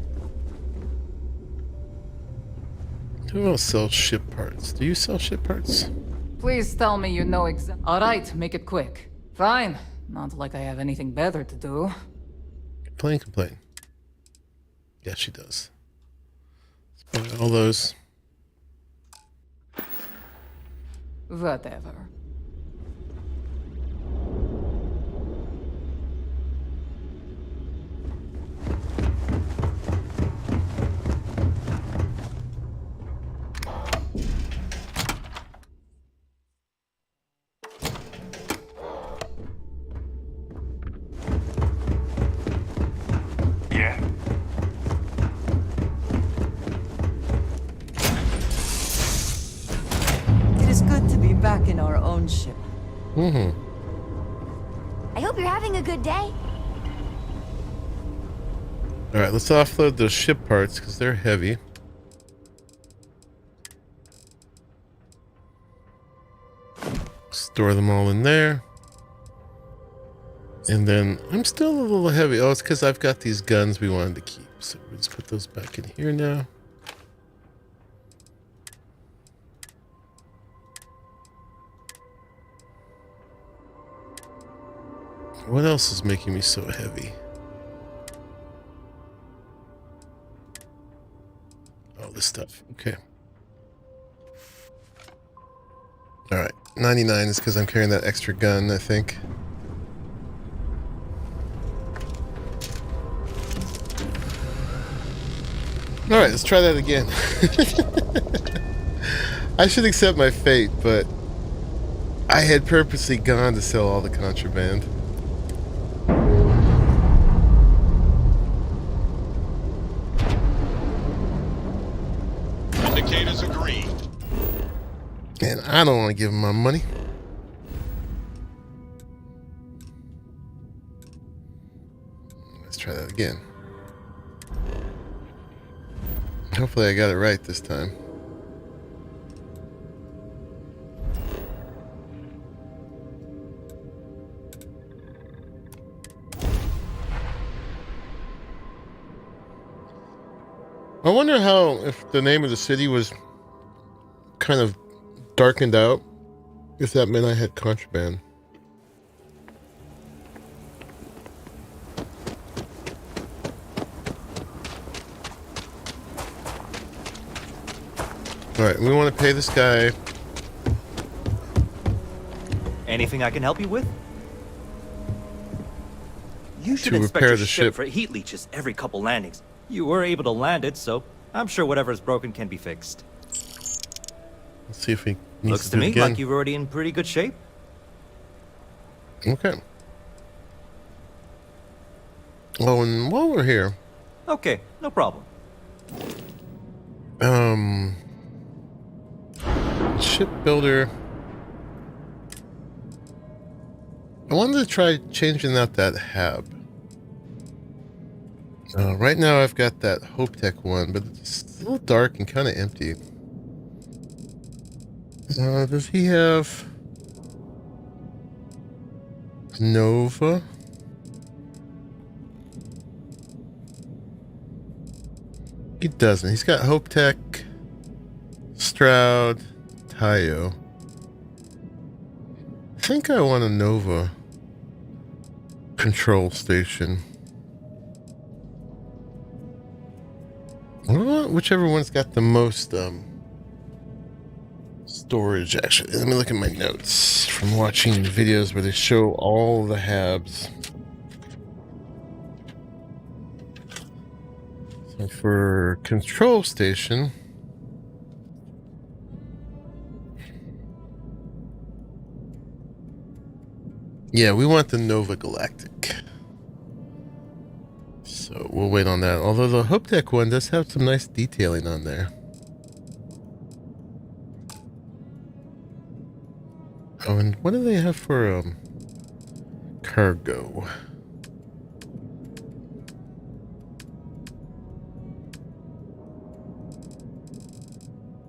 Who else sells ship parts? Do you sell ship parts? Please tell me you know exactly. Alright, make it quick. Fine. Not like I have anything better to do. Complain. Yeah, she does. Let's buy all those. Whatever. Yeah. It is good to be back in our own ship. Mm-hmm. I hope you're having a good day. All right, let's offload those ship parts because they're heavy. Store them all in there. And then I'm still a little heavy. Oh, it's because I've got these guns we wanted to keep. So let's put those back in here now. What else is making me so heavy? Oh, this stuff. Okay. All right. 99 is because I'm carrying that extra gun, I think. All right, let's try that again. I should accept my fate, but I had purposely gone to sell all the contraband. Indicators are green. And I don't want to give him my money. Let's try that again. Hopefully I got it right this time. I wonder how, if the name of the city was kind of darkened out, if that meant I had contraband. Alright, we want to pay this guy. Anything I can help you with? You should To inspect repair your the ship ship. for heat leeches every couple landings. You were able to land it, so I'm sure whatever is broken can be fixed. Let's see if he needs Looks to to do it me again. like you're already in pretty good shape. Okay. Oh, and while we're here, Okay, no problem. shipbuilder. I wanted to try changing out that hab. Right now I've got that Hope Tech one, but it's a little dark and kind of empty. Does he have Nova? He doesn't. He's got Hope Tech, Stroud, Tayo. I think I want a Nova control station. Well, whichever one's got the most storage. Actually, let me look at my notes from watching videos where they show all the habs. So for control station, yeah, we want the Nova Galactic. So we'll wait on that. Although the Hope Deck one does have some nice detailing on there. Oh, and what do they have for cargo?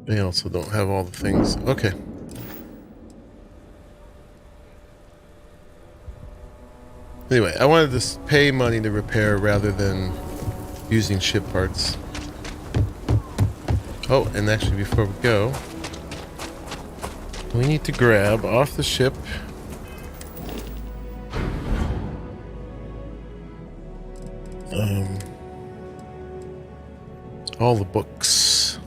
They also don't have all the things. Okay. Anyway, I wanted to pay money to repair rather than using ship parts. Oh, and actually before we go, we need to grab off the ship all the books.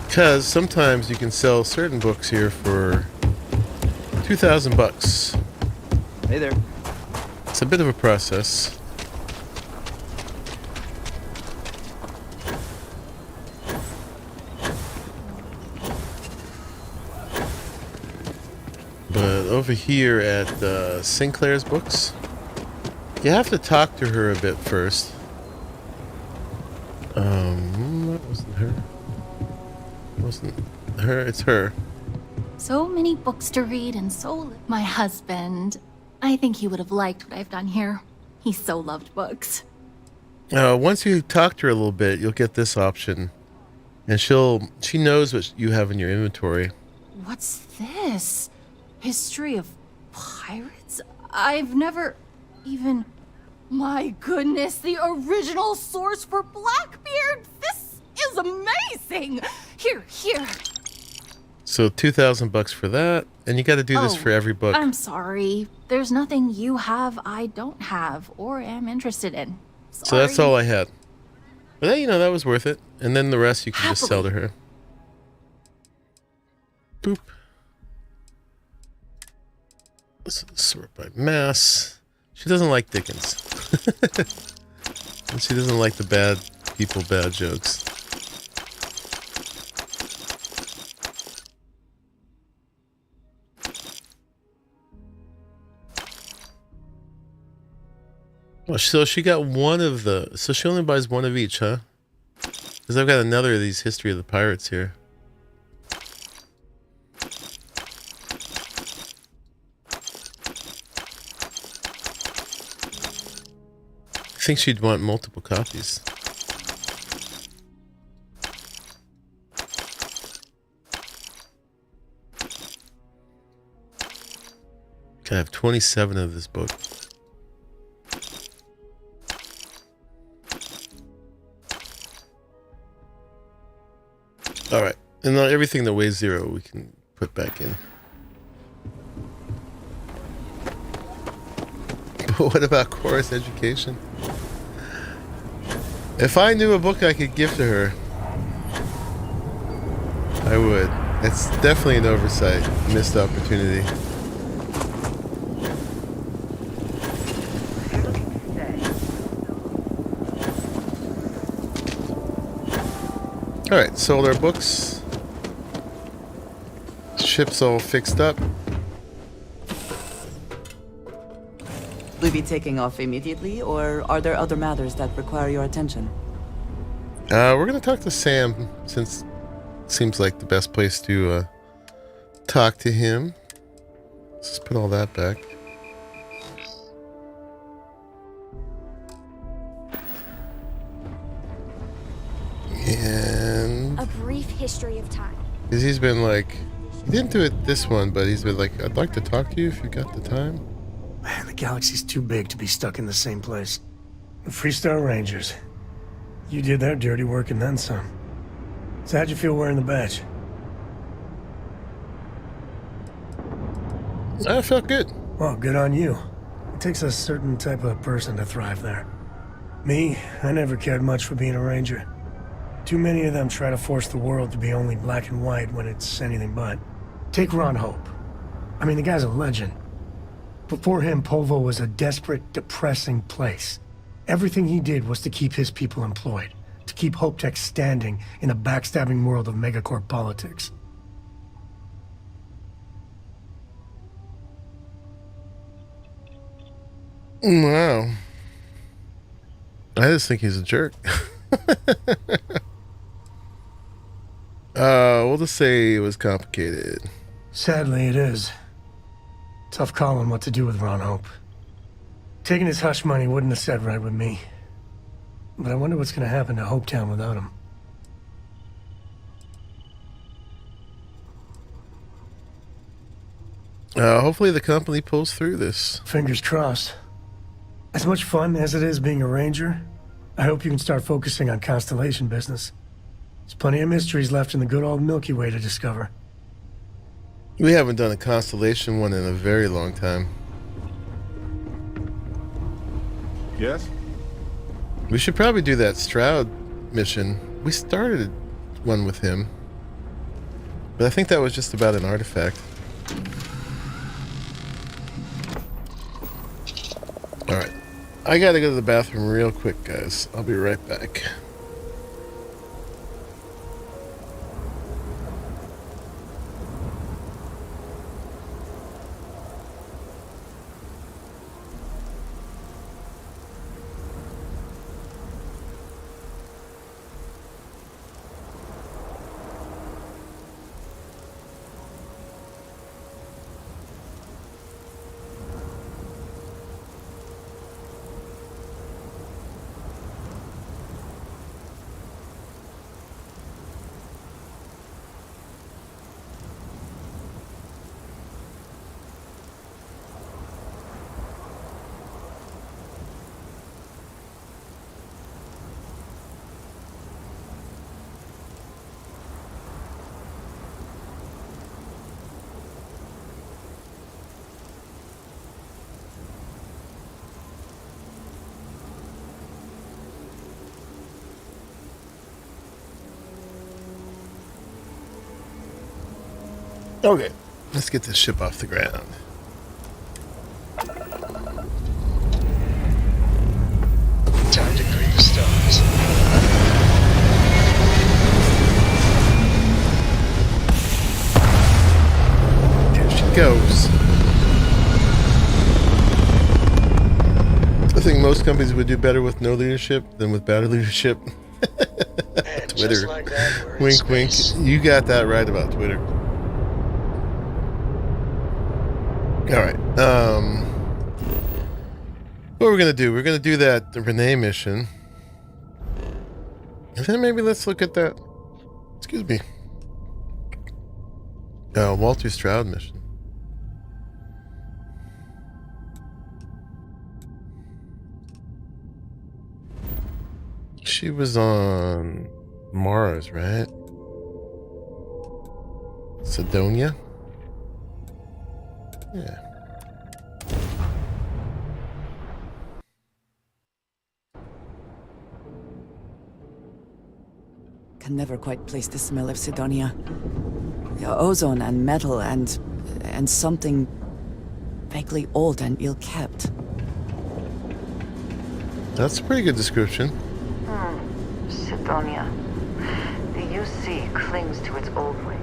Because sometimes you can sell certain books here for $2,000. Hey there. It's a bit of a process. But over here at Sinclair's Books, you have to talk to her a bit first. That wasn't her. Wasn't her, it's her. So many books to read and so little. My husband. I think he would have liked what I've done here. He so loved books. Once you talk to her a little bit, you'll get this option. And she knows what you have in your inventory. What's this? History of pirates? I've never even... My goodness, the original source for Blackbeard! This is amazing! Here. So $2,000 for that, and you got to do this for every book. I'm sorry. There's nothing you have I don't have or am interested in. Sorry. So that's all I had. But you know, that was worth it. And then the rest you can just sell to her. Boop. Sort by mass. She doesn't like Dickens. And she doesn't like the bad people, bad jokes. Oh, so she got one of the... So she only buys one of each, huh? Because I've got another of these History of the Pirates here. I think she'd want multiple copies. Can I have 27 of this book? Alright, and now everything that weighs 0 we can put back in. But what about Chorus Education? If I knew a book I could give to her, I would. It's definitely an oversight, missed opportunity. Alright, sold our books. Ship's all fixed up. Will you be taking off immediately, or are there other matters that require your attention? We're gonna talk to Sam, since it seems like the best place to talk to him. Let's just put all that back. And... A brief history of time. Because he's been like... He didn't do it this one, but he's been like, I'd like to talk to you if you got the time. Man, the galaxy's too big to be stuck in the same place. The Freestar Rangers. You did their dirty work and then some. So how'd you feel wearing the badge? I felt good. Well, good on you. It takes a certain type of person to thrive there. Me, I never cared much for being a ranger. Too many of them try to force the world to be only black and white when it's anything but. Take Ron Hope. I mean, the guy's a legend. Before him, Polvo was a desperate, depressing place. Everything he did was to keep his people employed, to keep Hope Tech standing in a backstabbing world of megacorp politics. Wow. I just think he's a jerk. We'll just say it was complicated. Sadly, it is. Tough calling what to do with Ron Hope. Taking his hush money wouldn't have sat right with me. But I wonder what's going to happen to Hopetown without him. Hopefully the company pulls through this. Fingers crossed. As much fun as it is being a ranger, I hope you can start focusing on Constellation business. There's plenty of mysteries left in the good old Milky Way to discover. We haven't done a Constellation one in a very long time. Yes? We should probably do that Stroud mission. We started one with him, but I think that was just about an artifact. Alright. I gotta go to the bathroom real quick, guys. I'll be right back. Okay, let's get this ship off the ground. Time to greet the stars. There she goes. I think most companies would do better with no leadership than with better leadership. Twitter. Like that, wink, wink. You got that right about Twitter. Alright, what we're gonna do, we're gonna do the Renee mission. And then maybe let's look at that, excuse me, Walter Stroud mission. She was on Mars, right? Sidonia? Yeah. Can never quite place the smell of Sidonia. Ozone and metal and something vaguely old and ill-kept. That's a pretty good description. Sidonia. The UC clings to its old way.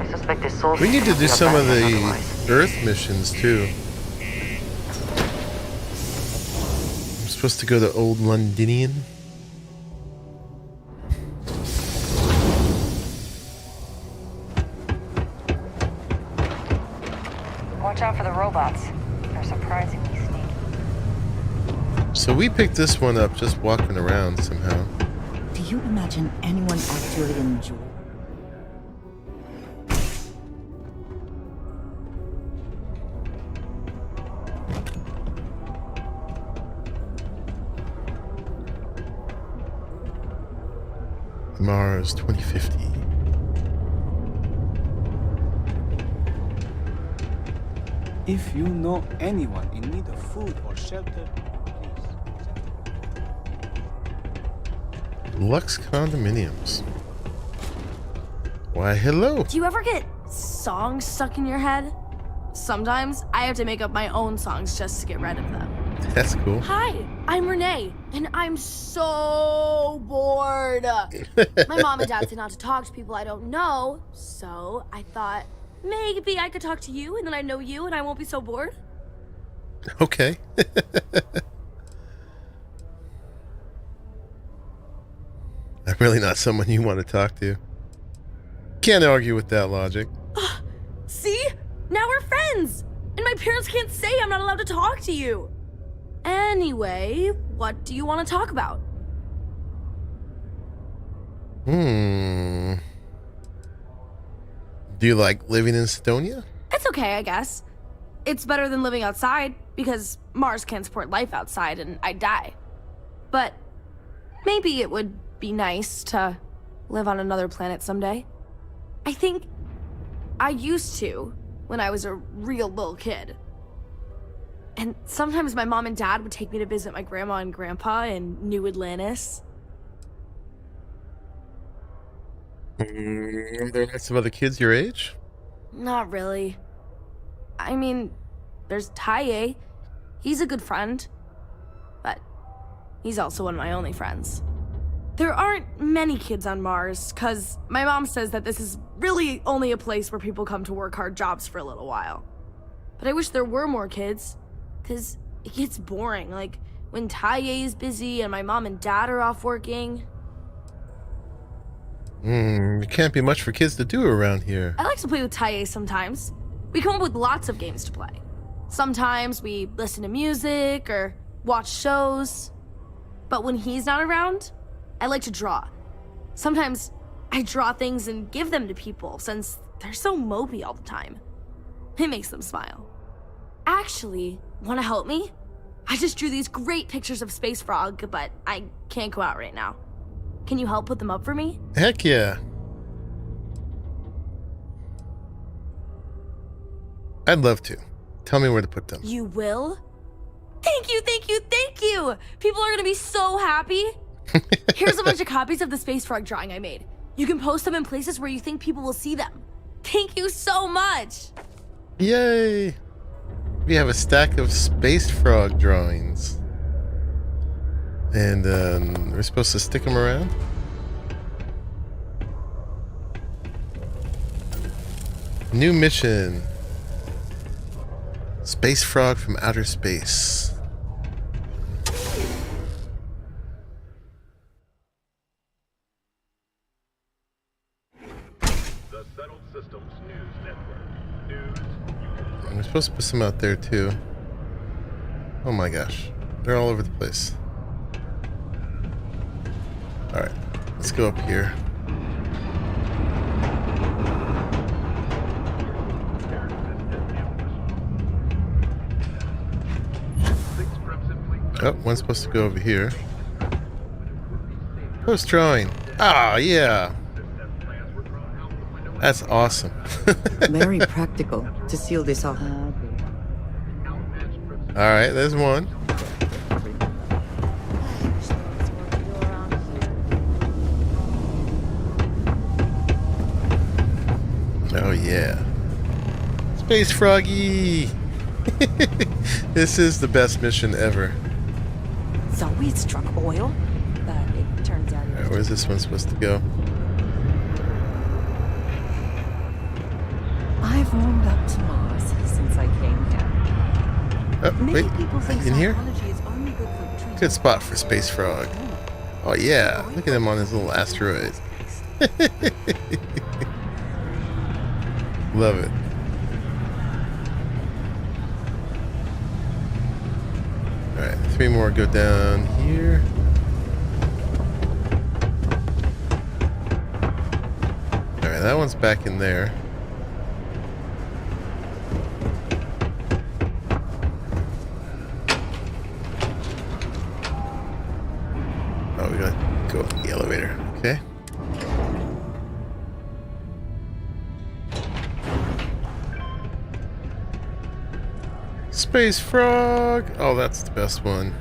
I suspect the soul. We need to do some of the Earth missions too. I'm supposed to go to Old Londinian. Watch out for the robots. They're surprisingly sneaky. So we picked this one up just walking around somehow. Do you imagine anyone actually enjoy? Mars 2050. If you know anyone in need of food or shelter, please. Lux Condominiums. Why, hello. Do you ever get songs stuck in your head? sometimes I have to make up my own songs just to get rid of them. That's cool. Hi, I'm Renee, and I'm so bored. My mom and dad say not to talk to people I don't know, so I thought maybe I could talk to you, and then I know you, and I won't be so bored. Okay. I'm really not someone you want to talk to. Can't argue with that logic. See? Now we're friends! And my parents can't say I'm not allowed to talk to you. Anyway, what do you want to talk about? Do you like living in Sidonia? It's okay, I guess. It's better than living outside, because Mars can't support life outside and I'd die. But maybe it would be nice to live on another planet someday. I think I used to when I was a real little kid. And sometimes my mom and dad would take me to visit my grandma and grandpa in New Atlantis. Are there lots of other kids your age? Not really. I mean, there's Taye. He's a good friend. But he's also one of my only friends. There aren't many kids on Mars, because my mom says that this is really only a place where people come to work hard jobs for a little while. But I wish there were more kids, because it gets boring, like when Taye is busy and my mom and dad are off working. There can't be much for kids to do around here. I like to play with Taye sometimes. We come up with lots of games to play. Sometimes we listen to music or watch shows. But when he's not around, I like to draw. Sometimes I draw things and give them to people since they're so mopey all the time. It makes them smile. Actually, want to help me? I just drew these great pictures of Space Frog, but I can't go out right now. Can you help put them up for me? Heck yeah. I'd love to. Tell me where to put them. You will? Thank you, thank you, thank you! People are gonna be so happy. Here's a bunch of copies of the Space Frog drawing I made. You can post them in places where you think people will see them. Thank you so much! Yay! We have a stack of Space Frog drawings. And we're supposed to stick them around? New mission. Space Frog from outer space. The Settled Systems News Network. News. I'm supposed to put some out there too. Oh my gosh. They're all over the place. Alright. Let's go up here. Oh, one's supposed to go over here. Post drawing. Ah, yeah. That's awesome. Very practical to seal this off. Alright, there's one. Oh yeah. Space Froggy! This is the best mission ever. So we struck oil, but it turns out... Alright, where's this one supposed to go? I've warmed up to Mars since I came here. Oh, wait. In here? Good spot for Space Frog. Oh yeah, look at him on his little asteroid. Love it. Alright, 3 more go down here. Alright, that one's back in there. Oh, we gotta go up the elevator. Okay. Space Frog! Oh, that's the best one.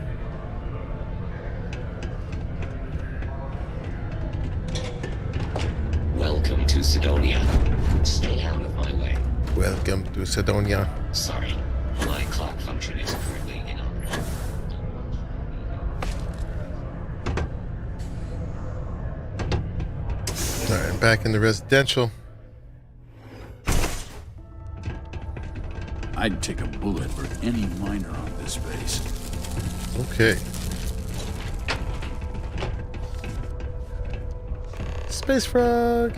Welcome to Sidonia. Stay out of my way. Welcome to Sidonia. Sorry, my clock function is currently inoperable. Alright, back in the residential. I'd take a bullet for any miner on this base. Okay. Space Frog.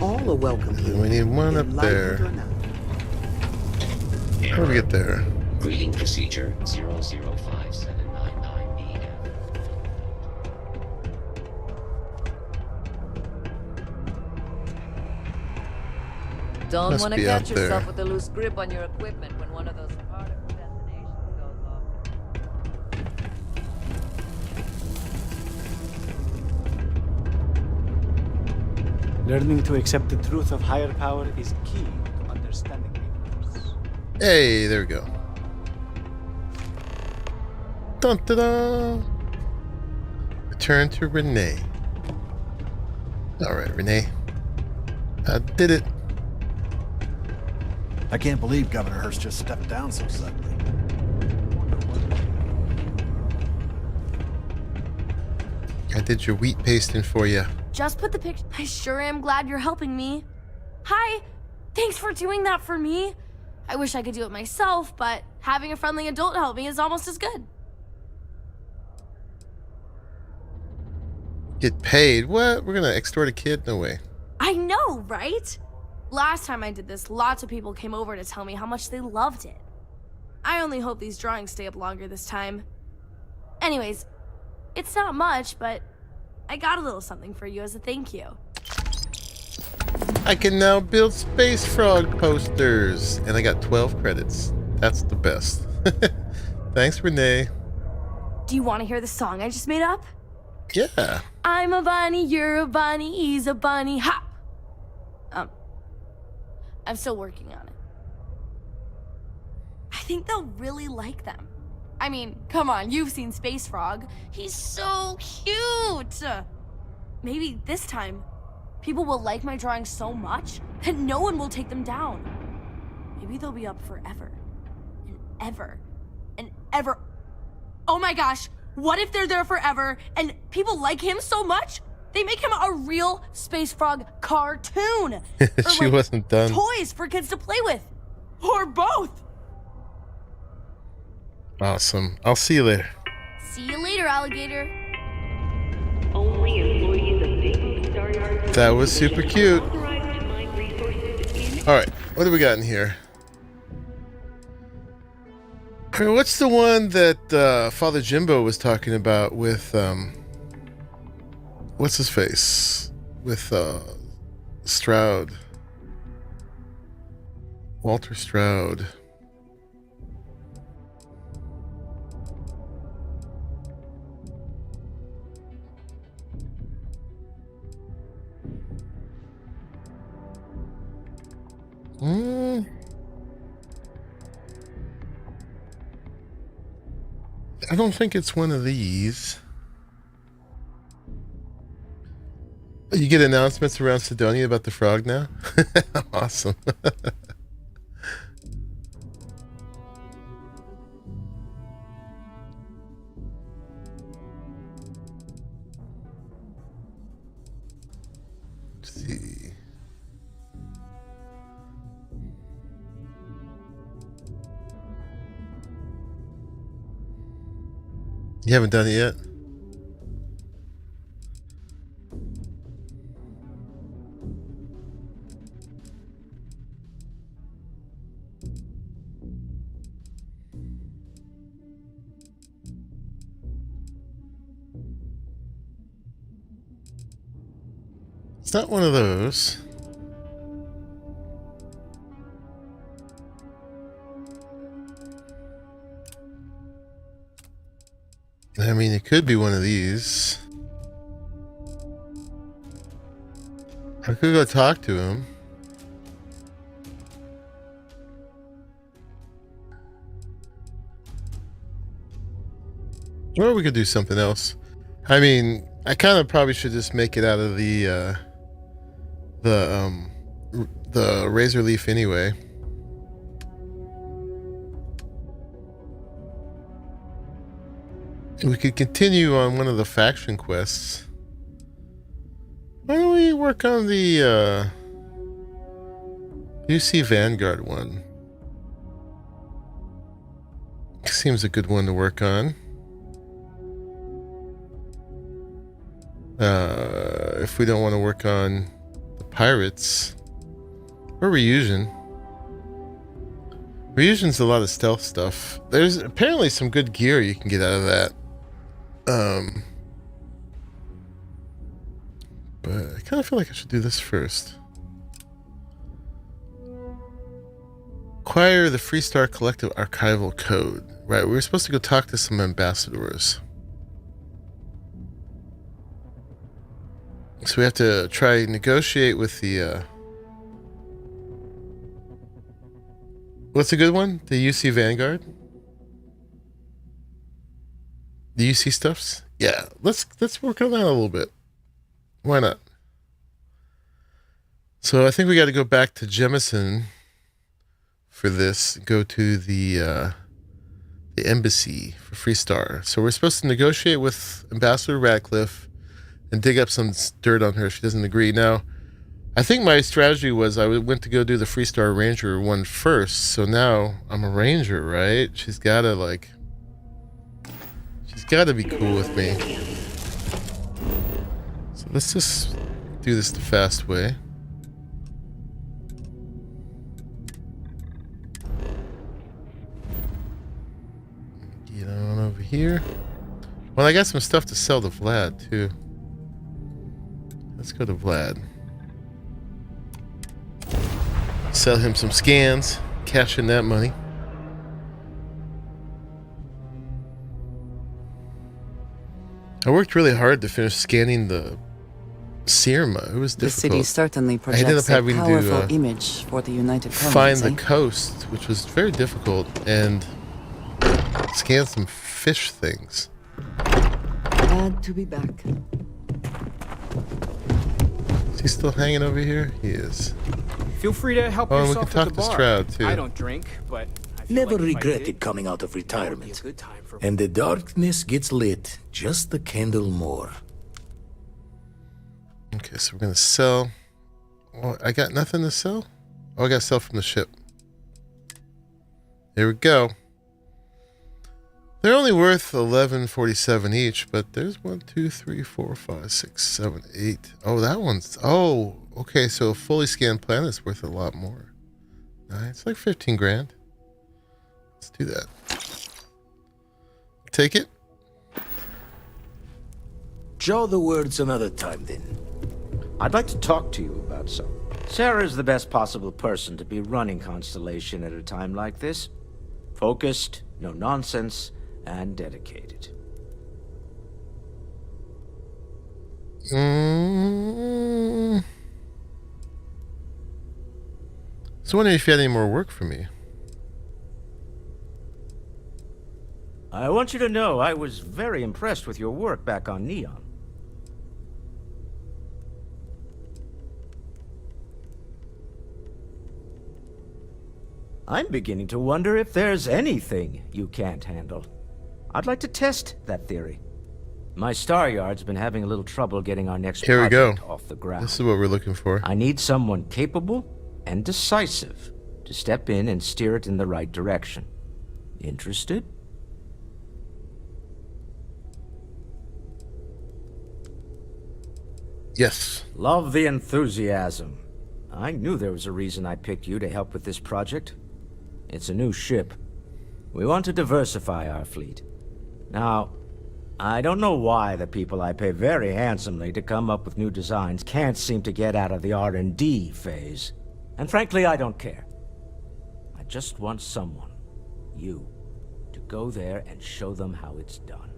All are welcome here. We need one up there. How do we get there? Greeting procedure 005799BF. Don't Must want to be catch out there. yourself with a loose grip on your equipment when one of those particle detonations goes off. Learning to accept the truth of higher power is key to understanding the universe. Hey, there we go. Dun dun dun. Return to Renee. Alright, Renee. I did it. I can't believe Governor Hurst just stepped down so suddenly. I did your wheat pasting for you. Just put the picture. I sure am glad you're helping me. Hi, thanks for doing that for me. I wish I could do it myself, but having a friendly adult help me is almost as good. Get paid? What? We're gonna extort a kid? No way. I know, right? Last time I did this, lots of people came over to tell me how much they loved it. I only hope these drawings stay up longer this time. Anyways, it's not much, but I got a little something for you as a thank you. I can now build Space Frog posters. And I got 12 credits. That's the best. Thanks, Renee. Do you want to hear the song I just made up? Yeah. I'm a bunny, you're a bunny, he's a bunny, hop! I'm still working on it. I think they'll really like them. I mean, come on, you've seen Space Frog. He's so cute! Maybe this time, people will like my drawings so much that no one will take them down. Maybe they'll be up forever. And ever. And ever. Oh my gosh, what if they're there forever and people like him so much they make him a real Space Frog cartoon? She wasn't done. Toys for kids to play with. Or both. Awesome. I'll see you later. See you later, alligator. Only employees of Dayton Star Yard. That was super cute. Alright, what do we got in here? What's the one that Father Jimbo was talking about with what's his face? With Stroud. Walter Stroud. I don't think it's one of these. You get announcements around Sidonia about the frog now? Awesome. Let's see. You haven't done it yet? It's not one of those. I mean, it could be one of these. I could go talk to him. Or we could do something else. I mean, I kind of probably should just make it out of the the Razor Leaf anyway. We could continue on one of the faction quests. Why don't we work on the UC Vanguard one? Seems a good one to work on. If we don't want to work on the pirates or Reunion. Reunion's a lot of stealth stuff. There's apparently some good gear you can get out of that. But I kind of feel like I should do this first. Acquire the Freestar Collective archival code. Right, we were supposed to go talk to some ambassadors. So we have to try negotiate with the what's a good one? The UC Vanguard? The UC stuffs? Yeah, let's work on that a little bit. Why not? So I think we got to go back to Jemison for this. Go to the embassy for Freestar. So we're supposed to negotiate with Ambassador Radcliffe and dig up some dirt on her if she doesn't agree. Now, I think my strategy was I went to go do the Freestar Ranger one first. So now I'm a Ranger, right? She's got to be cool with me. So let's just do this the fast way. Get on over here. Well, I got some stuff to sell to Vlad, too. Let's go to Vlad. Sell him some scans. Cash in that money. I worked really hard to finish scanning the Sirma. It was difficult. The city certainly projects I ended up having a powerful to image for the United find Colonies, the coast, which was very difficult, and scan some fish things. Glad to be back. Is he still hanging over here? He is. Feel free to help and we yourself can talk at the to bar. Stroud, too. I don't drink, but I feel Never like if I regretted did, coming out of that would be retirement. a good time for And the darkness gets lit just a candle more. Okay, so we're going to sell. Well, I got nothing to sell? Oh, I got to sell from the ship. There we go. They're only worth $11.47 each, but there's 1, 2, 3, 4, 5, 6, 7, 8. Oh, that one's. Oh, okay. So a fully scanned planet's worth a lot more. It's like 15 grand. Let's do that. Take it. Jaw the words another time, then. I'd like to talk to you about something. Sarah's the best possible person to be running Constellation at a time like this. Focused, no nonsense, and dedicated. So I wondering if you had any more work for me. I want you to know I was very impressed with your work back on Neon. I'm beginning to wonder if there's anything you can't handle. I'd like to test that theory. My Star Yard's been having a little trouble getting our next Here we go. project off the ground. This is what we're looking for. I need someone capable and decisive to step in and steer it in the right direction. Interested? Yes. Love the enthusiasm. I knew there was a reason I picked you to help with this project. It's a new ship. We want to diversify our fleet. Now, I don't know why the people I pay very handsomely to come up with new designs can't seem to get out of the R&D phase. And frankly, I don't care. I just want someone, you, to go there and show them how it's done.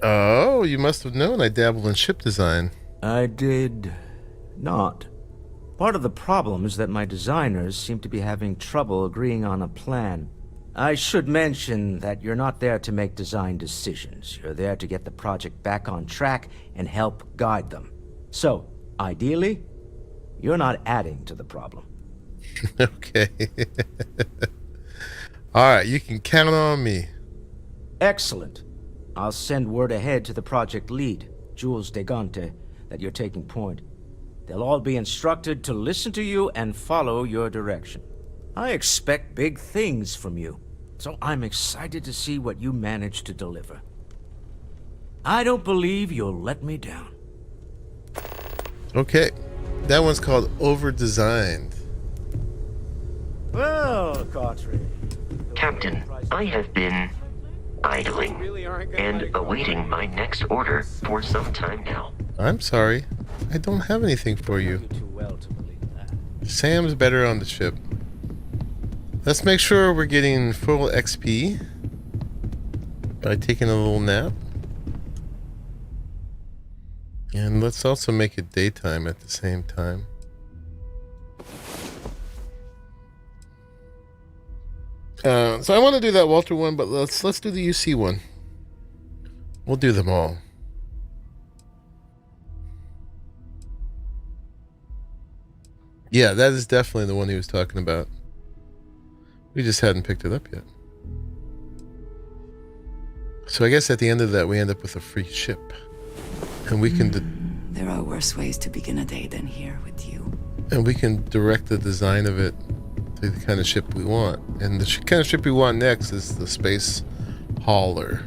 Oh, you must have known I dabbled in ship design. I did not. Part of the problem is that my designers seem to be having trouble agreeing on a plan. I should mention that you're not there to make design decisions. You're there to get the project back on track and help guide them. So, ideally, you're not adding to the problem. Okay. Alright, you can count on me. Excellent. I'll send word ahead to the project lead, Jules Degante, that you're taking point. They'll all be instructed to listen to you and follow your direction. I expect big things from you, so I'm excited to see what you manage to deliver. I don't believe you'll let me down. Okay. That one's called Over-Designed. Well, Cartry. Captain, I have been idling and awaiting my next order for some time now. I'm sorry. I don't have anything for you. Sam's better on the ship. Let's make sure we're getting full XP by taking a little nap. And let's also make it daytime at the same time. So I want to do that Walter one, but let's do the UC one. We'll do them all. Yeah, that is definitely the one he was talking about. We just hadn't picked it up yet. So I guess at the end of that, we end up with a free ship. And we can... There are worse ways to begin a day than here with you. And we can direct the design of it to the kind of ship we want. And the kind of ship we want next is the Space Hauler.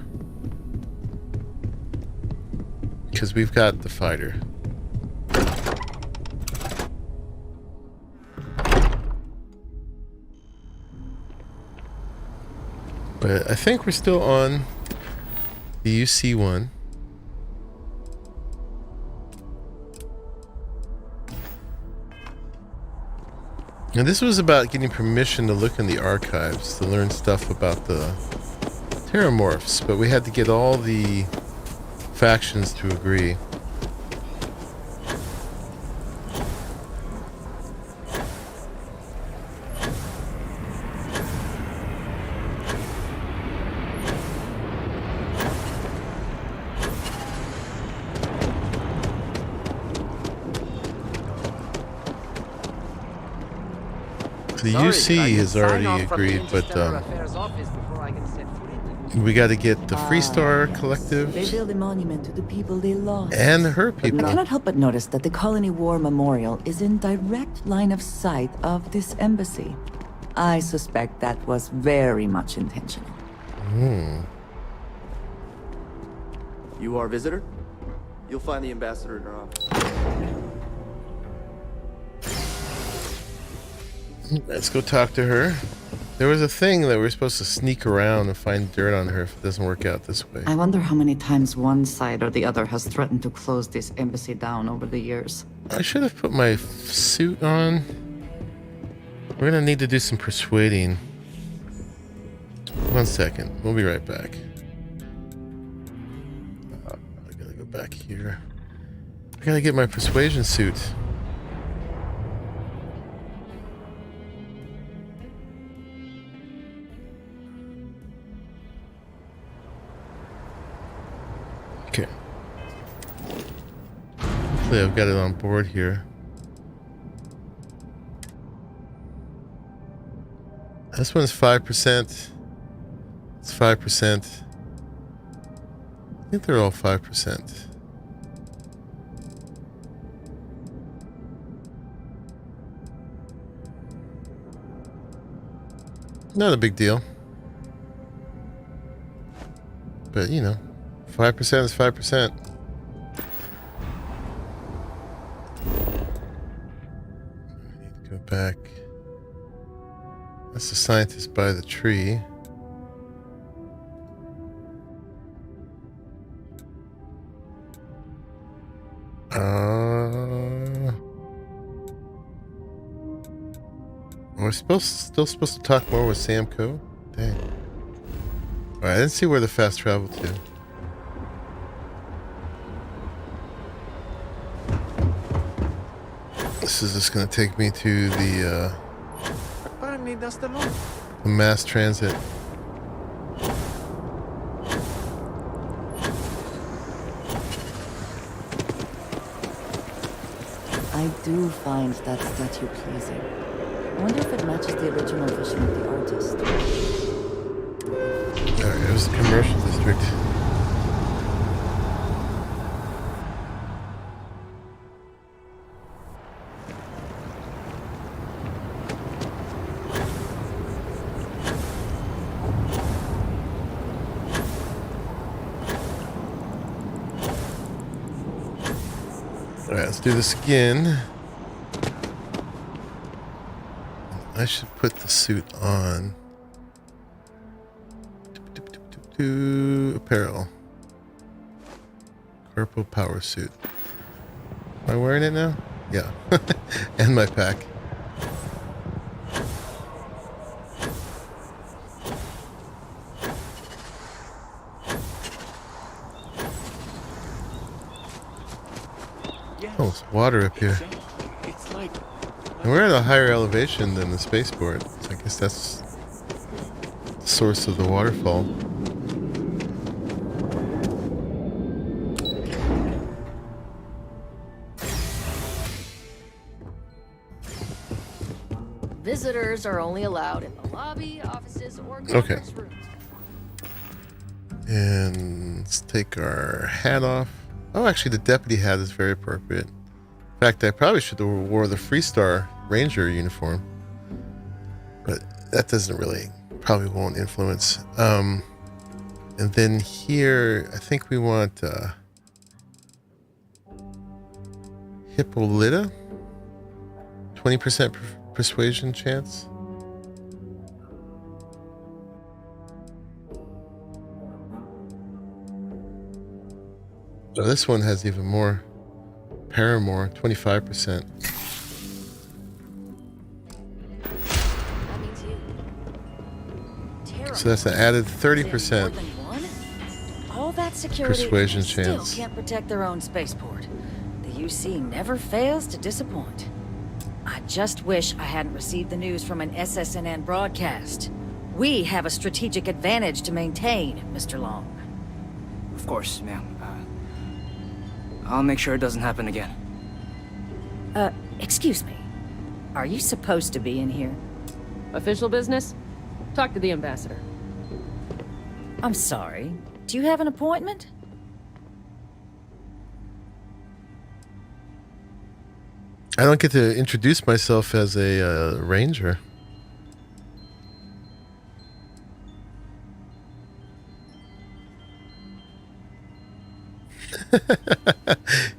Because we've got the fighter. But I think we're still on the UC one. And this was about getting permission to look in the archives to learn stuff about the Terramorphs, but we had to get all the factions to agree. The UC has already agreed, but we got to get the Freestar Collective They build a monument to the people they lost. and her But people. I cannot help but notice that the Colony War Memorial is in direct line of sight of this embassy. I suspect that was very much intentional. You are a visitor? You'll find the ambassador in her office. Let's go talk to her. There was a thing that we were supposed to sneak around and find dirt on her if it doesn't work out this way. I wonder how many times one side or the other has threatened to close this embassy down over the years. I should have put my suit on. We're gonna need to do some persuading. 1 second. We'll be right back. I gotta go back here. I gotta get my persuasion suit. Okay. Hopefully I've got it on board here. This one's 5%. It's 5%. I think they're all 5%. Not a big deal. But, you know, 5% is 5%. I need to go back. That's the scientist by the tree. We're still supposed to talk more with Sam Coe? Dang. Alright, let's see where the fast travel to. This is just gonna take me to the mass transit. I do find that statue pleasing. I wonder if it matches the original vision of the artist. Alright, it was the commercial district. Alright, let's do this again. I should put the suit on. Apparel. Purple power suit. Am I wearing it now? Yeah. And my pack. Oh, it's water up here. It's like And we're at a higher elevation than the spaceport, so I guess that's the source of the waterfall. Visitors are only allowed in the lobby, offices, or conference rooms. And let's take our hat off. Oh, actually, the deputy hat is very appropriate. In fact, I probably should have wore the Freestar Ranger uniform, but that doesn't really, probably won't influence. And then here, I think we want Hippolyta, 20% persuasion chance. Oh, this one has even more. Paramore, 25%. So that's an added 30% All that security persuasion still chance. can't protect their own spaceport. The UC never fails to disappoint. I just wish I hadn't received the news from an SSNN broadcast. We have a strategic advantage to maintain, Mr. Long. Of course, ma'am. I'll make sure it doesn't happen again. Excuse me. Are you supposed to be in here? Official business? Talk to the ambassador. I'm sorry. Do you have an appointment? I don't get to introduce myself as a ranger.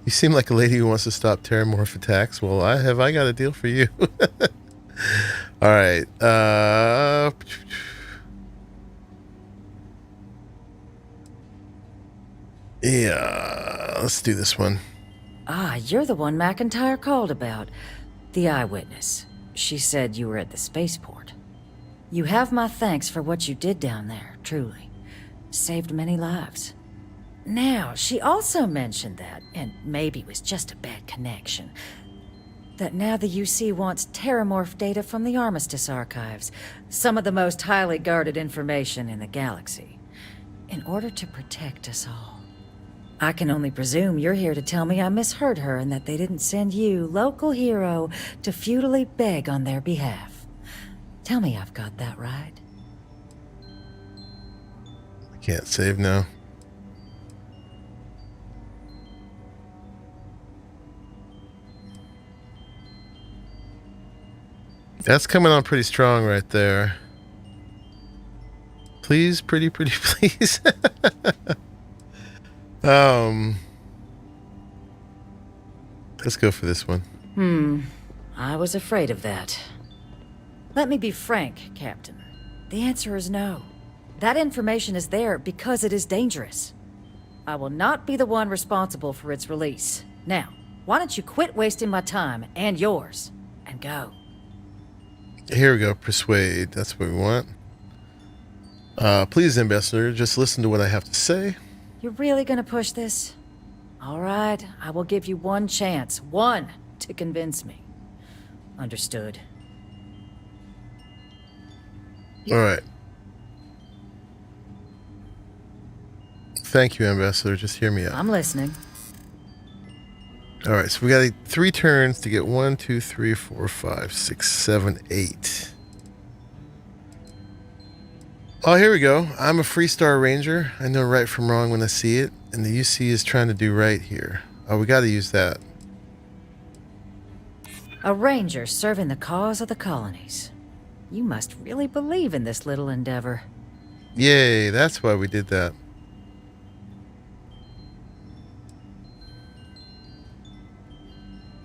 You seem like a lady who wants to stop terramorph attacks. Well, I got a deal for you. All right. Yeah, let's do this one. Ah, you're the one McIntyre called about. The eyewitness. She said you were at the spaceport. You have my thanks for what you did down there, truly. Saved many lives. Now, she also mentioned that, and maybe it was just a bad connection, that now the UC wants terramorph data from the Armistice archives, some of the most highly guarded information in the galaxy, in order to protect us all. I can only presume you're here to tell me I misheard her and that they didn't send you, local hero, to futilely beg on their behalf. Tell me I've got that right. I can't save now. That's coming on pretty strong right there. Please, pretty please. Let's go for this one. I was afraid of that. Let me be frank, Captain. The answer is no. That information is there because it is dangerous. I will not be the one responsible for its release. Now, why don't you quit wasting my time and yours, and go? Here we go. Persuade. That's what we want. Please, Ambassador, just listen to what I have to say. You're really gonna push this? All right, I will give you one chance. One to convince me. Understood. All right. Thank you, Ambassador. Just hear me out. I'm listening. All right, so we got 3 turns to get 1, 2, 3, 4, 5, 6, 7, 8. Oh, here we go. I'm a Freestar Ranger. I know right from wrong when I see it, and the UC is trying to do right here. Oh, we got to use that. A ranger serving the cause of the colonies. You must really believe in this little endeavor. Yay, that's why we did that.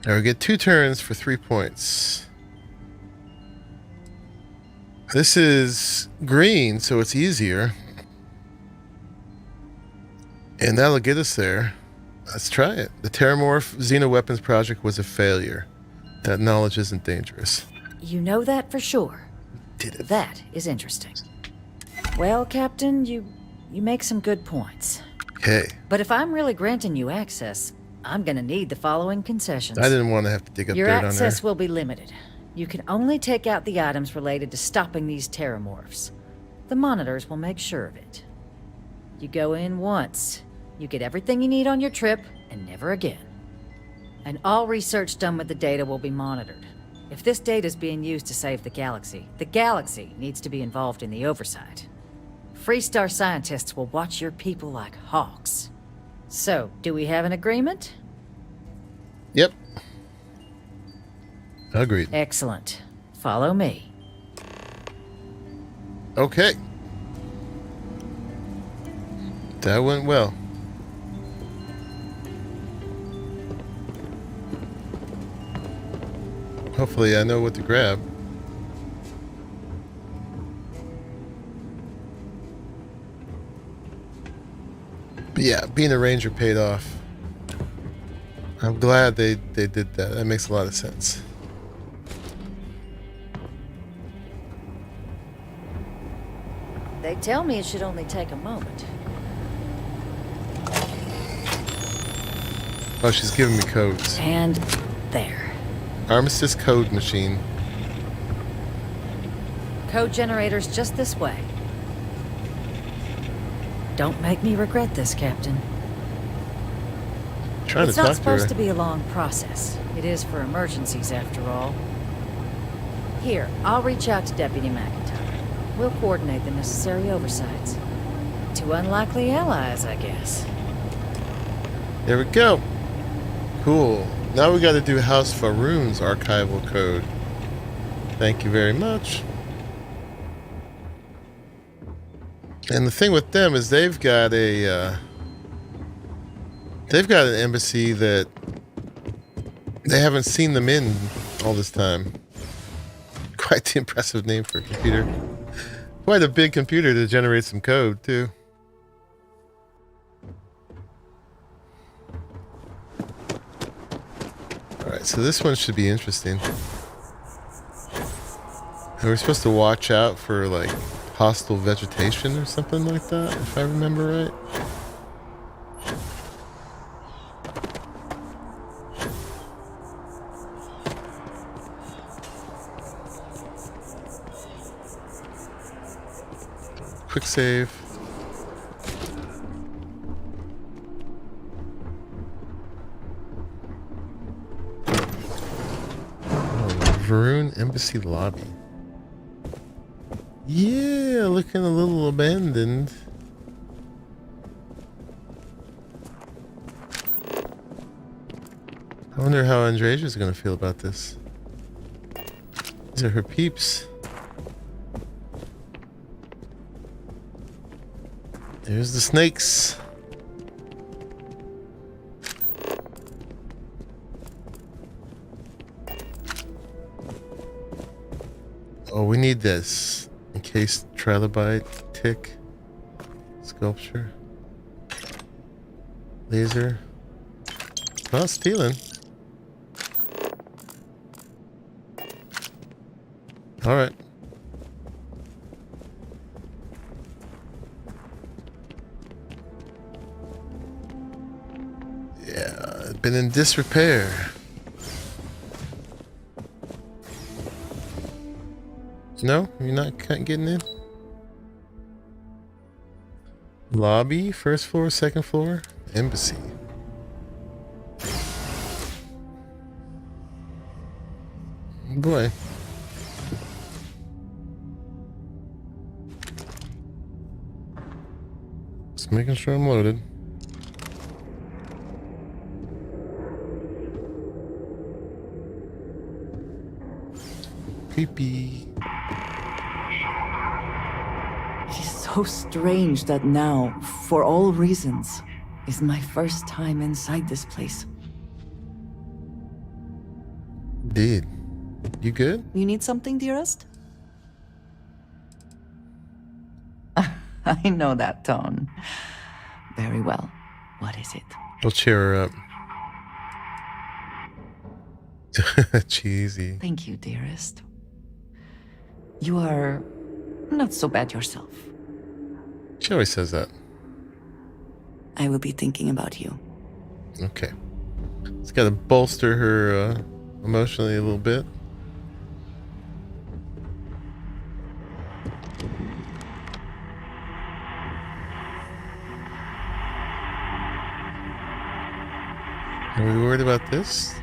Now we get 2 turns for 3 points. This is green, so it's easier. And that'll get us there. Let's try it. The Terramorph Xenoweapons project was a failure. That knowledge isn't dangerous. You know that for sure. Did it. That is interesting. Well, Captain, you make some good points. Okay. But if I'm really granting you access, I'm gonna need the following concessions. I didn't want to have to dig up Your dirt on there. access will be limited. You can only take out the items related to stopping these terramorphs. The monitors will make sure of it. You go in once, you get everything you need on your trip, and never again. And all research done with the data will be monitored. If this data is being used to save the galaxy needs to be involved in the oversight. Freestar scientists will watch your people like hawks. So, do we have an agreement? Yep. Agreed. Excellent. Follow me. Okay. That went well. Hopefully I know what to grab. But yeah, being a ranger paid off. I'm glad they did that. That makes a lot of sense. They tell me it should only take a moment. Oh, she's giving me codes. And there. Armistice code machine. Code generators just this way. Don't make me regret this, Captain. Trying It's to not talk supposed to to be a long process. It is for emergencies, after all. Here, I'll reach out to Deputy McIntyre. We'll coordinate the necessary oversights. 2 unlikely allies, I guess. There we go. Cool. Now we got to do House Faroon's archival code. Thank you very much. And the thing with them is they've got an embassy that they haven't seen them in all this time. Quite the impressive name for a computer. Quite a big computer to generate some code, too. Alright, so this one should be interesting. And we're supposed to watch out for, like, hostile vegetation or something like that, if I remember right. Quick save. Oh, Varun Embassy Lobby. Yeah, looking a little abandoned. I wonder how Andresia's gonna feel about this. These are her peeps. There's the snakes. Oh, we need this. Encased trilobite tick. Sculpture. Laser. Well, stealing. Alright. Yeah, been in disrepair. No, you're not getting in? Lobby, first floor, second floor, embassy. Boy. Just making sure I'm loaded. Creepy. It is so strange that now, for all reasons, is my first time inside this place. Indeed. You good? You need something, dearest? I know that tone. Very well. What is it? We'll cheer her up. Cheesy. Thank you, dearest. You are not so bad yourself. She always says that. I will be thinking about you. Okay. It's got to bolster her emotionally a little bit. Are we worried about this?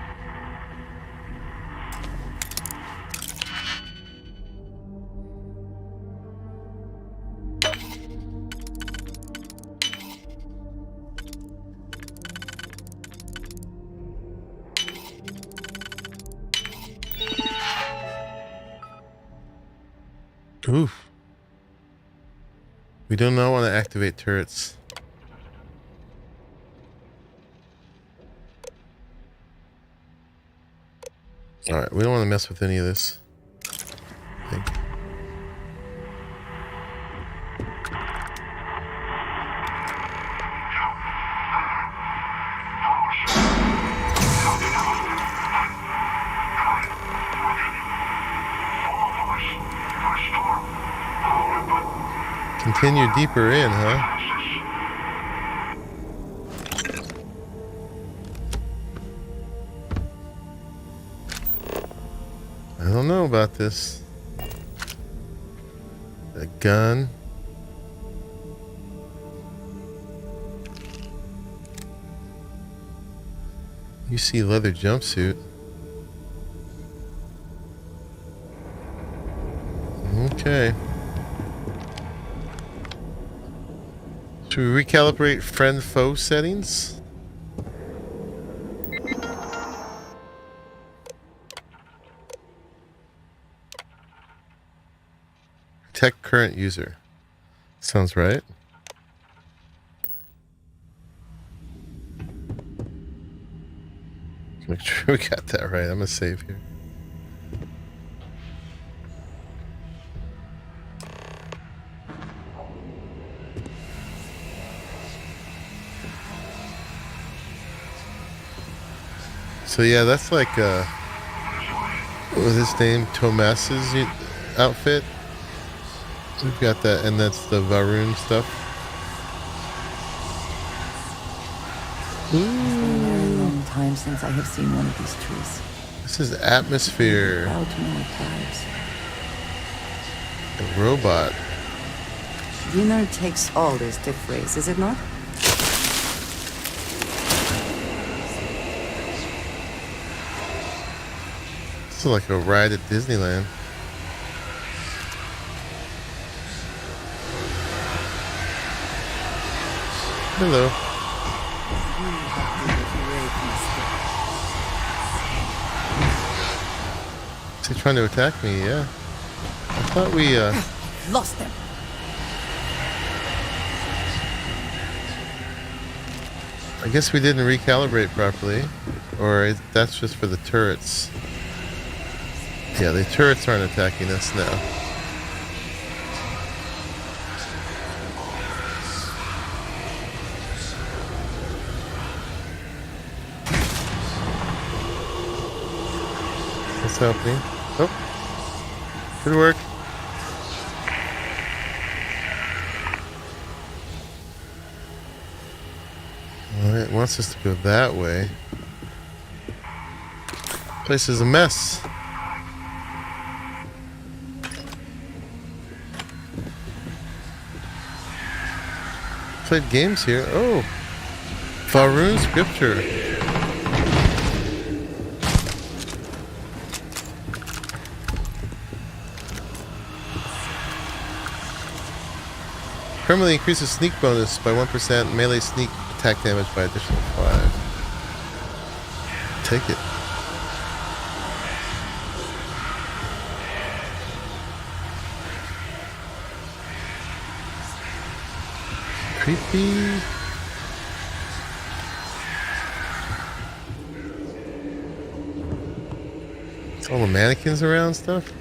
Oof. We do not want to activate turrets. Alright, we don't want to mess with any of this. I think. Continue deeper in, huh? I don't know about this. A gun. You see leather jumpsuit. Okay. Should we recalibrate friend-foe settings? Protect current user. Sounds right. Make sure we got that right. I'm gonna save here. So yeah, that's like what was his name? Tomas's outfit. We've got that, and that's the Varun stuff. It's been a very long time since I have seen one of these trees. This is atmosphere. Proud to know it thrives. A robot. Dinner takes all this to phrase, is it not? This is like a ride at Disneyland. Hello. Is he trying to attack me? Yeah. I thought we lost them. I guess we didn't recalibrate properly, or that's just for the turrets. Yeah, the turrets aren't attacking us now. What's happening? Oh, good work. Alright, it wants us to go that way. Place is a mess. Played games here. Oh, Varun scripture. Permanently increases sneak bonus by 1%, melee sneak attack damage by additional 5. Take it. Creepy. All the mannequins around and stuff.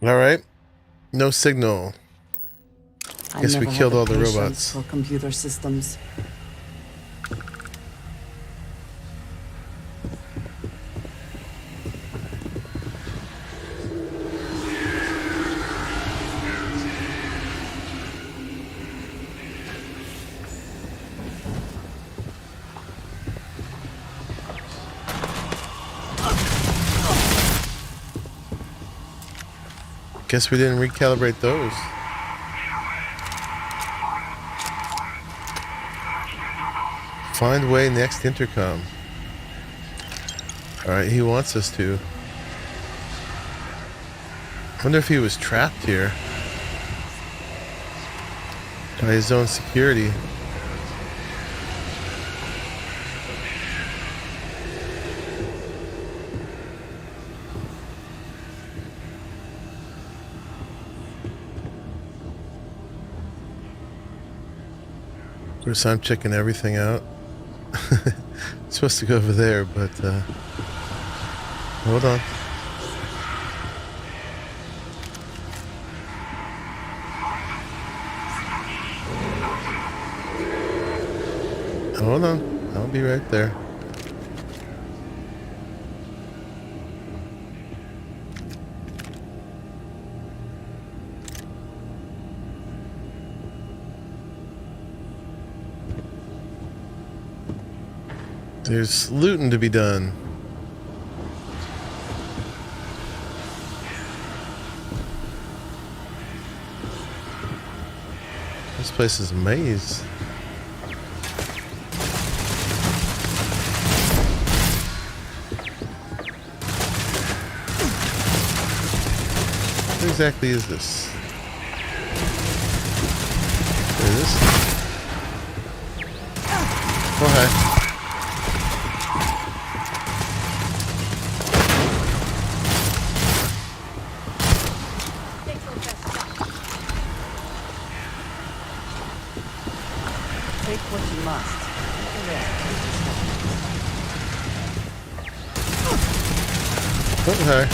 All right. No signal. Guess we killed all the robots. For computer systems. Guess we didn't recalibrate those. Find way next intercom. Alright, he wants us to. Wonder if he was trapped here by his own security. Of course, I'm checking everything out. Supposed to go over there, but hold on. Hold on, I'll be right there. There's looting to be done. This place is a maze. What exactly is this? What is this? Oh, hi. Okay.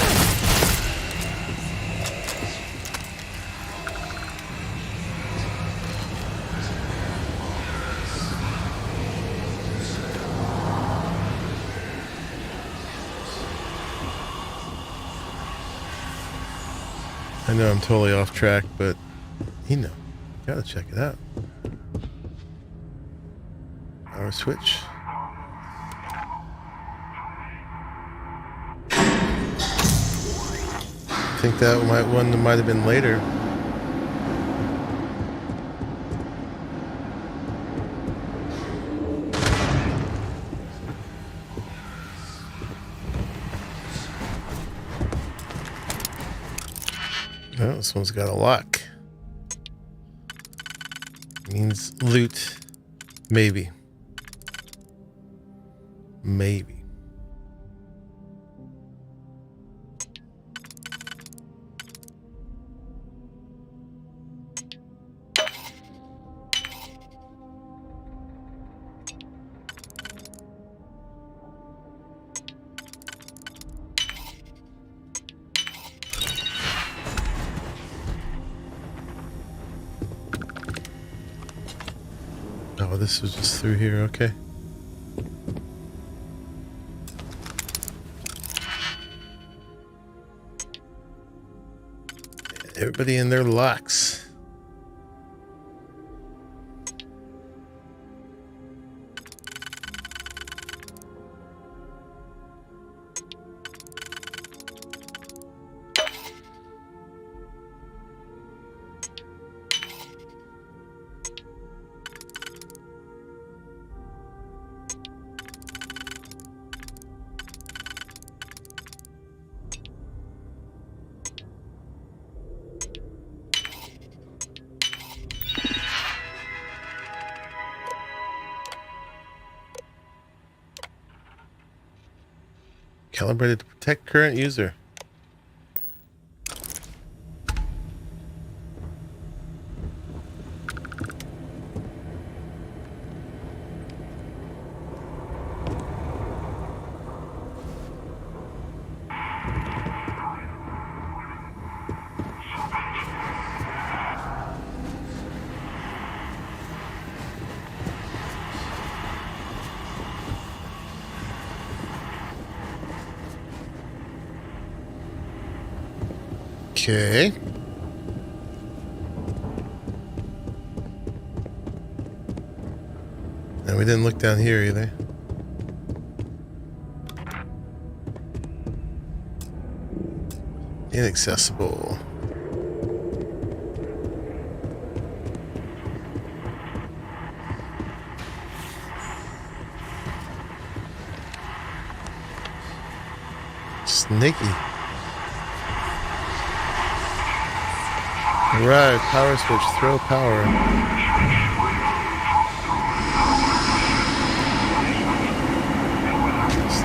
I know I'm totally off track, but you know, gotta check it out. Power switch. I think that one might have been later. Oh, this one's got a lock. Means loot. Maybe. Maybe. Oh, this was just through here, okay. Everybody in their locks. Calibrated to protect current user. Okay. And we didn't look down here either. Inaccessible. Snaky. Right, power switch, throw power.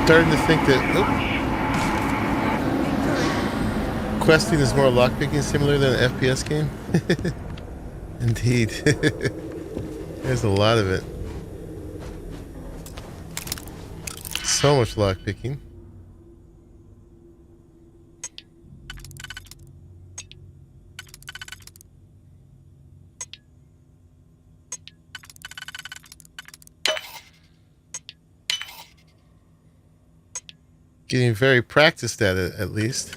Starting to think that questing is more lockpicking similar than an FPS game. Indeed. There's a lot of it. So much lockpicking. Getting very practiced at it, at least.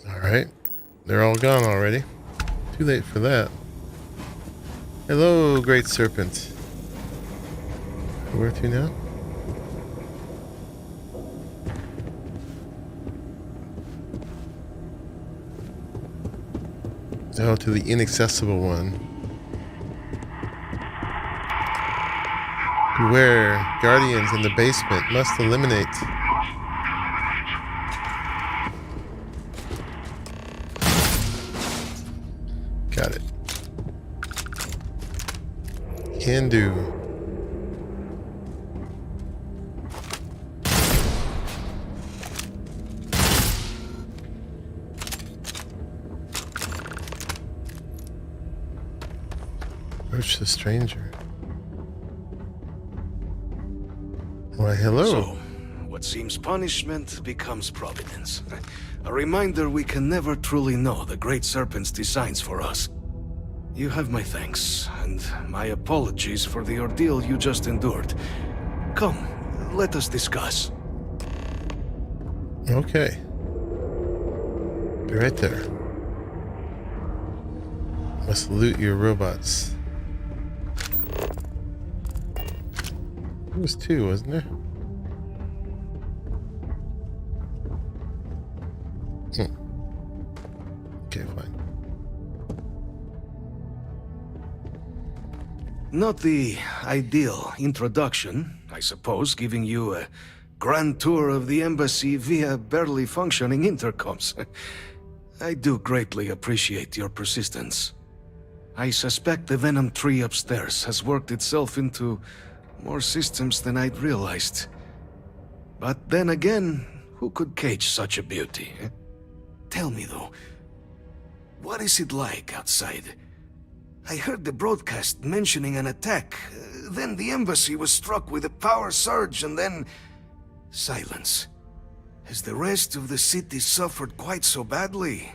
All right. They're all gone already. Too late for that. Hello, Great Serpent. Where to now? Oh, to the inaccessible one. Beware, guardians in the basement must eliminate. Got it. Can do. Approach the stranger. Why, hello. So, what seems punishment becomes providence. A reminder we can never truly know the Great Serpent's designs for us. You have my thanks, and my apologies for the ordeal you just endured. Come, let us discuss. Okay. Be right there. Must loot your robots. There was two, wasn't there? Okay, fine. Not the ideal introduction, I suppose, giving you a grand tour of the embassy via barely functioning intercoms. I do greatly appreciate your persistence. I suspect the Venom tree upstairs has worked itself into more systems than I'd realized. But then again, who could cage such a beauty? Tell me though, what is it like outside? I heard the broadcast mentioning an attack, then the embassy was struck with a power surge and then silence. Has the rest of the city suffered quite so badly?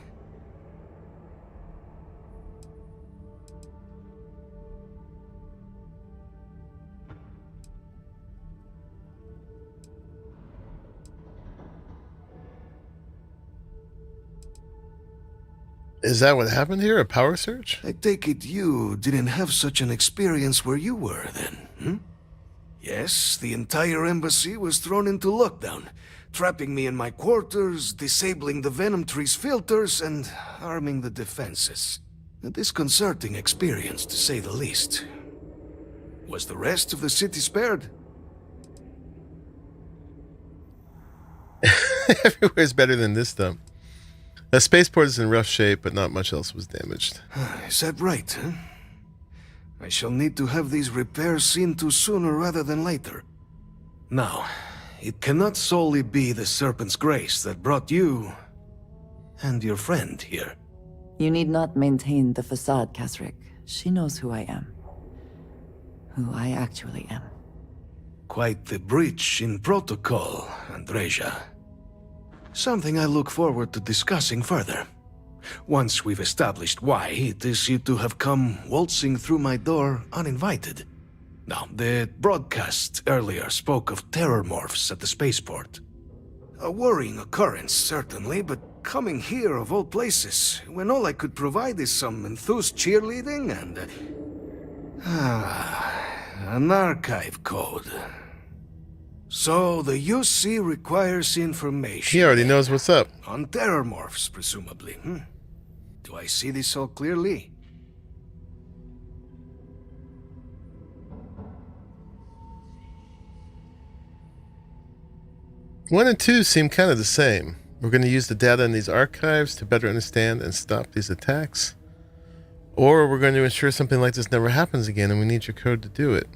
Is that what happened here? A power surge? I take it you didn't have such an experience where you were then, hmm? Yes, the entire embassy was thrown into lockdown, trapping me in my quarters, disabling the Venom tree's filters, and arming the defenses. A disconcerting experience, to say the least. Was the rest of the city spared? Everywhere's better than this, though. The spaceport is in rough shape, but not much else was damaged. Is that right, huh? I shall need to have these repairs seen to sooner rather than later. Now, it cannot solely be the Serpent's grace that brought you and your friend here. You need not maintain the facade, Kasric. She knows who I am. Who I actually am. Quite the breach in protocol, Andreja. Something I look forward to discussing further. Once we've established why it is you to have come waltzing through my door uninvited. Now, the broadcast earlier spoke of terror morphs at the spaceport. A worrying occurrence, certainly, but coming here of all places, when all I could provide is some enthused cheerleading and... an archive code. So, the UC requires information. He already knows what's up. On terror morphs, presumably. Do I see this all clearly? One and two seem kind of the same. We're going to use the data in these archives to better understand and stop these attacks. Or we're going to ensure something like this never happens again, and we need your code to do it.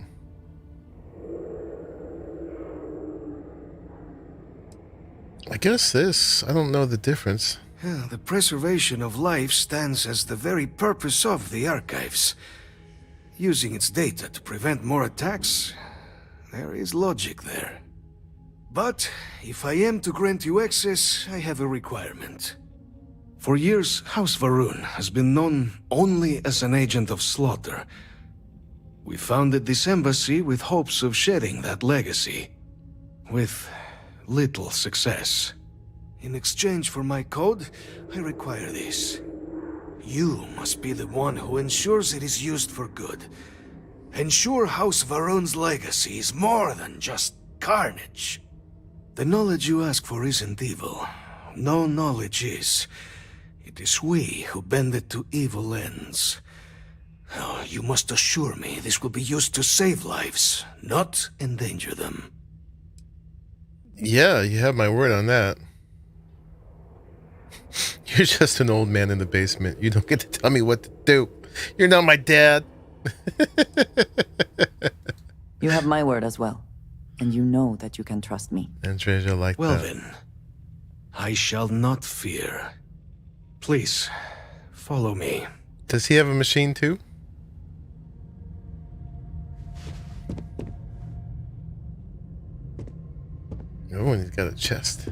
I guess this. I don't know the difference. The preservation of life stands as the very purpose of the archives. Using its data to prevent more attacks, there is logic there. But if I am to grant you access, I have a requirement. For years, House Varun has been known only as an agent of slaughter. We founded this embassy with hopes of shedding that legacy. With little success. In exchange for my code, I require this. You must be the one who ensures it is used for good. Ensure House Varun's legacy is more than just carnage. The knowledge you ask for isn't evil. No knowledge is. It is we who bend it to evil ends. Oh, you must assure me this will be used to save lives, not endanger them. Yeah, you have my word on that. You're just an old man in the basement. You don't get to tell me what to do. You're not my dad. You have my word as well. And you know that you can trust me. Andreja like well that. Then, I shall not fear. Please, follow me. Does he have a machine too? Oh, and he's got a chest.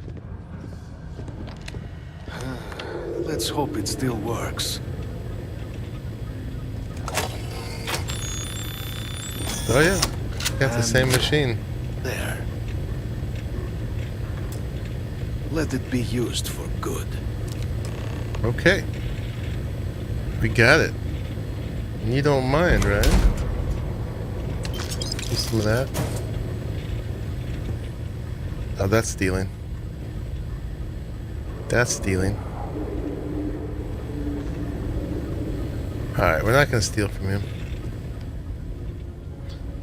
Let's hope it still works. Oh yeah, got the same machine. There. Let it be used for good. Okay. We got it. And you don't mind, right? Just some of that. Oh, that's stealing. That's stealing. Alright, we're not going to steal from him.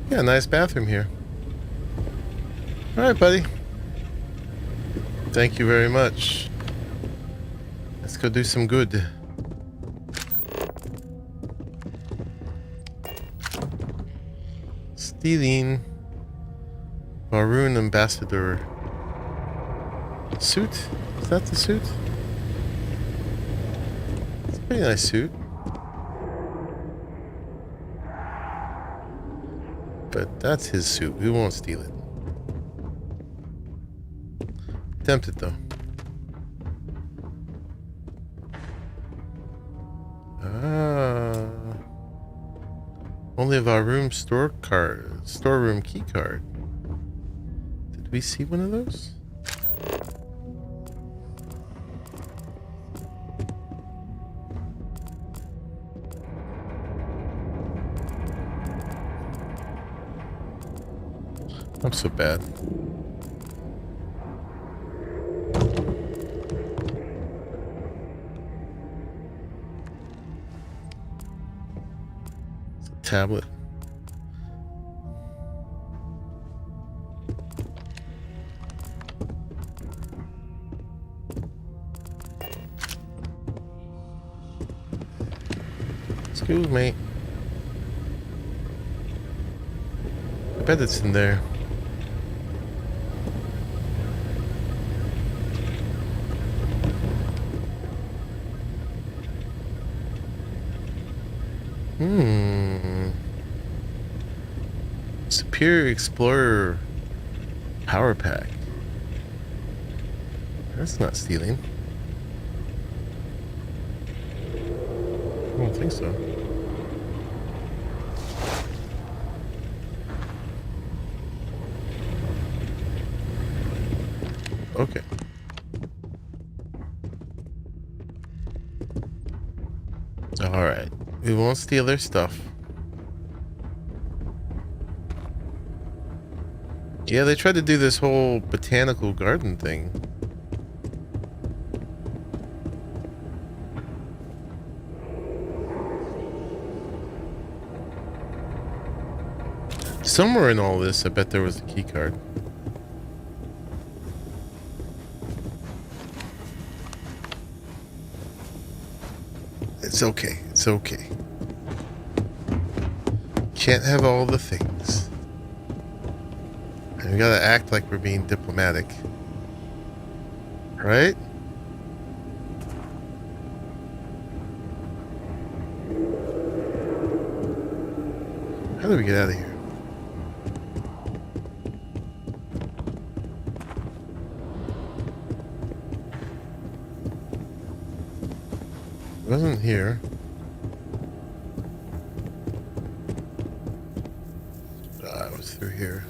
Yeah, nice bathroom here. All right, buddy. Thank you very much. Let's go do some good. Stealing. Maroon Ambassador. Suit? Is that the suit? It's a pretty nice suit. But that's his suit. We won't steal it. Tempted though. Ah. Only of our room storeroom key card. Did we see one of those? I'm so bad. It's a tablet. Excuse me. I bet it's in there. Superior Explorer Power Pack. That's not stealing. I don't think so. Okay. Alright. We won't steal their stuff. Yeah, they tried to do this whole botanical garden thing. Somewhere in all this, I bet there was a key card. It's okay. It's okay. Can't have all the things. And we gotta act like we're being diplomatic. Right? How do we get out of here? It wasn't here. It was through here.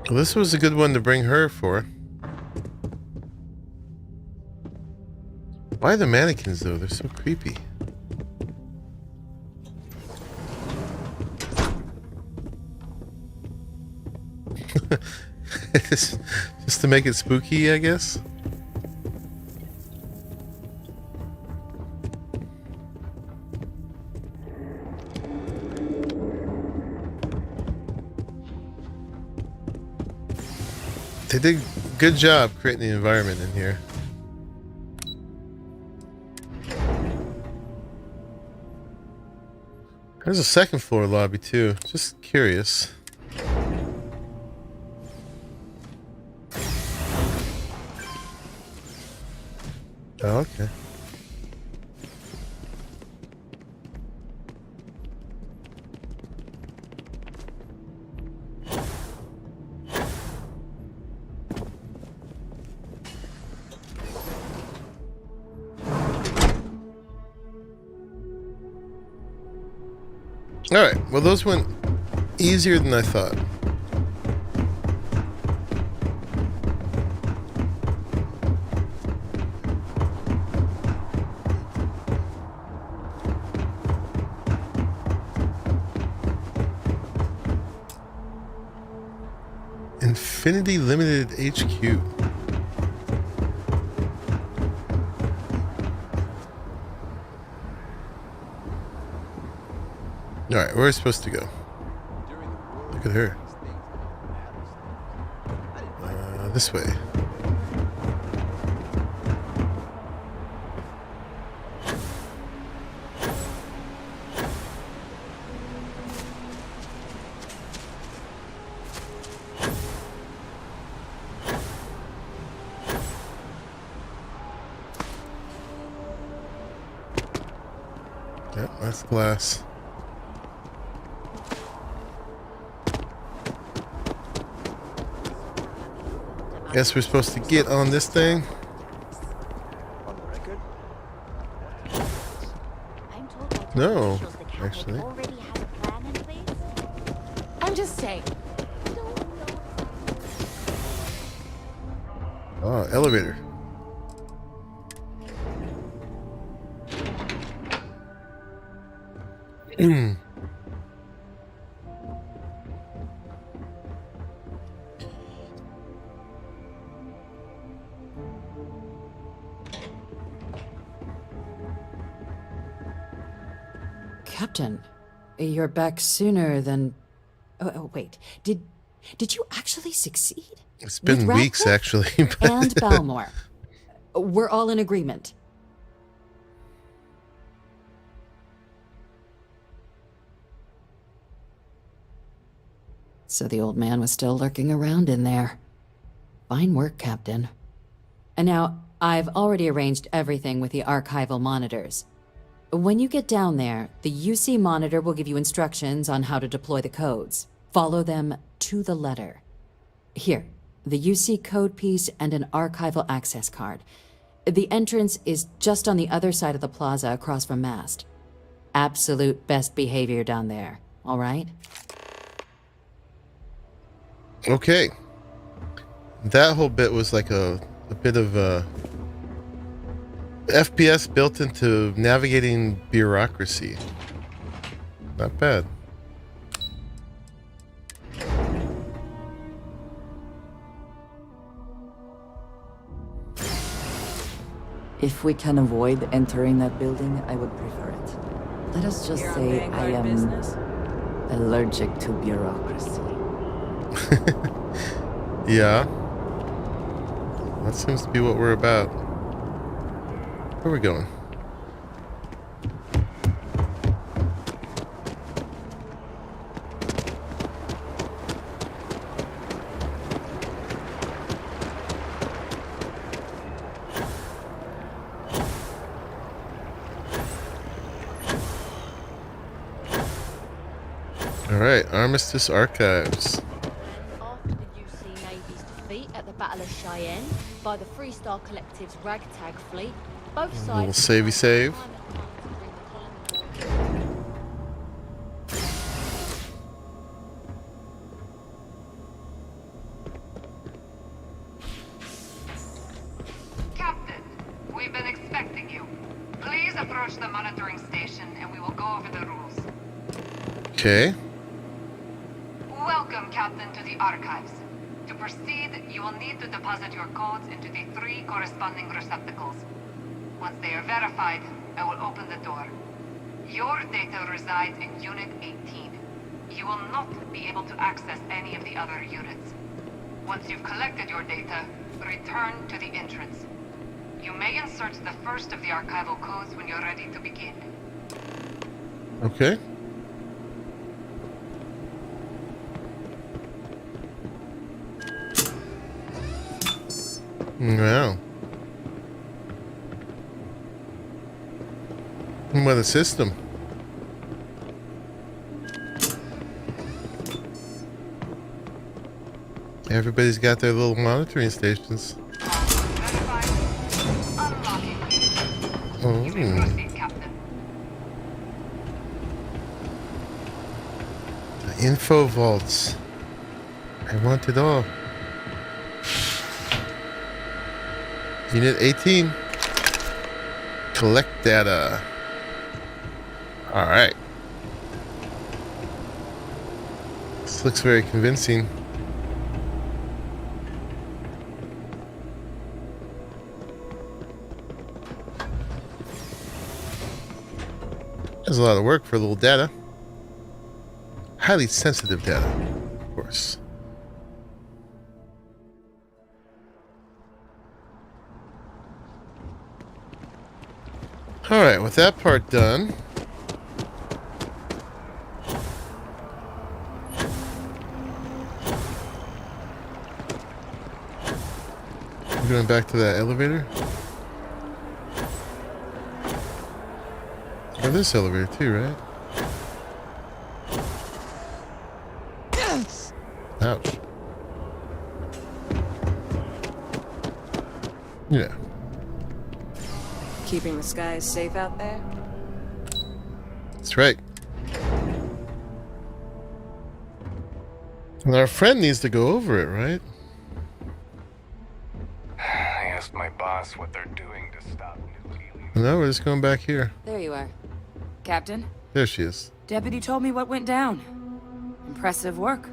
Well, this was a good one to bring her for. Why the mannequins though? They're so creepy. Just to make it spooky, I guess. They did a good job creating the environment in here. There's a second floor lobby too. Just curious. Oh, okay. All right. Well, those went easier than I thought. Infinity Limited HQ. All right, where are we supposed to go? Look at her. This way. Yep, that's glass. Guess we're supposed to get on this thing. No, actually. I'm just saying. Oh, elevator. Captain, you're back sooner than... Oh, wait. Did you actually succeed? It's been With weeks, Radcliffe actually. but- and Balmore. We're all in agreement. So the old man was still lurking around in there. Fine work, Captain. And now, I've already arranged everything with the archival monitors. When you get down there, the UC monitor will give you instructions on how to deploy the codes. Follow them to the letter. Here, the UC code piece and an archival access card. The entrance is just on the other side of the plaza across from Mast. Absolute best behavior down there, all right? Okay. That whole bit was like a bit of FPS built into navigating bureaucracy. Not bad. If we can avoid entering that building, I would prefer it. Let us just say I am allergic to bureaucracy. Yeah. That seems to be what we're about. Where are we going? Alright, Armistice Archives. After the UC Navy's defeat at the Battle of Cheyenne by the Freestar Collective's ragtag fleet, both sides... Little savey save. Captain, we've been expecting you. Please approach the monitoring station and we will go over the rules. Okay. Welcome, Captain, to the archives. To proceed, you will need to deposit your codes into the 3 corresponding receptacles. Once they are verified, I will open the door. Your data resides in Unit 18. You will not be able to access any of the other units. Once you've collected your data, return to the entrance. You may insert the first of the archival codes when you're ready to begin. Okay. Wow. What a system. Everybody's got their little monitoring stations. Oh. The info vaults. I want it all. Unit 18. Collect data. Alright. This looks very convincing. There's a lot of work for a little data. highly sensitive data, of course. Alright, with that part done, we're going back to that elevator. Oh, this elevator too, right? Ouch. Yeah. Keeping the skies safe out there? That's right. And our friend needs to go over it, right? I asked my boss what they're doing to stop new aliens. No, we're just going back here. There you are. Captain? There she is. Deputy told me what went down. Impressive work.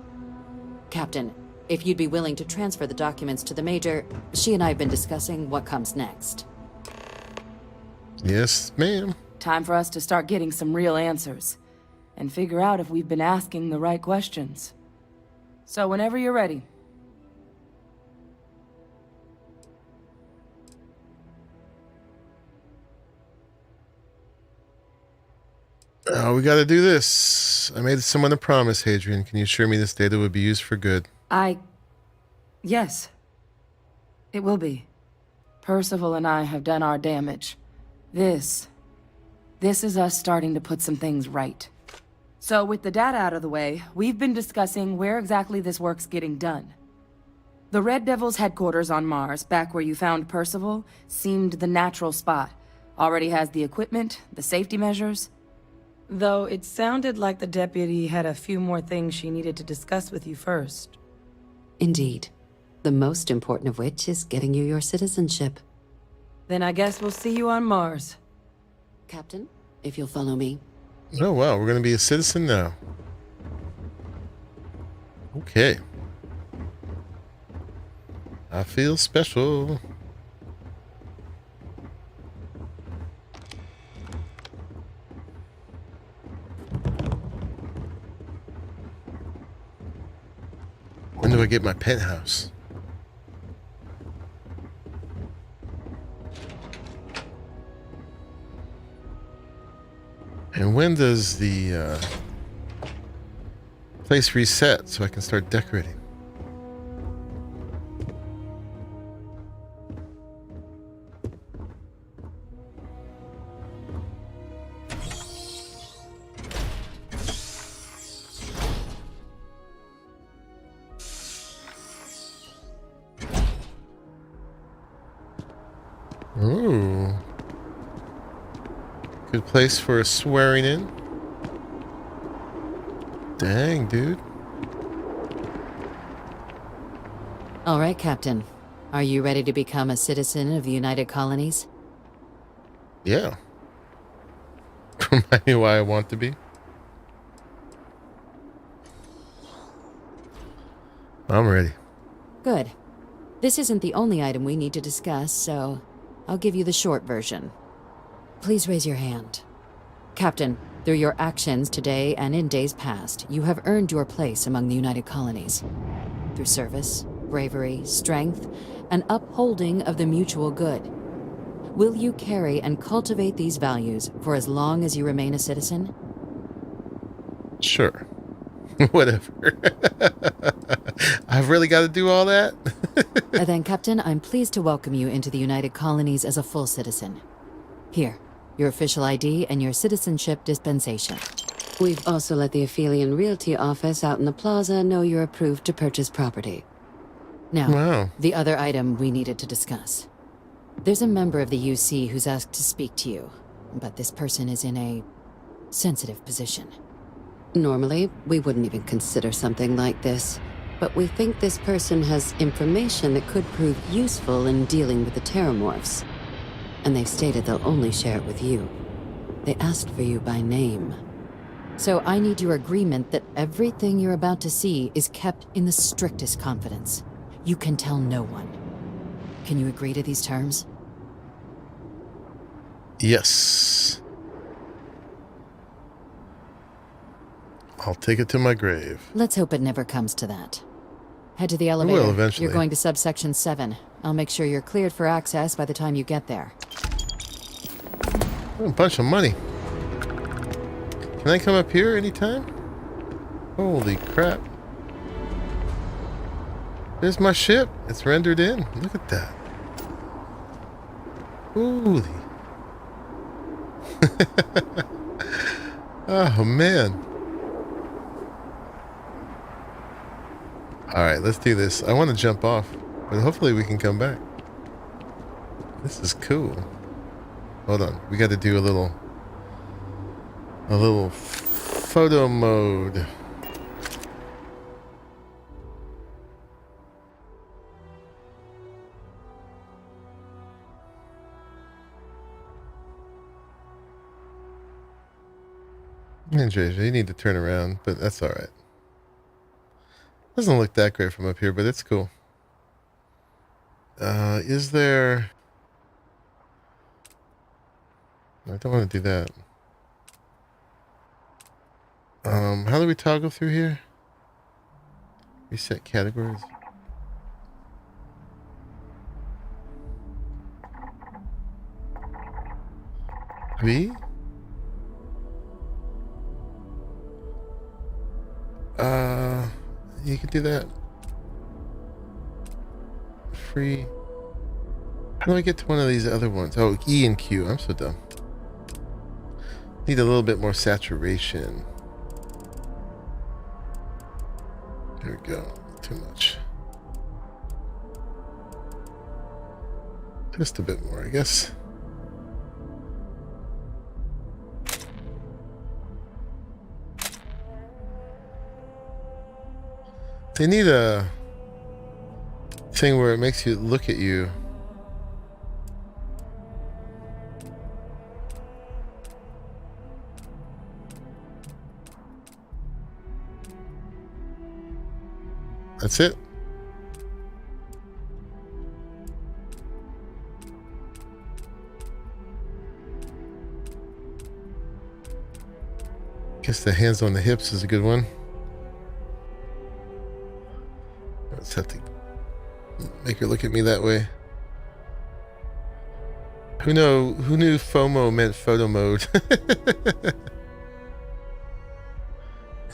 Captain, if you'd be willing to transfer the documents to the Major, she and I have been discussing what comes next. Yes, ma'am. Time for us to start getting some real answers. And figure out if we've been asking the right questions. So whenever you're ready. Oh, we gotta do this. I made someone a promise, Hadrian. Can you assure me this data would be used for good? Yes. It will be. Percival and I have done our damage. This is us starting to put some things right. So with the data out of the way, we've been discussing where exactly this work's getting done. The Red Devil's headquarters on Mars, back where you found Percival, seemed the natural spot. Already has the equipment, the safety measures. Though it sounded like the deputy had a few more things she needed to discuss with you first. Indeed. The most important of which is getting you your citizenship. Then I guess we'll see you on Mars. Captain, if you'll follow me. Oh, wow. We're gonna be a citizen now. Okay. I feel special. When do I get my penthouse? And when does the place reset so I can start decorating? Ooh. Good place for a swearing in. Dang, dude. All right, Captain. Are you ready to become a citizen of the United Colonies? Yeah. Remind me why I want to be. I'm ready. Good. This isn't the only item we need to discuss, so I'll give you the short version. Please raise your hand. Captain, through your actions today and in days past, you have earned your place among the United Colonies. Through service, bravery, strength, and upholding of the mutual good. Will you carry and cultivate these values for as long as you remain a citizen? Sure. Whatever. I've really got to do all that? Then, Captain, I'm pleased to welcome you into the United Colonies as a full citizen. Here, your official ID and your citizenship dispensation. We've also let the Aphelion Realty office out in the plaza know you're approved to purchase property. Now, wow. The other item we needed to discuss. There's a member of the UC who's asked to speak to you, but this person is in a sensitive position. Normally, we wouldn't even consider something like this, but we think this person has information that could prove useful in dealing with the Terramorphs. And they've stated they'll only share it with you. They asked for you by name. So I need your agreement that everything you're about to see is kept in the strictest confidence. You can tell no one. Can you agree to these terms? Yes. I'll take it to my grave. Let's hope it never comes to that. Head to the It elevator. will eventually. You're going to subsection 7. I'll make sure you're cleared for access by the time you get there. Oh, a bunch of money. Can I come up here anytime? Holy crap. There's my ship. It's rendered in. Look at that. Holy. Oh, man. Alright, let's do this. I want to jump off, but hopefully we can come back. This is cool. Hold on. We got to do a little photo mode. JJ, you need to turn around, but that's alright. Doesn't look that great from up here, but it's cool. Is there... I don't want to do that. How do we toggle through here? Reset categories. V? You can do that. Free. How do I get to one of these other ones? Oh, E and Q. I'm so dumb. Need a little bit more saturation. There we go. Too much. Just a bit more, I guess. They need a thing where it makes you look at you. That's it. Guess the hands on the hips is a good one. Let's have to make her look at me that way. Who knew FOMO meant photo mode?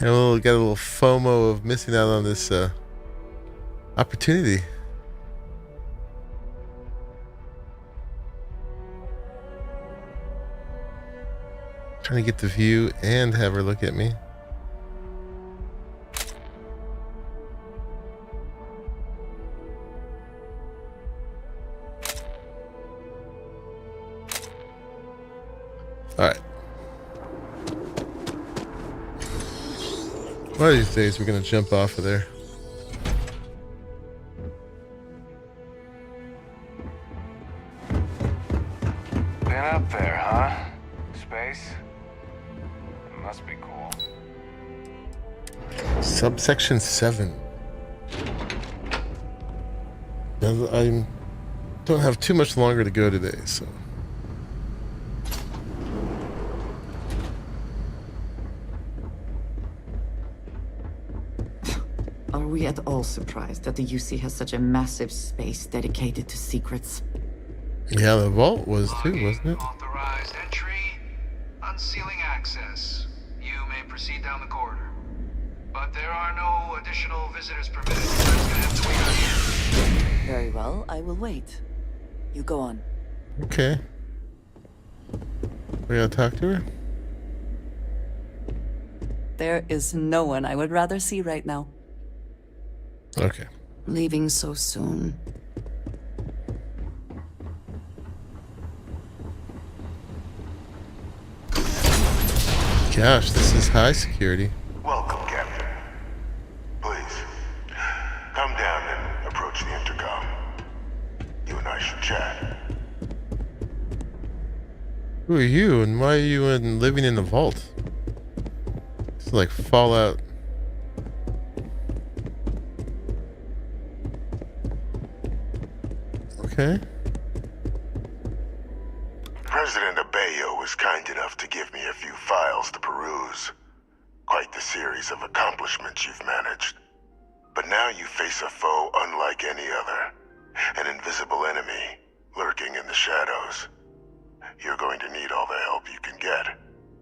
Got a little FOMO of missing out on this opportunity. Trying to get the view and have her look at me. Alright. One of these days we're gonna jump off of there. Been up there, huh? Space? Must be cool. Subsection 7. I don't have too much longer to go today, so. Are we at all surprised that the UC has such a massive space dedicated to secrets? Yeah, the vault was too, wasn't it? Authorized entry, unsealing access. You may proceed down the corridor. But there are no additional visitors permitted. You're just gonna have to wait out here. Very well, I will wait. You go on. Okay. We gotta talk to her? There is no one I would rather see right now. Okay. Leaving so soon. Gosh, this is high security. Welcome, Captain. Please, come down and approach the intercom. You and I should chat. Who are you, and why are you living in the vault? It's like Fallout. Okay. President Abeyo was kind enough to give me a few files to peruse. quite the series of accomplishments you've managed. But now you face a foe unlike any other. An invisible enemy lurking in the shadows. You're going to need all the help you can get,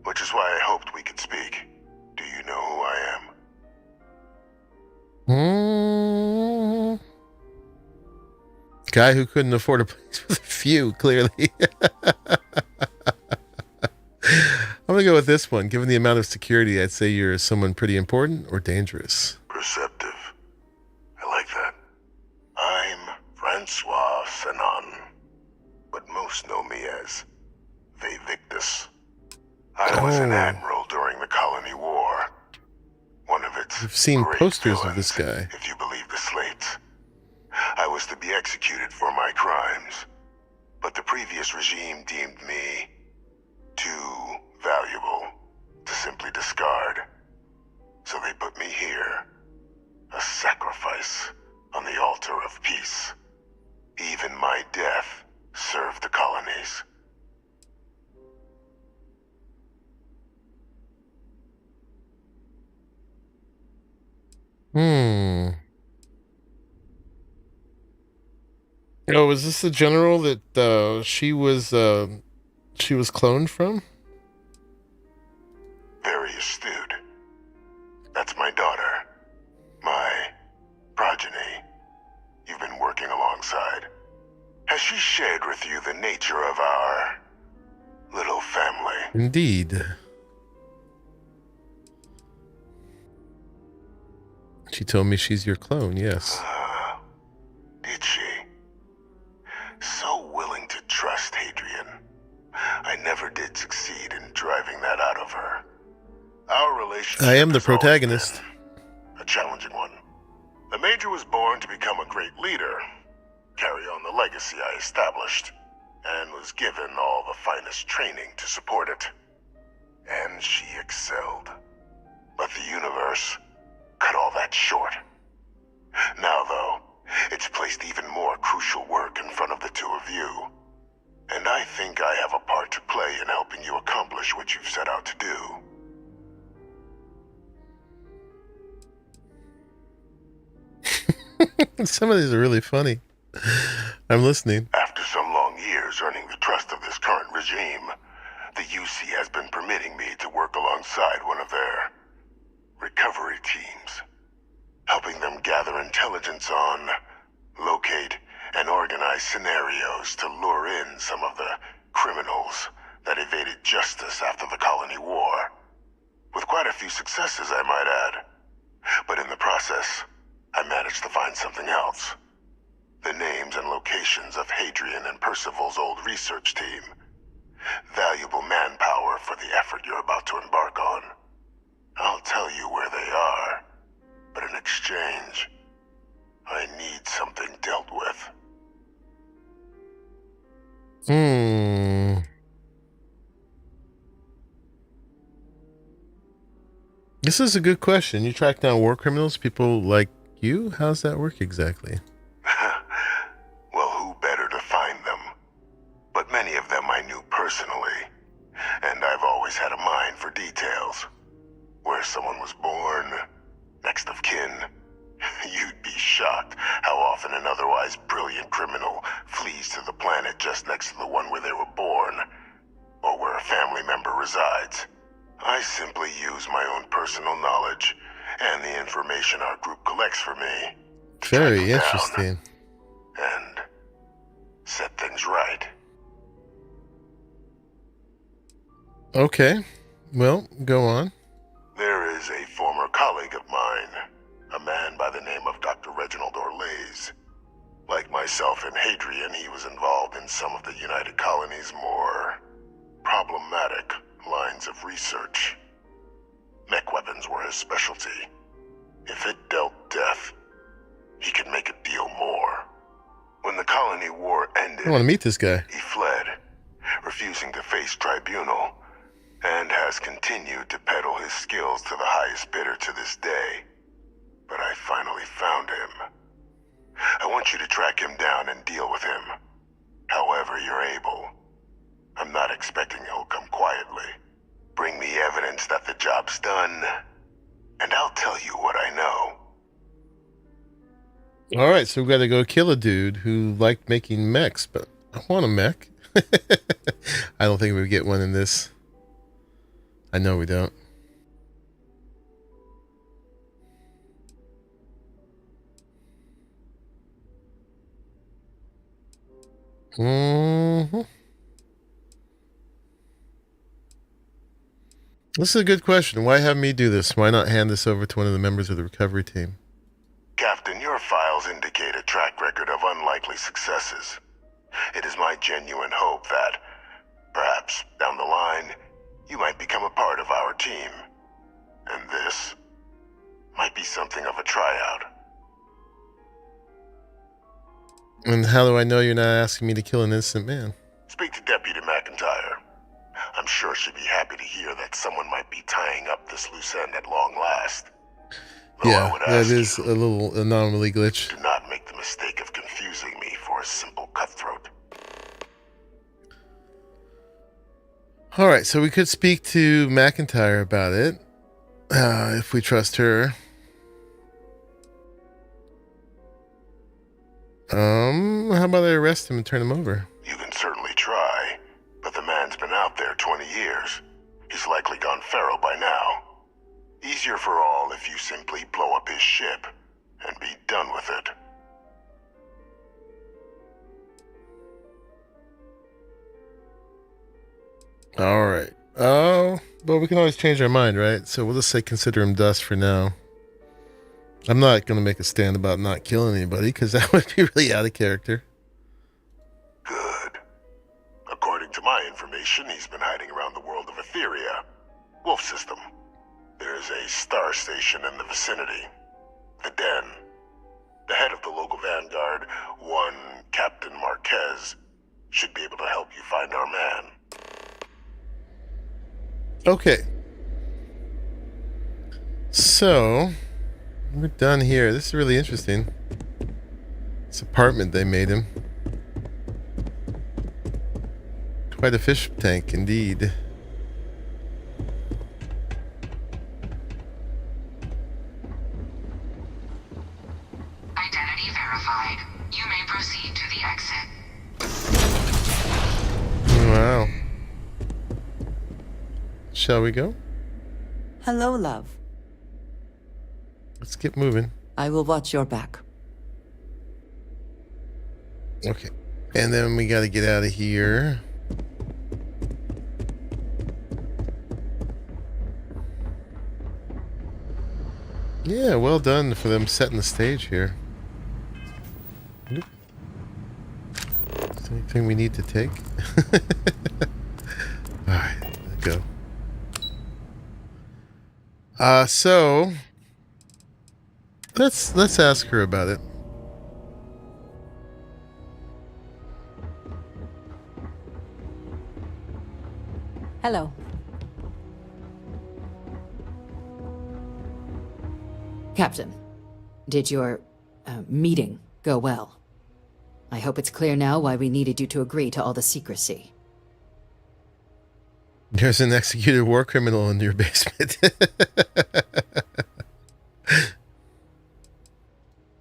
which is why I hoped we could speak. Do you know who I am? Guy who couldn't afford a place with a few, clearly. I'm gonna go with this one. Given the amount of security, I'd say you're someone pretty important or dangerous. Perceptive. I like that. I'm Francois Sanon, but most know me as Victus. I was an admiral during the Colony War. One of its I've seen great posters villains, of this guy. if you believe the slates. I was to be executed for my crimes, but the previous regime deemed me too valuable to simply discard. So they put me here, a sacrifice on the altar of peace. Even my death served the colonies. Oh, is this the general that she was cloned from? Very astute. That's my daughter. My progeny. You've been working alongside. Has she shared with you the nature of our little family? Indeed. She told me she's your clone, yes. Did she? So willing to trust Hadrian. I never did succeed in driving that out of her. Our relationship I am the has always protagonist. been a challenging one. The Major was born to become a great leader, carry on the legacy I established, and was given all the finest training to support it. And she excelled. But the universe cut all that short. Now, though, it's placed even more crucial work in front of the two of you. And I think I have a part to play in helping you accomplish what you've set out to do. Some of these are really funny. I'm listening. After some long years earning the trust of this current regime, the UC has been permitting me to work alongside one of their recovery teams, helping them gather intelligence on, locate, and organize scenarios to lure in some of the criminals that evaded justice after the Colony War. With quite a few successes, I might add. But in the process, I managed to find something else. The names and locations of Hadrian and Percival's old research team. Valuable manpower for the effort you're about to embark on. I'll tell you where they are, but in exchange, I need something dealt with. This is a good question. You track down war criminals, people like you? How's that work exactly? Well, who better to find them? But many of them I knew personally, and I've always had a mind for details. Where someone was born, next of kin. You'd be shocked how often an otherwise brilliant criminal flees to the planet just next to the one where they were born, or where a family member resides. I simply use my own personal knowledge and the information our group collects for me. Very interesting. And set things right. Okay. Well, go on. There is a former colleague of mine, a man by the name of Dr. Reginald Orlaise. Like myself and Hadrian, he was involved in some of the United Colony's more problematic lines of research. Mech weapons were his specialty. If it dealt death, he could make a deal more. When the Colony War ended, I want to meet this guy. he fled, refusing to face tribunal, and has continued to peddle his skills to the highest bidder to this day. But I finally found him. I want you to track him down and deal with him, however you're able. I'm not expecting he'll come quietly. Bring me evidence that the job's done, and I'll tell you what I know. All right, so we got to go kill a dude who liked making mechs, but I want a mech. I don't think we get one in this. I know we don't. This is a good question. Why have me do this? Why not hand this over to one of the members of the recovery team? Captain, your files indicate a track record of unlikely successes. It is my genuine hope that, perhaps down the line, you might become a part of our team. And this might be something of a tryout. And how do I know you're not asking me to kill an innocent man? Speak to Deputy McIntyre. I'm sure she'd be happy to hear that someone might be tying up this loose end at long last. Though yeah, that is a little anomaly glitch. Do not make the mistake of confusing me for a simple cutthroat. All right, so we could speak to McIntyre about it, if we trust her. How about I arrest him and turn him over? You can certainly try, but the man's been out there 20 years. He's likely gone feral by now. Easier for all if you simply blow up his ship and be done with it. All right. Oh, but we can always change our mind, right? So we'll just say consider him dust for now. I'm not going to make a stand about not killing anybody, because that would be really out of character. Good. According to my information, he's been hiding around the world of Etheria. Wolf system. There's a star station in the vicinity. The Den. The head of the local vanguard, one Captain Marquez, should be able to help you find our man. Okay. So we're done here. This is really interesting. This apartment they made him. Quite a fish tank indeed. Identity verified. You may proceed to the exit. Wow. Shall we go? Hello, love. Let's get moving. I will watch your back. Okay. And then we got to get out of here. Yeah, well done for them setting the stage here. Is there anything we need to take? Alright, let's go. So let's ask her about it. Hello. Captain, did your meeting go well? I hope it's clear now why we needed you to agree to all the secrecy. There's an executed war criminal in your basement.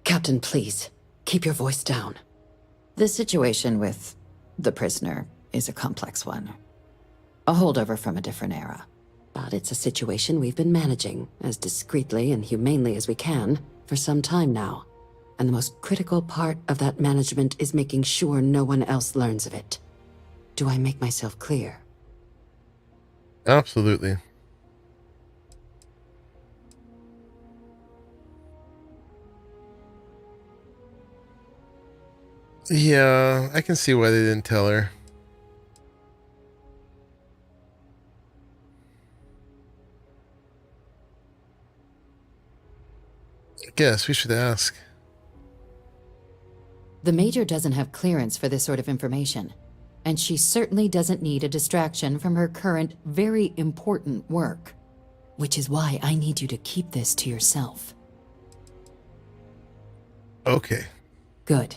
Captain, please, keep your voice down. The situation with the prisoner is a complex one. A holdover from a different era. But it's a situation we've been managing as discreetly and humanely as we can for some time now. And the most critical part of that management is making sure no one else learns of it. Do I make myself clear? Absolutely. Yeah, I can see why they didn't tell her. I guess we should ask. The Major doesn't have clearance for this sort of information, and she certainly doesn't need a distraction from her current, very important work. Which is why I need you to keep this to yourself. Okay. Good.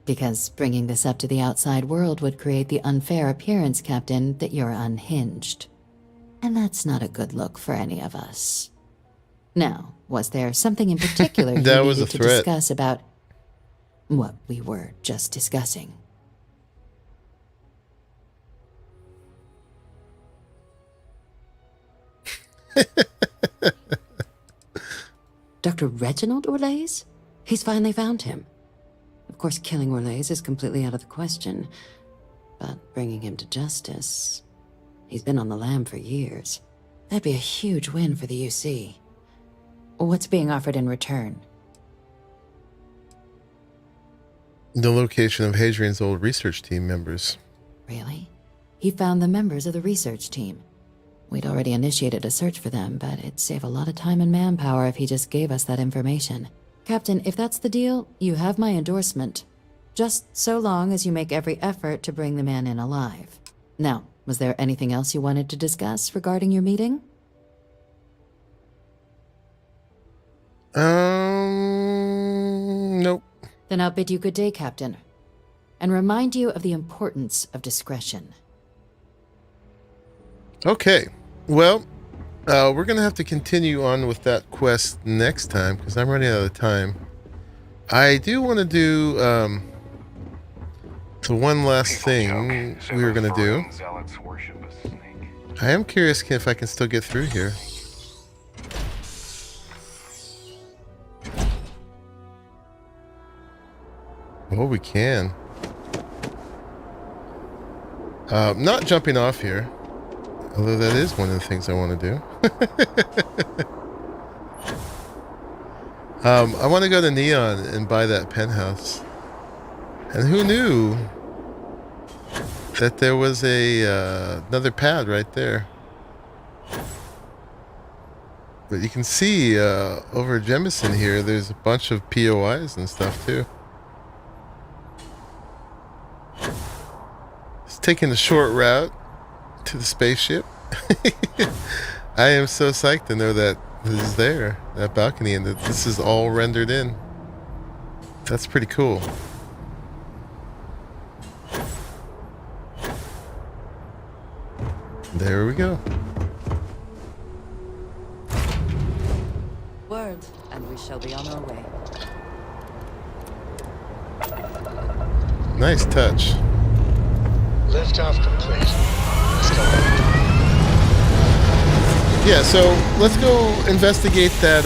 Because bringing this up to the outside world would create the unfair appearance, Captain, that you're unhinged. And that's not a good look for any of us. Now, was there something in particular you That was needed a to threat. discuss about what we were just discussing? Dr. Reginald Orlaise? He's finally found him. Of course, killing Orlaise is completely out of the question, but bringing him to justice... He's been on the lam for years. That'd be a huge win for the UC. What's being offered in return? The location of Hadrian's old research team members. Really? He found the members of the research team. We'd already initiated a search for them, but it'd save a lot of time and manpower if he just gave us that information. Captain, if that's the deal, you have my endorsement. Just so long as you make every effort to bring the man in alive. Now, was there anything else you wanted to discuss regarding your meeting? Nope. Then I'll bid you good day, Captain, and remind you of the importance of discretion. Okay. Well, we're going to have to continue on with that quest next time because I'm running out of time. I do want to do the one last thing we were going to do. I am curious if I can still get through here. Oh, we can. Not jumping off here. Although that is one of the things I want to do. I want to go to Neon and buy that penthouse. And who knew that there was another pad right there. But you can see over at Jemison here, there's a bunch of POIs and stuff too. It's taking the short route to the spaceship. I am so psyched to know that this is there, that balcony, and that this is all rendered in. That's pretty cool. There we go. Word, and we shall be on our way. Nice touch. Liftoff complete. Let's go. Yeah, so let's go investigate that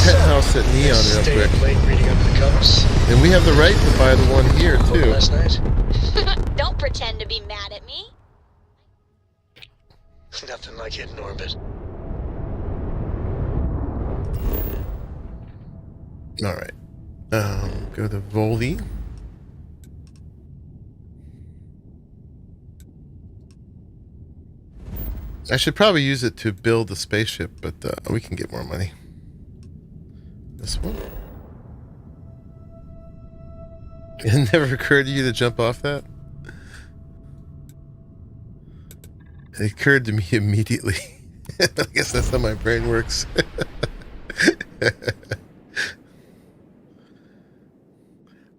penthouse at Neon real Stay quick. up late reading up the compass. And we have the right to buy the one here too. Last night? Don't pretend to be mad at me. Nothing like hitting orbit. All right. Go to Voldy. I should probably use it to build the spaceship, but we can get more money. This one. It never occurred to you to jump off that? It occurred to me immediately. I guess that's how my brain works.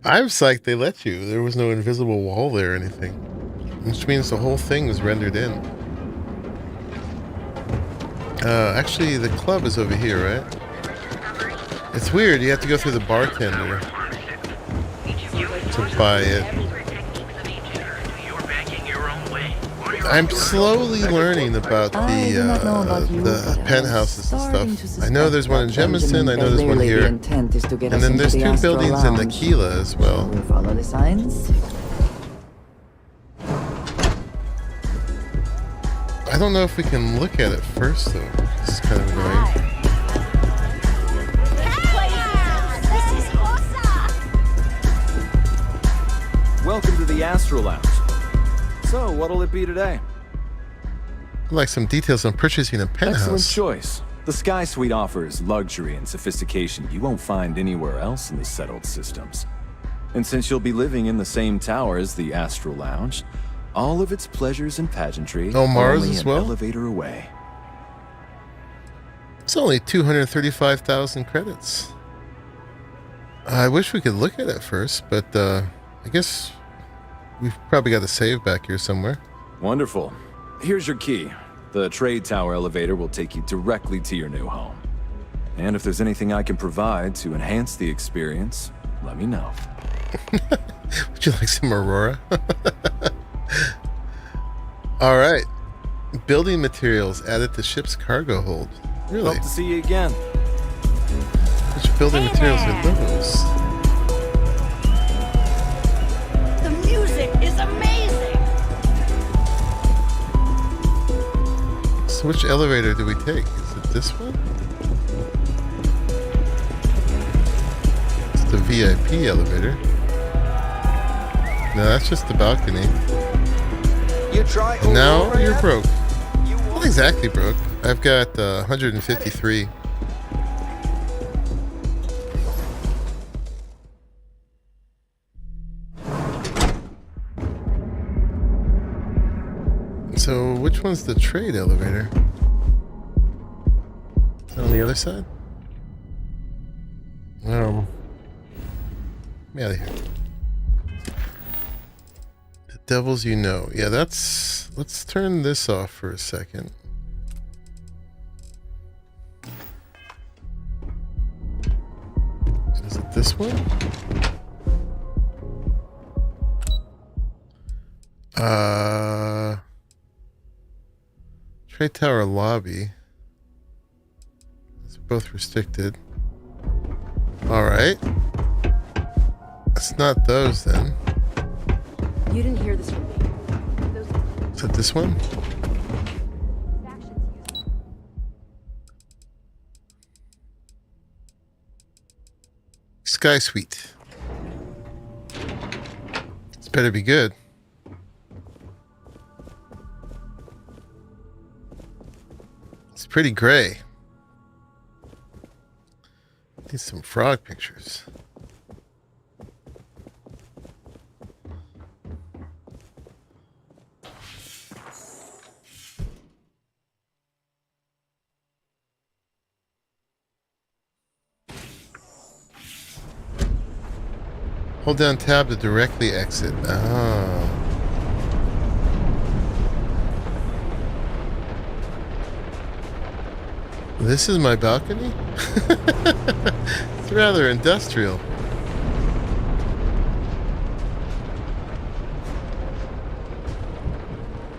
I'm psyched they let you. There was no invisible wall there or anything. Which means the whole thing was rendered in. Actually, the club is over here, right? It's weird. You have to go through the bartender to buy it. I'm slowly learning about the penthouses and stuff. I know there's one in Jemison. I know there's one here. And then there's two buildings in Aquila as well. Follow the signs. I don't know if we can look at it first, though. This is kind of annoying. Welcome to the Astro Lounge. So, what'll it be today? I'd like some details on purchasing a penthouse. Excellent choice. The Sky Suite offers luxury and sophistication you won't find anywhere else in the settled systems. And since you'll be living in the same tower as the Astro Lounge, all of its pleasures and pageantry Oh, Mars only as an well? elevator away. It's only 235,000 credits. I wish we could look at it first, but I guess we've probably got a save back here somewhere. Wonderful. Here's your key. The trade tower elevator will take you directly to your new home. And if there's anything I can provide to enhance the experience, let me know. Would you like some Aurora? All right. Building materials added to ship's cargo hold. Really? Hope to see you again. Which building materials are those? The music is amazing! So which elevator do we take? Is it this one? It's the VIP elevator. No, that's just the balcony. And now you're broke. Not exactly broke. I've got 153. So which one's the trade elevator? Is that on the other side? Get me out of here. The devils you know. Yeah, that's... Let's turn this off for a second. Is it this one? Trade Tower Lobby. It's both restricted. Alright. It's not those then. You didn't hear this from me. Is it this one? Sky Suite. This better be good. It's pretty gray. Need some frog pictures. Hold down tab to directly exit. Oh. This is my balcony? It's rather industrial.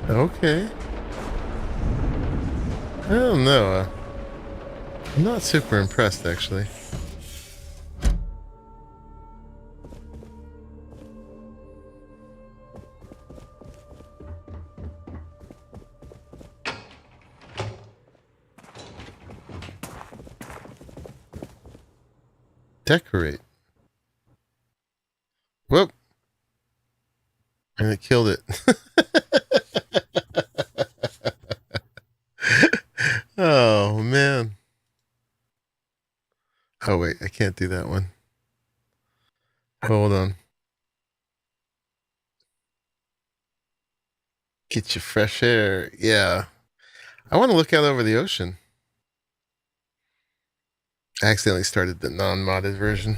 Okay. I don't know. I'm not super impressed, actually. Decorate. Whoop. And it killed it. Oh, man. Oh, wait. I can't do that one. Hold on. Get you fresh air. Yeah. I want to look out over the ocean. I accidentally started the non-modded version.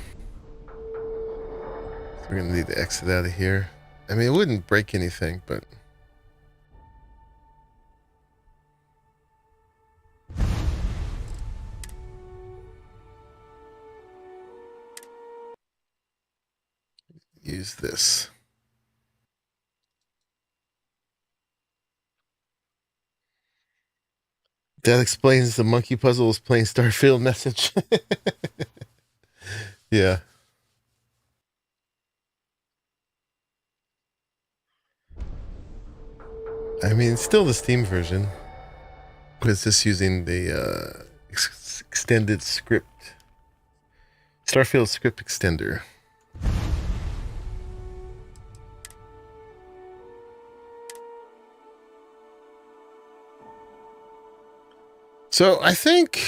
So we're going to need to exit out of here. I mean, it wouldn't break anything, but... use this. That explains the monkey puzzle is playing Starfield message. Yeah. I mean, it's still the Steam version. But it's just using the extended script. Starfield script extender. So I think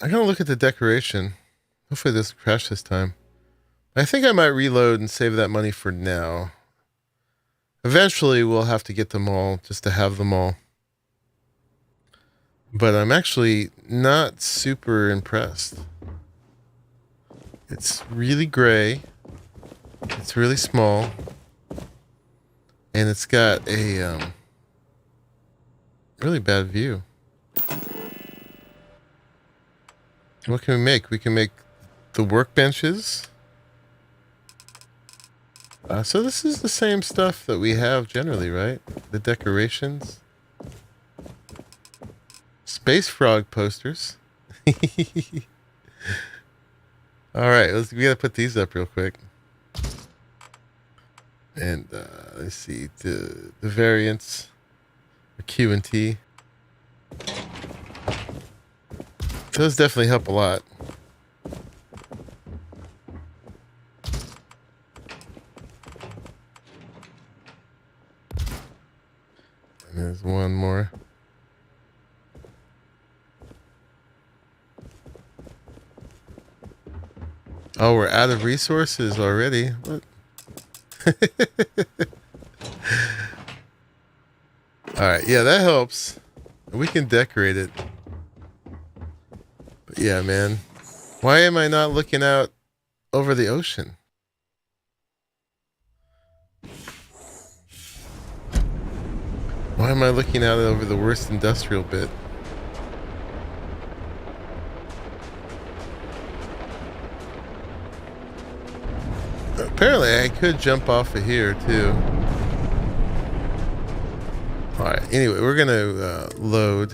I'm gonna look at the decoration. Hopefully it doesn't crash this time. I think I might reload and save that money for now. Eventually we'll have to get them all just to have them all. But I'm actually not super impressed. It's really gray. It's really small. And it's got a really bad view. What can we make? We can make the workbenches. So this is the same stuff that we have generally, right? The decorations. Space frog posters. Alright, we gotta put these up real quick. And let's see, the variants are Q and T. Those definitely help a lot. And there's one more. Oh, we're out of resources already. What? Alright, yeah, that helps. We can decorate it. But yeah, man. Why am I not looking out over the ocean? Why am I looking out over the worst industrial bit? Apparently I could jump off of here too. Alright, anyway, we're gonna load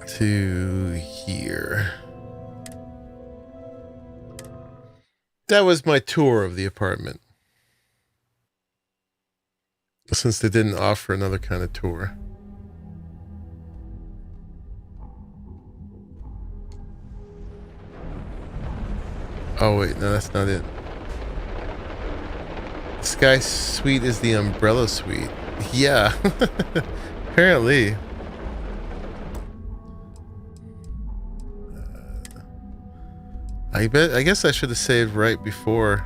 to here. That was my tour of the apartment. Since they didn't offer another kind of tour. Oh wait, no, that's not it. Sky Suite is the umbrella suite. Yeah. Apparently. I guess I should have saved right before.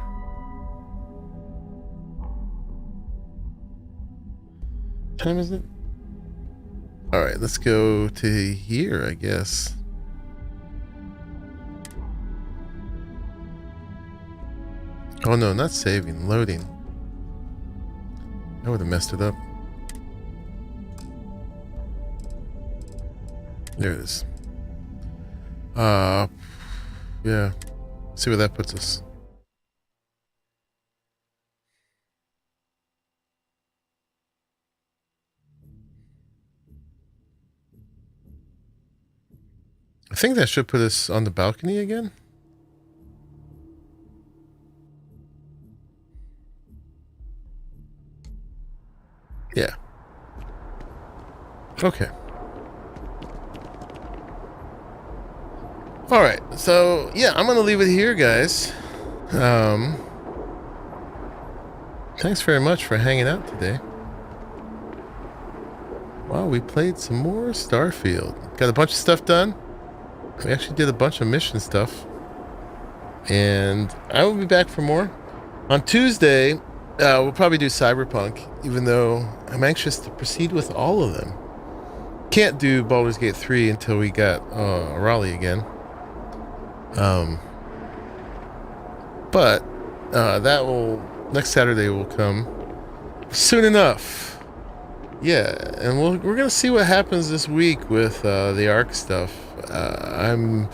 What time is it? Alright, let's go to here, I guess. Oh no, not saving, loading. I would have messed it up. There it is. Yeah. See where that puts us. I think that should put us on the balcony again. Yeah. Okay. All right. So, yeah, I'm going to leave it here, guys. Thanks very much for hanging out today. Wow, we played some more Starfield. Got a bunch of stuff done. We actually did a bunch of mission stuff. And I will be back for more. On Tuesday, we'll probably do Cyberpunk, even though I'm anxious to proceed with all of them. Can't do Baldur's Gate 3 until we got Arahli again. But that will... Next Saturday will come soon enough. Yeah, and we're going to see what happens this week with the Ark stuff. I'm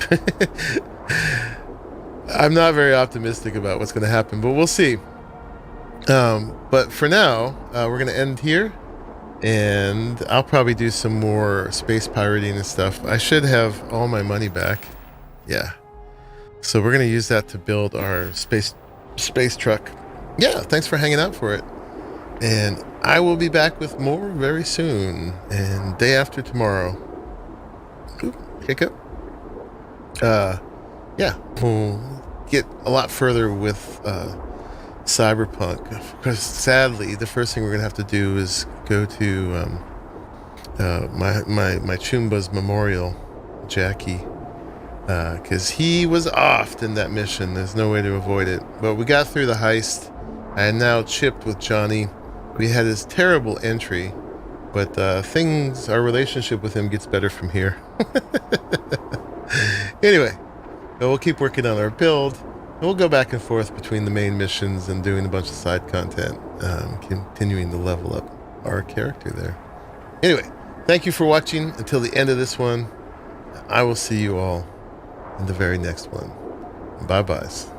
not very optimistic about what's going to happen, but we'll see. But for now, we're going to end here, and I'll probably do some more space pirating and stuff. I should have all my money back. Yeah. So we're going to use that to build our space truck. Yeah, thanks for hanging out for it. And I will be back with more very soon, and day after tomorrow. Oop, hiccup. Yeah, we'll get a lot further with Cyberpunk. Because sadly, the first thing we're gonna have to do is go to my Chumba's memorial, Jackie, because he was offed in that mission. There's no way to avoid it. But we got through the heist. I am now chipped with Johnny. We had this terrible entry, but our relationship with him gets better from here. Anyway, we'll keep working on our build. We'll go back and forth between the main missions and doing a bunch of side content, continuing to level up our character there. Anyway, Thank you for watching until the end of this one. I will see you all in the very next one. Bye-byes.